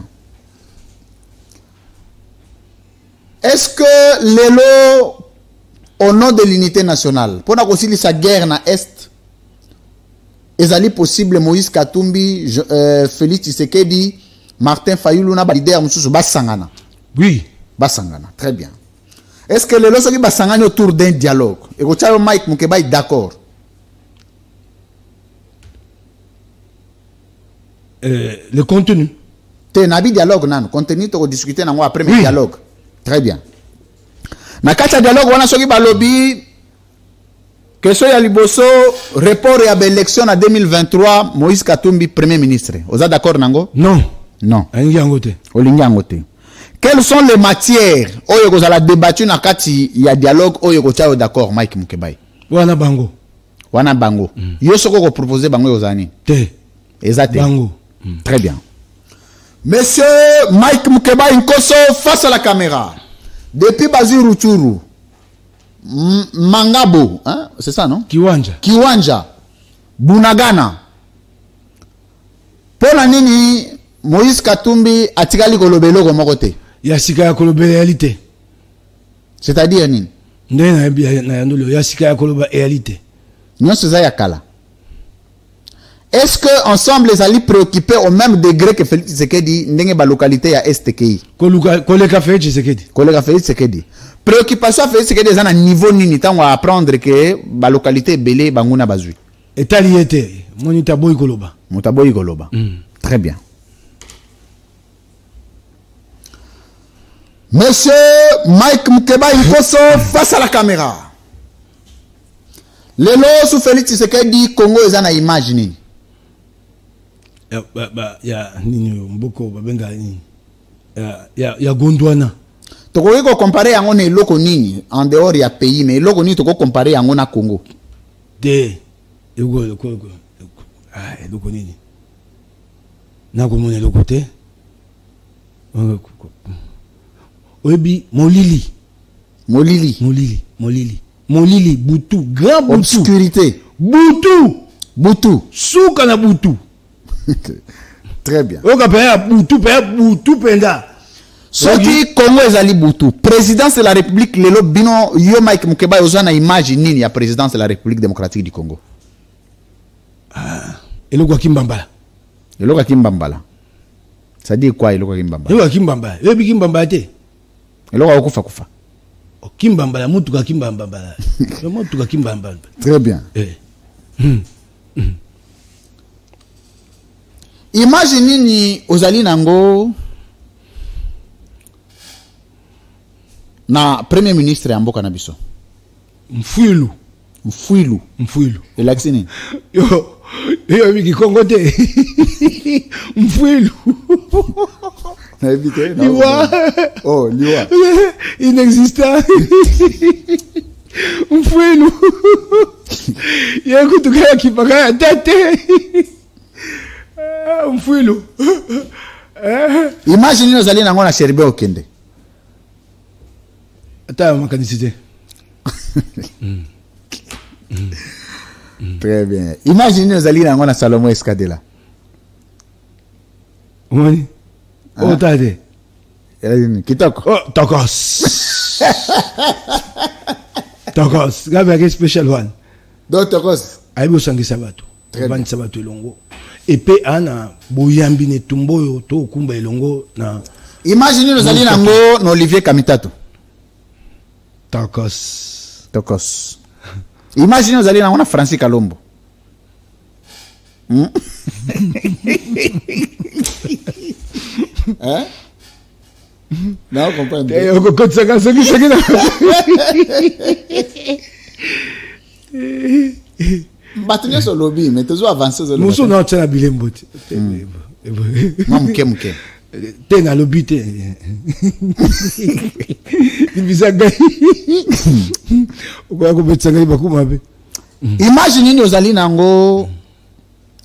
Est-ce que l'élo, au nom de l'unité nationale, pour nous sa guerre na Est, est-ce possible Moïse Katumbi, Félix Tshisekedi, Martin Fayulu na leader mususu basangana? Oui. Basangana. Très bien. Est-ce que l'élo soki basangana autour d'un dialogue? Et que Mike Mukeba est d'accord? Le contenu. Tu as un dialogue, nan. Contenu, tu as discuté après le dialogue. Très bien. Na kata dialogue, on a soki balobi que so ya liboso report ya élection en 2023 Moïse Katumbi premier ministre. Vous êtes d'accord nango? Non. Non. Olingi yango te. Quelles sont les matières oyo ko la débattu na kati ya dialogue oyo ko tia d'accord Mike Mukebai? Wana bango. Wana bango. Yo soko ko proposer bango yozani. Te. Exact. Bango. Très bien. Monsieur Mike Mukeba Nkoso face à la caméra. Depuis Bazi Ruchuru, Mangabo, hein? C'est ça, non? Kiwanja, Bunagana. Pour la nini, Moïse Katumbi atikali kolobelo ko mokote. Yasika ya kolobe réalité. C'est-à-dire nini? Ndena na yandolo yasika ya koloba réalité. Nyon seza ya kala. Est-ce que ensemble les alliés préoccupés au même degré que Félix Tshisekedi ndenge ba localité ya STKI? Koleka Félix Tshisekedi. Koleka Félix Tshisekedi. Préoccupation Félix Tshisekedi za na niveau nini tango apprendre que ba localité belé banguna bazui. Etaliete, monita boy koloba. Mutaboy koloba. Très bien. Monsieur Mike Mukeba Nkoso face à la caméra. Lelo sous Félix Tshisekedi Congo ezana image nini? Ya nini mboko babenga nini? Ya Gondwana. Toko ko comparer yango na eloko nini en dehors ya pays mais eloko nini toko comparer yango na Congo? De eloko nini? Na ko mona eloko te. Oyebi Molili, Boutou, grand Boutou. Obscurité. Boutou. Souka na Boutou. Très bien. Oka paya Boutou penda. Soki Congo ezali butu, présidence de la République lelo bino yo Mike Mukeba ozana image nini ya présidence de la République démocratique du Congo. Eloko Kimbambala. Eloko Kimbambala. Ça dit quoi eloko Kimbambala? Eloko Kimbambala. Eloko Kimbambala te. Eloko kufa kufa. Kimbambala mutuka Kimbambala. Mutuka Kimbambala. Très bien. Image nini ozali nango na premier ministre ya mboka na biso? Mfuilu. Elakisi nini? Yo wiki Kongo te. Mfuilu. Na évité. Liwa. Oh, liwa. Inexistant. Mfuilu. Yeko tukaya kipaka tete. Mfuilu. Imagine nini ozali nango na Sherbe Okende? Ata makanisite. Très bien. Imagine nini ozali nango na Salomon Escadela? Omani? Oh, tade. Kitoko. Oh, Tokos. Tokos. Gabe ake special one. Donc Tokos. Aibo sangi sabato. Bani sabato elongo. Epe ana boyambi ne tumboyo to kumba elongo na. Imagine nini ozali nango na Olivier Kamitato? Tokos. Imagine ozali nango na Francis Kalombo. Hein? Non, comprends. Batunya so lobby, mais toujours avancer sur le. Muso na tena bilembo. Mamke. Tena lobby te. Ibizaga. Okoya ko betsanga bakuma be. Imagine nini ozali nango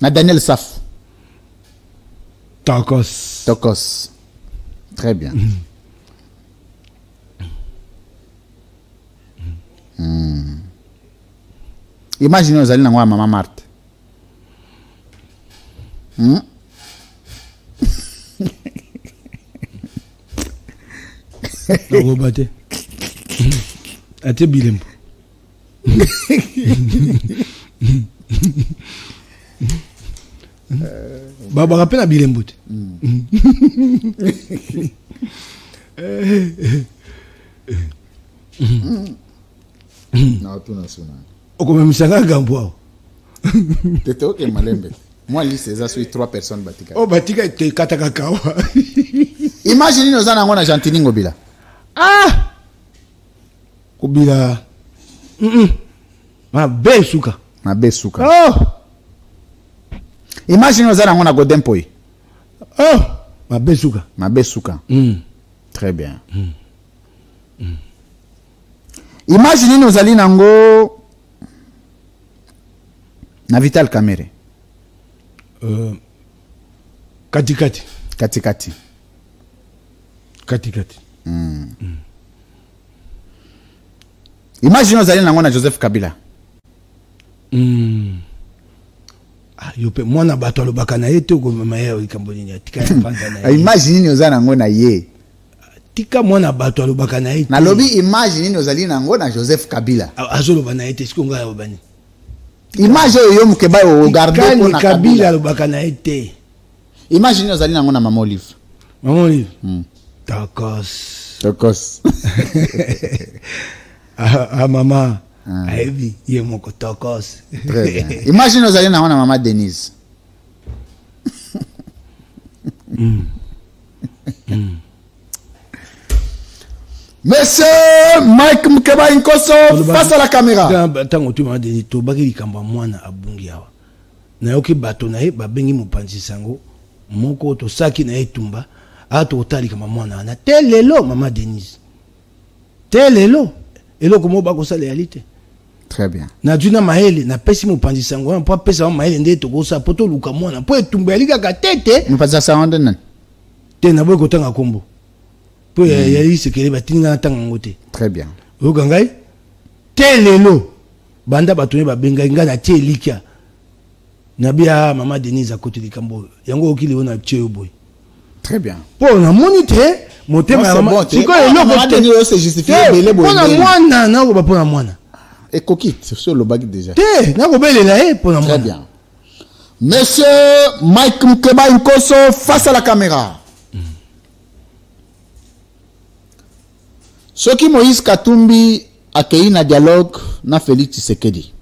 na Daniel Saf. Tokos. Très bien. Imagine ozali nango ya Mama Marthe. Robate. Ate bilembo. Baba rappelle à bilembo. Non, tout national. O comme misanga gambo. Tete ok malembe. Moi li c'est ça sur 3 personnes batika. Oh batika te kataka kawa. Imagine nous en avons na Gentini Ngobila. Ah! Kobila. Ma besuka. Oh! Imagine nous en avons na Godin Poi. Oh! Ma besuka. Très bien. Imagine nous allons nango na Vital Kamere. Katikati. Imagine nous allons nango na Joseph Kabila. Ah, yope mwana bato alobaka na ye te ko mama ye ikamboni ya tika ya fanta na ye. Imagine nous allons nango na ye. Tika mwana bato alobaka na ye. Na lobi imagine nous allons nango na Joseph Kabila. Azoloba na ye te siko nga obani. Image yo mukeba o garder ko na Kabila alobaka na ye te. Imagine nous allons nango na Maman Olive. Tokos. Ah maman. Heavy, il y a mon Tokos. Très bien. Imagine nous allons nango na Maman Denise. Monsieur Mike Mukeba Inkoso, face à la caméra. Tango tu m'as dit, tu bagi likamba mwana abungi awa. Na yoki bato na ye babengi mopanzi sango. Moko to saki na ye tumba. Ato otali kama mwana na telelo Maman Denise. Telelo. Elo komo bako sa réalité. Très bien. Na duna maele na pesi mopanzi sango. Po pesa maele nde to kosa poto luka mwana. Po etumba lika ka tete. Mopanzi sango nan. Te na boy ko tanga kombo. Po ya yisi kele batinga tanga ngote. Très bien. Okangai telelo banda batone babenga nga na tie likia. Na bia Maman Denise a côté likambo. Yango okili ona tie boy. Très bien. Po na monite motema bon, siko c'est justifié pona mwana na ko ba pona mwana et coquille sur le bag déjà te na ko belela pona très mwana bien. Monsieur Mike Mukeba Nkoso face à la caméra. Ce qui Moïse Katumbi accueilli na dialogue na Félix Tshisekedi.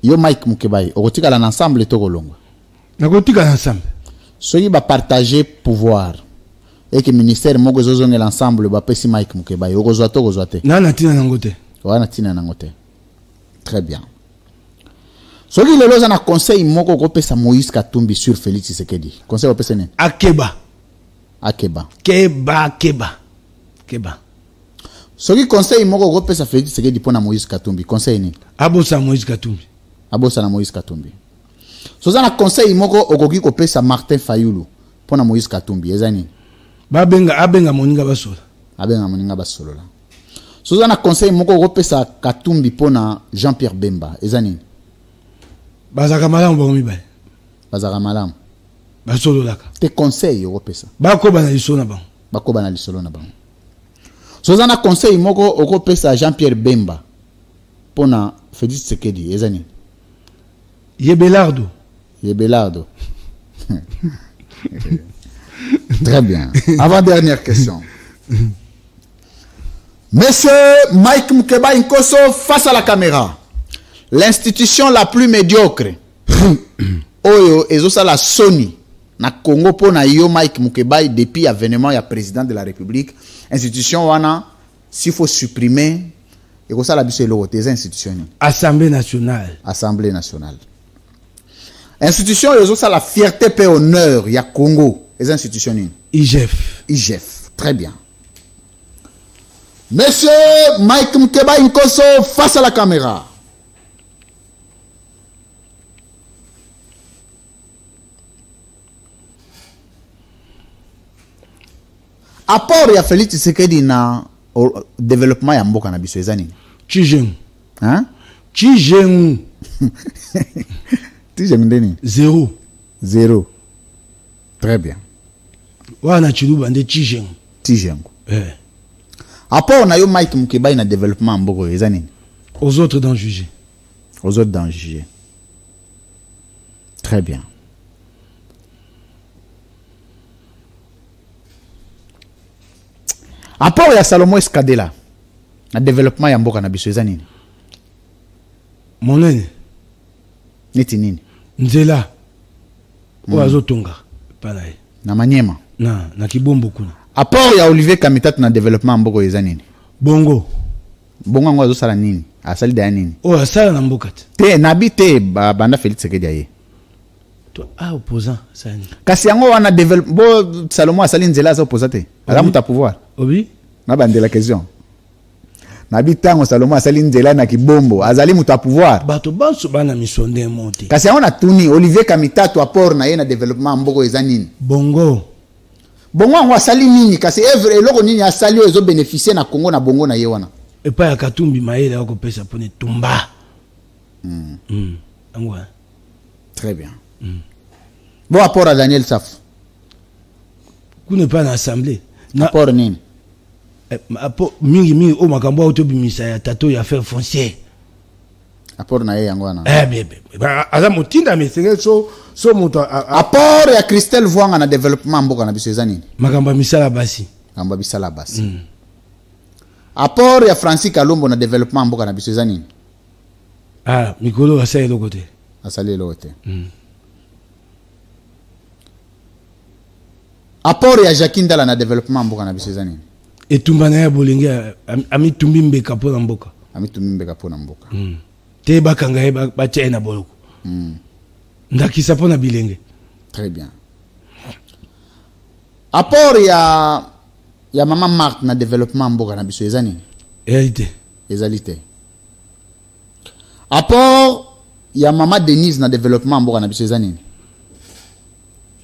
Yo Mike Mukeba, okotika la ensemble to kolongwa. Na kotika ensemble. Ce qui va partager pouvoir et que ministère moko zozonga l'ensemble ba pesi Mike Mukeba. Okozwa to kozwa te. Na tina nangote. Wana tina nangote. Très bien. Ce qui le loza na conseil moko ko pesa Moïse Katumbi sur Félix Tshisekedi. Conseil o pesa ne? Akeba. Keba. Ce qui conseil moko ko pesa Félix Tshisekedi pona Moïse Katumbi. Conseil ni? Abosa Moïse Katumbi. Abosa na Moïse Katumbi. Soza na conseil moko okoki ko pesa Martin Fayulu pona Moïse Katumbi. Ezani? Abenga moninga basola. Abenga moninga basola. Soza na conseil moko ko pesa Katumbi pona Jean-Pierre Bemba. Ezani? Bazaka malamu bango mibaye. Bazaka malamu. Basolo laka. Te conseil yo pesa. Bakoba na lisolo na bango. Bakoba na lisolo na bango. Soza na conseil moko oko pesa Jean-Pierre Bemba pona Félix Tshisekedi. Ezani? Yebelardo. Très bien. Avant-dernière question. Monsieur Mike Mukeba Nkoso face à la caméra. L'institution la plus médiocre oyo ezosa la Sony na Congo pona yo Mike Mukeba depuis avènement ya président de la République. Institution wana s'il faut supprimer et ça la biso eloko des institutions. Assemblée nationale. Institution ezosa la fierté et honneur ya Congo. Les institutions ni? IGF. Très bien. Monsieur Mike Mukeba Nkoso face à la caméra. Apport ya Félix Tshisekedi na développement ya mboka na biso ezani? Tijeng. Hein? Tijeng. Tijeng ndeni? Zéro. Très bien. Wana chiluba nde Tijeng. Apport na yo Mike Mukeba na développement mboka ezani? Aux autres d'en juger. Très bien. Apport ya Salomo Eskadela na développement ya mboka na biso ezani? Monene. Niti nini? Nzela. Oazo tonga. Panaye. Na Manyema. Na Kibombo kuna. Apport ya Olivier Kamitat na développement mboka ezani? Bongo ngo azo sala nini? Asali da nini? Asala na mboka te nabite banda Félix Tshisekedi aye. To opposant sani. Kasi yango wana develop bo Salomo asali nzela za opposant te. Ala muta pouvoir. Obi? Na bande la question. Nabitango Salomo asali nzela na Kibombo azali muta pouvoir. Bato banso bana misonde monte. Kasi yango na tuni Olivier Kamitato apport na ye na développement mboko ezanini? Bongo ngo asali nini? Kasi evre eloko nini asali ezo bénéficier na Congo na bongo na ye wana? Et pas ya Katumbi maele ako pesa pone tumba. Angwa. Très bien. Bon rapport à Daniel Saf. Vous n'êtes pas dans l'assemblée. Rapport nini? Rapport mingi o makambo auto bimisa ya tato ya faire foncier. Rapport na ye yango wana. Aza motinda mesenge so moto apport ya Christelle Vwanga na développement mboka na biso ezani? Makamba misala basi. Makamba bisala basi. Apport ya Francis Kalombo na développement mboka na biso ezani? Mikolo asali eloko te. Asali eloko te. Apport ya Jacques Ndala na développement mboka na biso ezani? Etumba na ya bolenge ami tumbi mbeka pona mboka. Te bakanga ye batia na boloko. Ndakisa pona bilenge. Très bien. Apport ya Maman Marthe na développement mboka na biso ezani? Ezalité. Apport ya Maman Denise na développement mboka na biso ezani?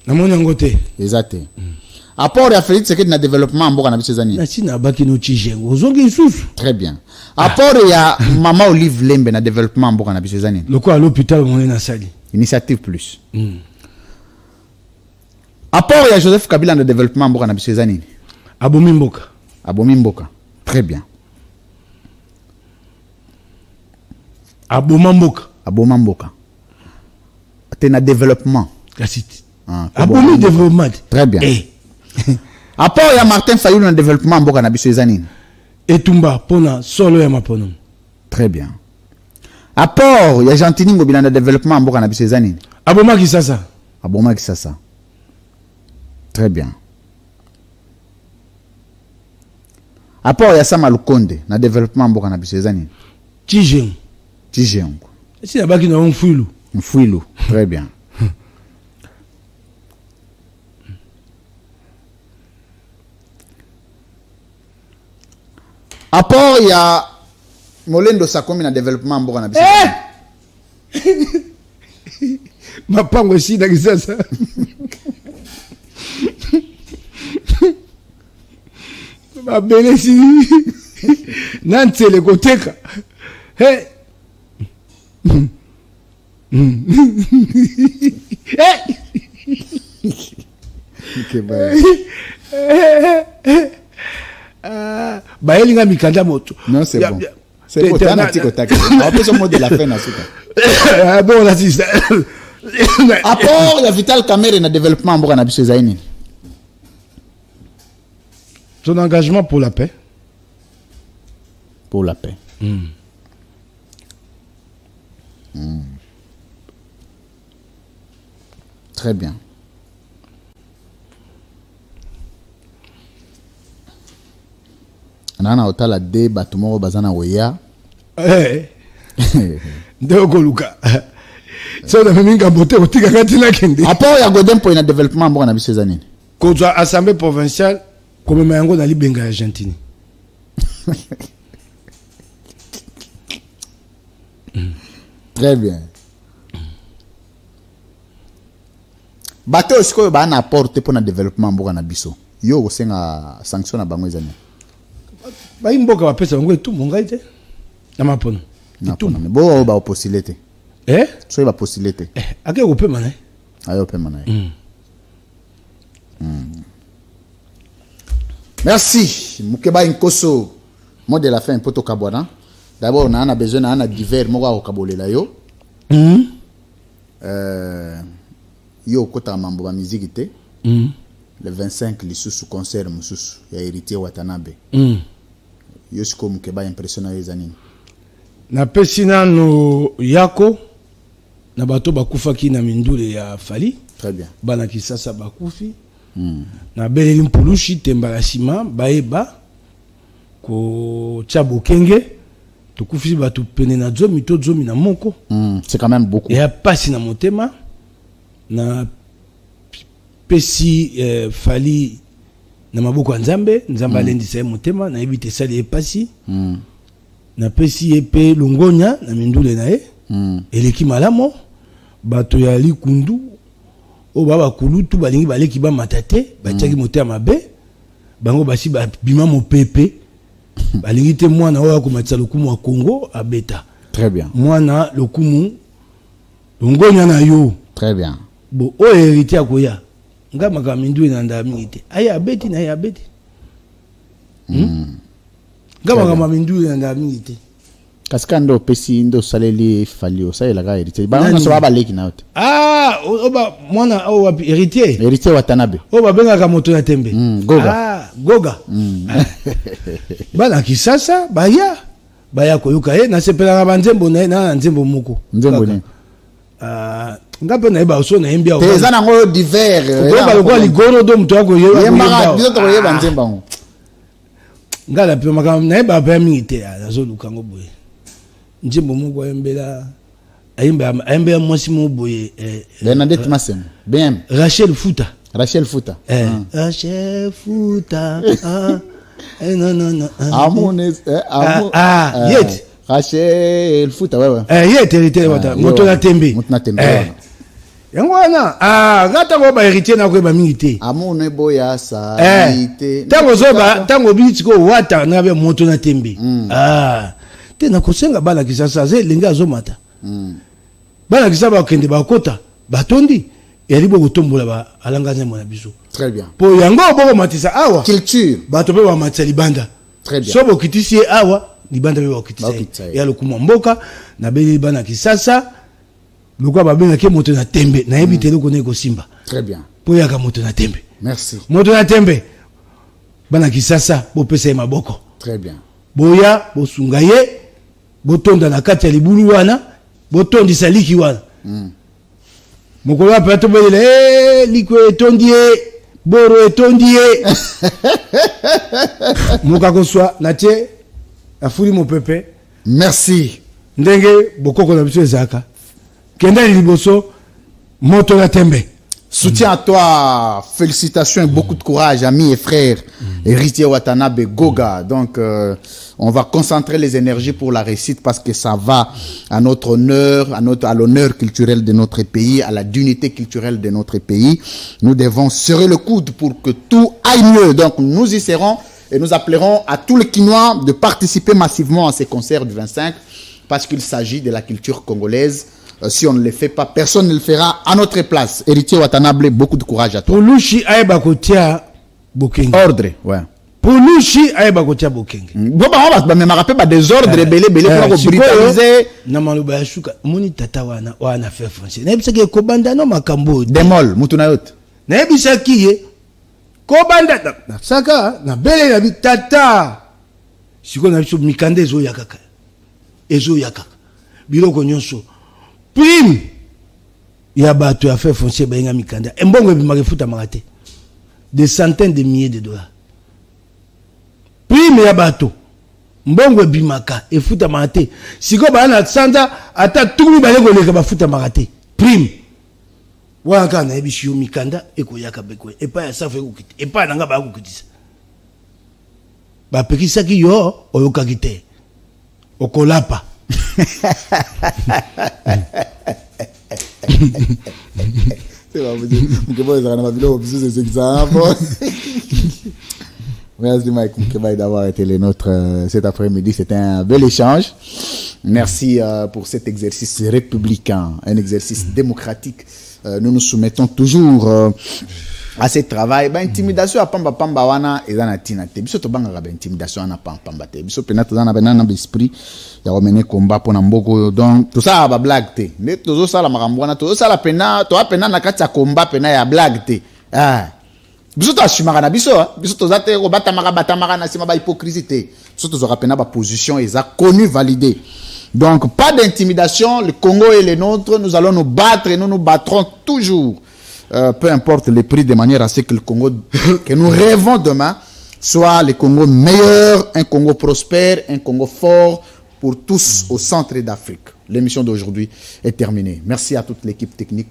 Namoni yango te. Ezate. Apport ya Félix Tshisekedi na développement mboka na biso ezani? Na baki no Tijeng. Ozongi susu. Très bien. Apport ya Maman Olive Lembe na développement mboka na biso ezani? Loko à l'hôpital mon na sali. Initiative plus. Apport ya Joseph Kabila dans le développement mboka na biso ezani. Abomi mboka. Abomi mboka. Très bien. Aboma mboka. Aboma mboka. Tena développement. Kasiti. Abomi développement. Très bien. Apport ya Martin Fayulu dans le développement mboka na biso ezani. Etumba pona solo ya mapono. Très bien. Apport ya Gentini Ngobila dans le développement mboka na biso ezani. Aboma Kisasa. Aboma Kisasa. Très bien. Apport ya Sama Lukonde na développement mboka na biso ezani. Tijeng. Tijeng. Si na baki na Mfuilu. Mfuilu. Très bien. Apport ya Molendo Sakomi na développement mboka na biso. Mapango si na Kisasa. Babele si Nantsele koteka. Hey. Baelinga mikanda moto. Non, c'est bon. C'est bon, t'as un petit contact. On peut se mot de la fin, Nasuka. Bon, là, c'est ça. Apport, il y a Vital Kamerhe na développement mboka na biso zaini. Son engagement pour la paix. Pour la paix. Très bien. Nana otala de batumoro bazana weya. Ndeko luka. So na minga bote otika katina kende. Apport ya Godin pour na développement mboka na biso zaini. Kozwa assemblée provinciale comme mayango na libenga Argentine. Très bien. Bato osiko ba na apporter pour na développement mboka na biso. Yo osenga sanction na bango ezani. Ba imboka ba pesa ngo tout monga ite. Na mapono. Tout mais bo ba possibilité. So ba possibilité. Ake ko pema na. Ayo pema na. Merci. Mukeba Nkoso. Mot de la fin poto kabwana. D'abord on a besoin na divers moka ko kabolela yo. Yo kota mambo ba musique te. Le 25 lisusu concert mususu ya héritier Watanabe. Yo siko mukeba impressionnant ezani. Na pesina no yako na bato bakufaki na mindule ya Fali. Très bien. Bana Kisasa bakufi. Na beleli mpulushi tembala sima baeba ko tchabo kenge tukufi batu pene na zomi to zomi na moko. C'est quand même beaucoup. Et a pasi na motema na pesi Fali na maboko nzambe nzamba lendi sa motema na ebite sali e pasi. Na pesi epe longonya na mindule na e. Eleki malamo bato ya likundu o baba kulutu balingi baleki ba matate batiaki motema mabe bango basi ba bima mopepe balingi te mwana oya ko matsa lokumu wa Congo abeta. Très bien. Mwana lokumu longonya na yo. Très bien. Bo o héritier akoya ngama ka mindu na ndami te aya abeti na aya abeti. Ngama ka mindu na ndami te. Kasika ndo pesi ndo saleli Fali osayela ka héritier. Ba na so ba leki na yote. Oba mwana o héritier. Héritier Watanabe. Oba benga ka moto na tembe. Goga. Goga. Bana Kisasa baya koyoka na sepela ba nzembo na nzembo moko. Nzembo ni. Ngape na eba so na embia o. Teza na ngo divers. Ko ba ligoro do mto ako yeba. Yemba biso to yeba nzemba ngo. Ngala pe maka na eba ba mingite ya zo lukango boye. Njimbo moko embela ayembe ya mwasi mo boye Bernadette Masem BM Rachel Futa Rachel Futa non Amones yet Rachel Futa ouais yet héritier wata moto na tembe yango wana gata ko ba héritier na ko ba mingite amone boya sa ite tango bitiko wata na be moto na tembe te na kosenga bana Kisasa ze linga zo mata bana Kisasa ba kende ba kota batondi et libo kotombola ba alanga mona biso. Très bien. Po yango boko matisa awa. Culture. Bato pe ba matisa libanda. Très bien. So bokitisi awa libanda pe bokitisa. Ya lokuma mboka na be libana kisasa. Lokwa ba benga ke moto na tembe na yebite loko ne ko simba. Très bien. Po yaka moto na tembe. Merci. Moto na tembe. Bana kisasa bo pesa maboko. Très bien. Boya bosunga ye botonda na kati ya libulu wana botondisa liki wana. Mokolo apa to belele liko etondie boro etondie. Mokako swa na tie afuli mo pepe. Merci. Ndenge bokoko na biso ezaka. Kenda liboso moto na tembe. Soutien à toi, félicitations et beaucoup de courage, amis et frères. Héritier Watanabe Goga. Donc, on va concentrer les énergies pour la réussite parce que ça va à notre honneur, à l'honneur culturel de notre pays, à la dignité culturelle de notre pays. Nous devons serrer le coude pour que tout aille mieux. Donc, nous y serons et nous appellerons à tous les Kinois de participer massivement à ces concerts du 25 parce qu'il s'agit de la culture congolaise. Si on ne le fait pas, personne ne le fera à notre place. Héritier Watanabe, beaucoup de courage à toi. Pour Luchi aeba kotia bokenge. Ordre, ouais. Pour Luchi aeba kotia bokenge. Bon, on va me rappeler des ordres, belé pour brutaliser. Na maloba ya shuka, moni tata wana fait français. Na ebisa ke kobanda no makambo. Demol, mutuna yote. Na ebisa ki ye. Kobanda na saka na bele na bi tata. Siko na biso mikande ezo yakaka. Ezo yakaka. Biloko nyonso. Prime ya bato ya fait foncier bainga mikanda embongo bimaka futa makate des centaines de milliers de dollars. Prime ya bato mbongo bimaka efuta makate siko bana sanda ata tukumi baleko leka bafuta makate prime waka na ebishiyo mikanda ekoyaka bekwe epa ya safa ekukiti epa nanga ba kukitisa ba pekisaki yo oyokaki te okolapa. Merci Mike Mukeba d'avoir été le nôtre cet après-midi. C'était un bel échange. Merci pour cet exercice républicain, un exercice démocratique. Nous nous soumettons toujours à ce travail. Intimidation à pamba pamba wana ezana tinate. Biso to banga ba intimidation na pamba te. Biso penata zana benana l'esprit ya romene combat pona mboko. Donc tout ça ba blague te. Mais tozo sala makambo wana tozo sala pena to apena na kati ya combat pena ya blague te. Ah. Biso to ashimaka na biso, biso to zate ko bata maka na sima ba hypocrisie te. Biso to zo pena ba position eza connu validé. Donc pas d'intimidation, le Congo est le nôtre, nous allons nous battre et nous nous battrons toujours. Peu importe les prix, de manière à ce que le Congo que nous rêvons demain soit le Congo meilleur, un Congo prospère, un Congo fort pour tous au centre d'Afrique. L'émission d'aujourd'hui est terminée. Merci à toute l'équipe technique.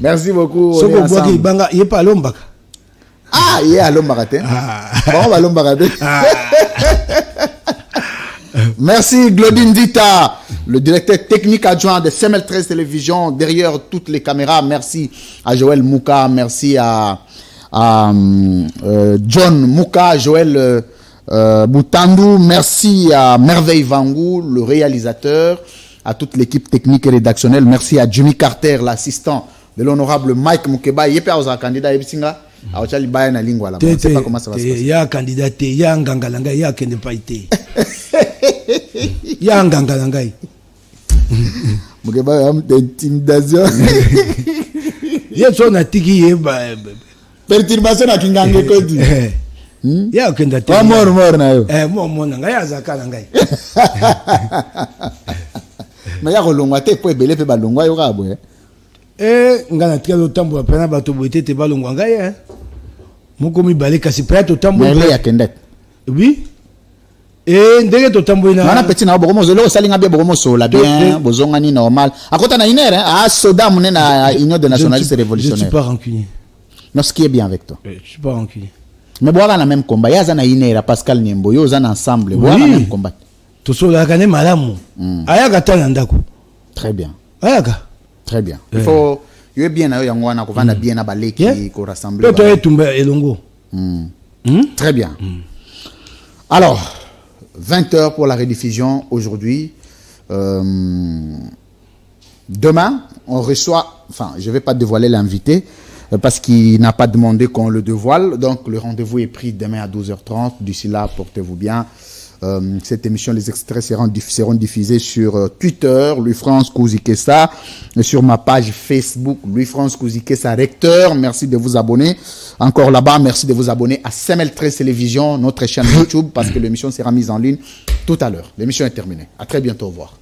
Merci beaucoup. Ah, il est à Lombakate. Bon, à Lombakate. Merci Glodine Dita, le directeur technique adjoint de CML 13 Télévision, derrière toutes les caméras. Merci à Joël Mouka, merci à John Mouka, Joël Boutandou, merci à Merveille Vangou, le réalisateur, à toute l'équipe technique et rédactionnelle. Merci à Jimmy Carter, l'assistant de l'honorable Mike Mukeba. Il y a un candidat, on ne sait pas comment ça va se passer. Il y a un candidat, il y a un gangalanga, il y a un candidat. Il y a un gangalanga. Mukeba a une intimidation. Il y a son atiki. Perturbation à Kingange Kodi. Il y a un candidat. Mort na yo. Mort na ya zakalanga. Mais il y a rolongwa te po ebele pe balongwa yo kabo ngana tika lo tambo pena bato boite te balongwa ngai moko mibale kasi pe to tambo mais ya kendet oui ndenge to tambo ina wana petit na bokomo zolo salinga bien bokomo sola bien bozonga ni normal akota na inere soda mune na union des nationalistes révolutionnaires. Je suis pas rancunier. Non, ce qui est bien avec toi. Je suis pas rancunier. Mais boira na même combat ya za na inere Pascal Niembo yo za na ensemble boira na même combat. To sola kane malamu ayaka tana ndako. Très bien. Ayaka. Très bien. Il faut yo bien na yo yango wana ko vanda bien na baleki ko rassembler. To etumba elongo. Très bien. Alors 20h pour la rediffusion aujourd'hui. Demain, on reçoit, enfin, je ne vais pas dévoiler l'invité parce qu'il n'a pas demandé qu'on le dévoile. Donc, le rendez-vous est pris demain à 12h30. D'ici là, portez-vous bien. Cette émission, les extraits seront diffusés sur Twitter, Louis-France Kouzikessa, et sur ma page Facebook, Louis-France Kouzikessa Recteur. Merci de vous abonner. Encore là-bas, merci de vous abonner à CML13 Télévision, notre chaîne YouTube, parce que l'émission sera mise en ligne tout à l'heure. L'émission est terminée. À très bientôt. Au revoir.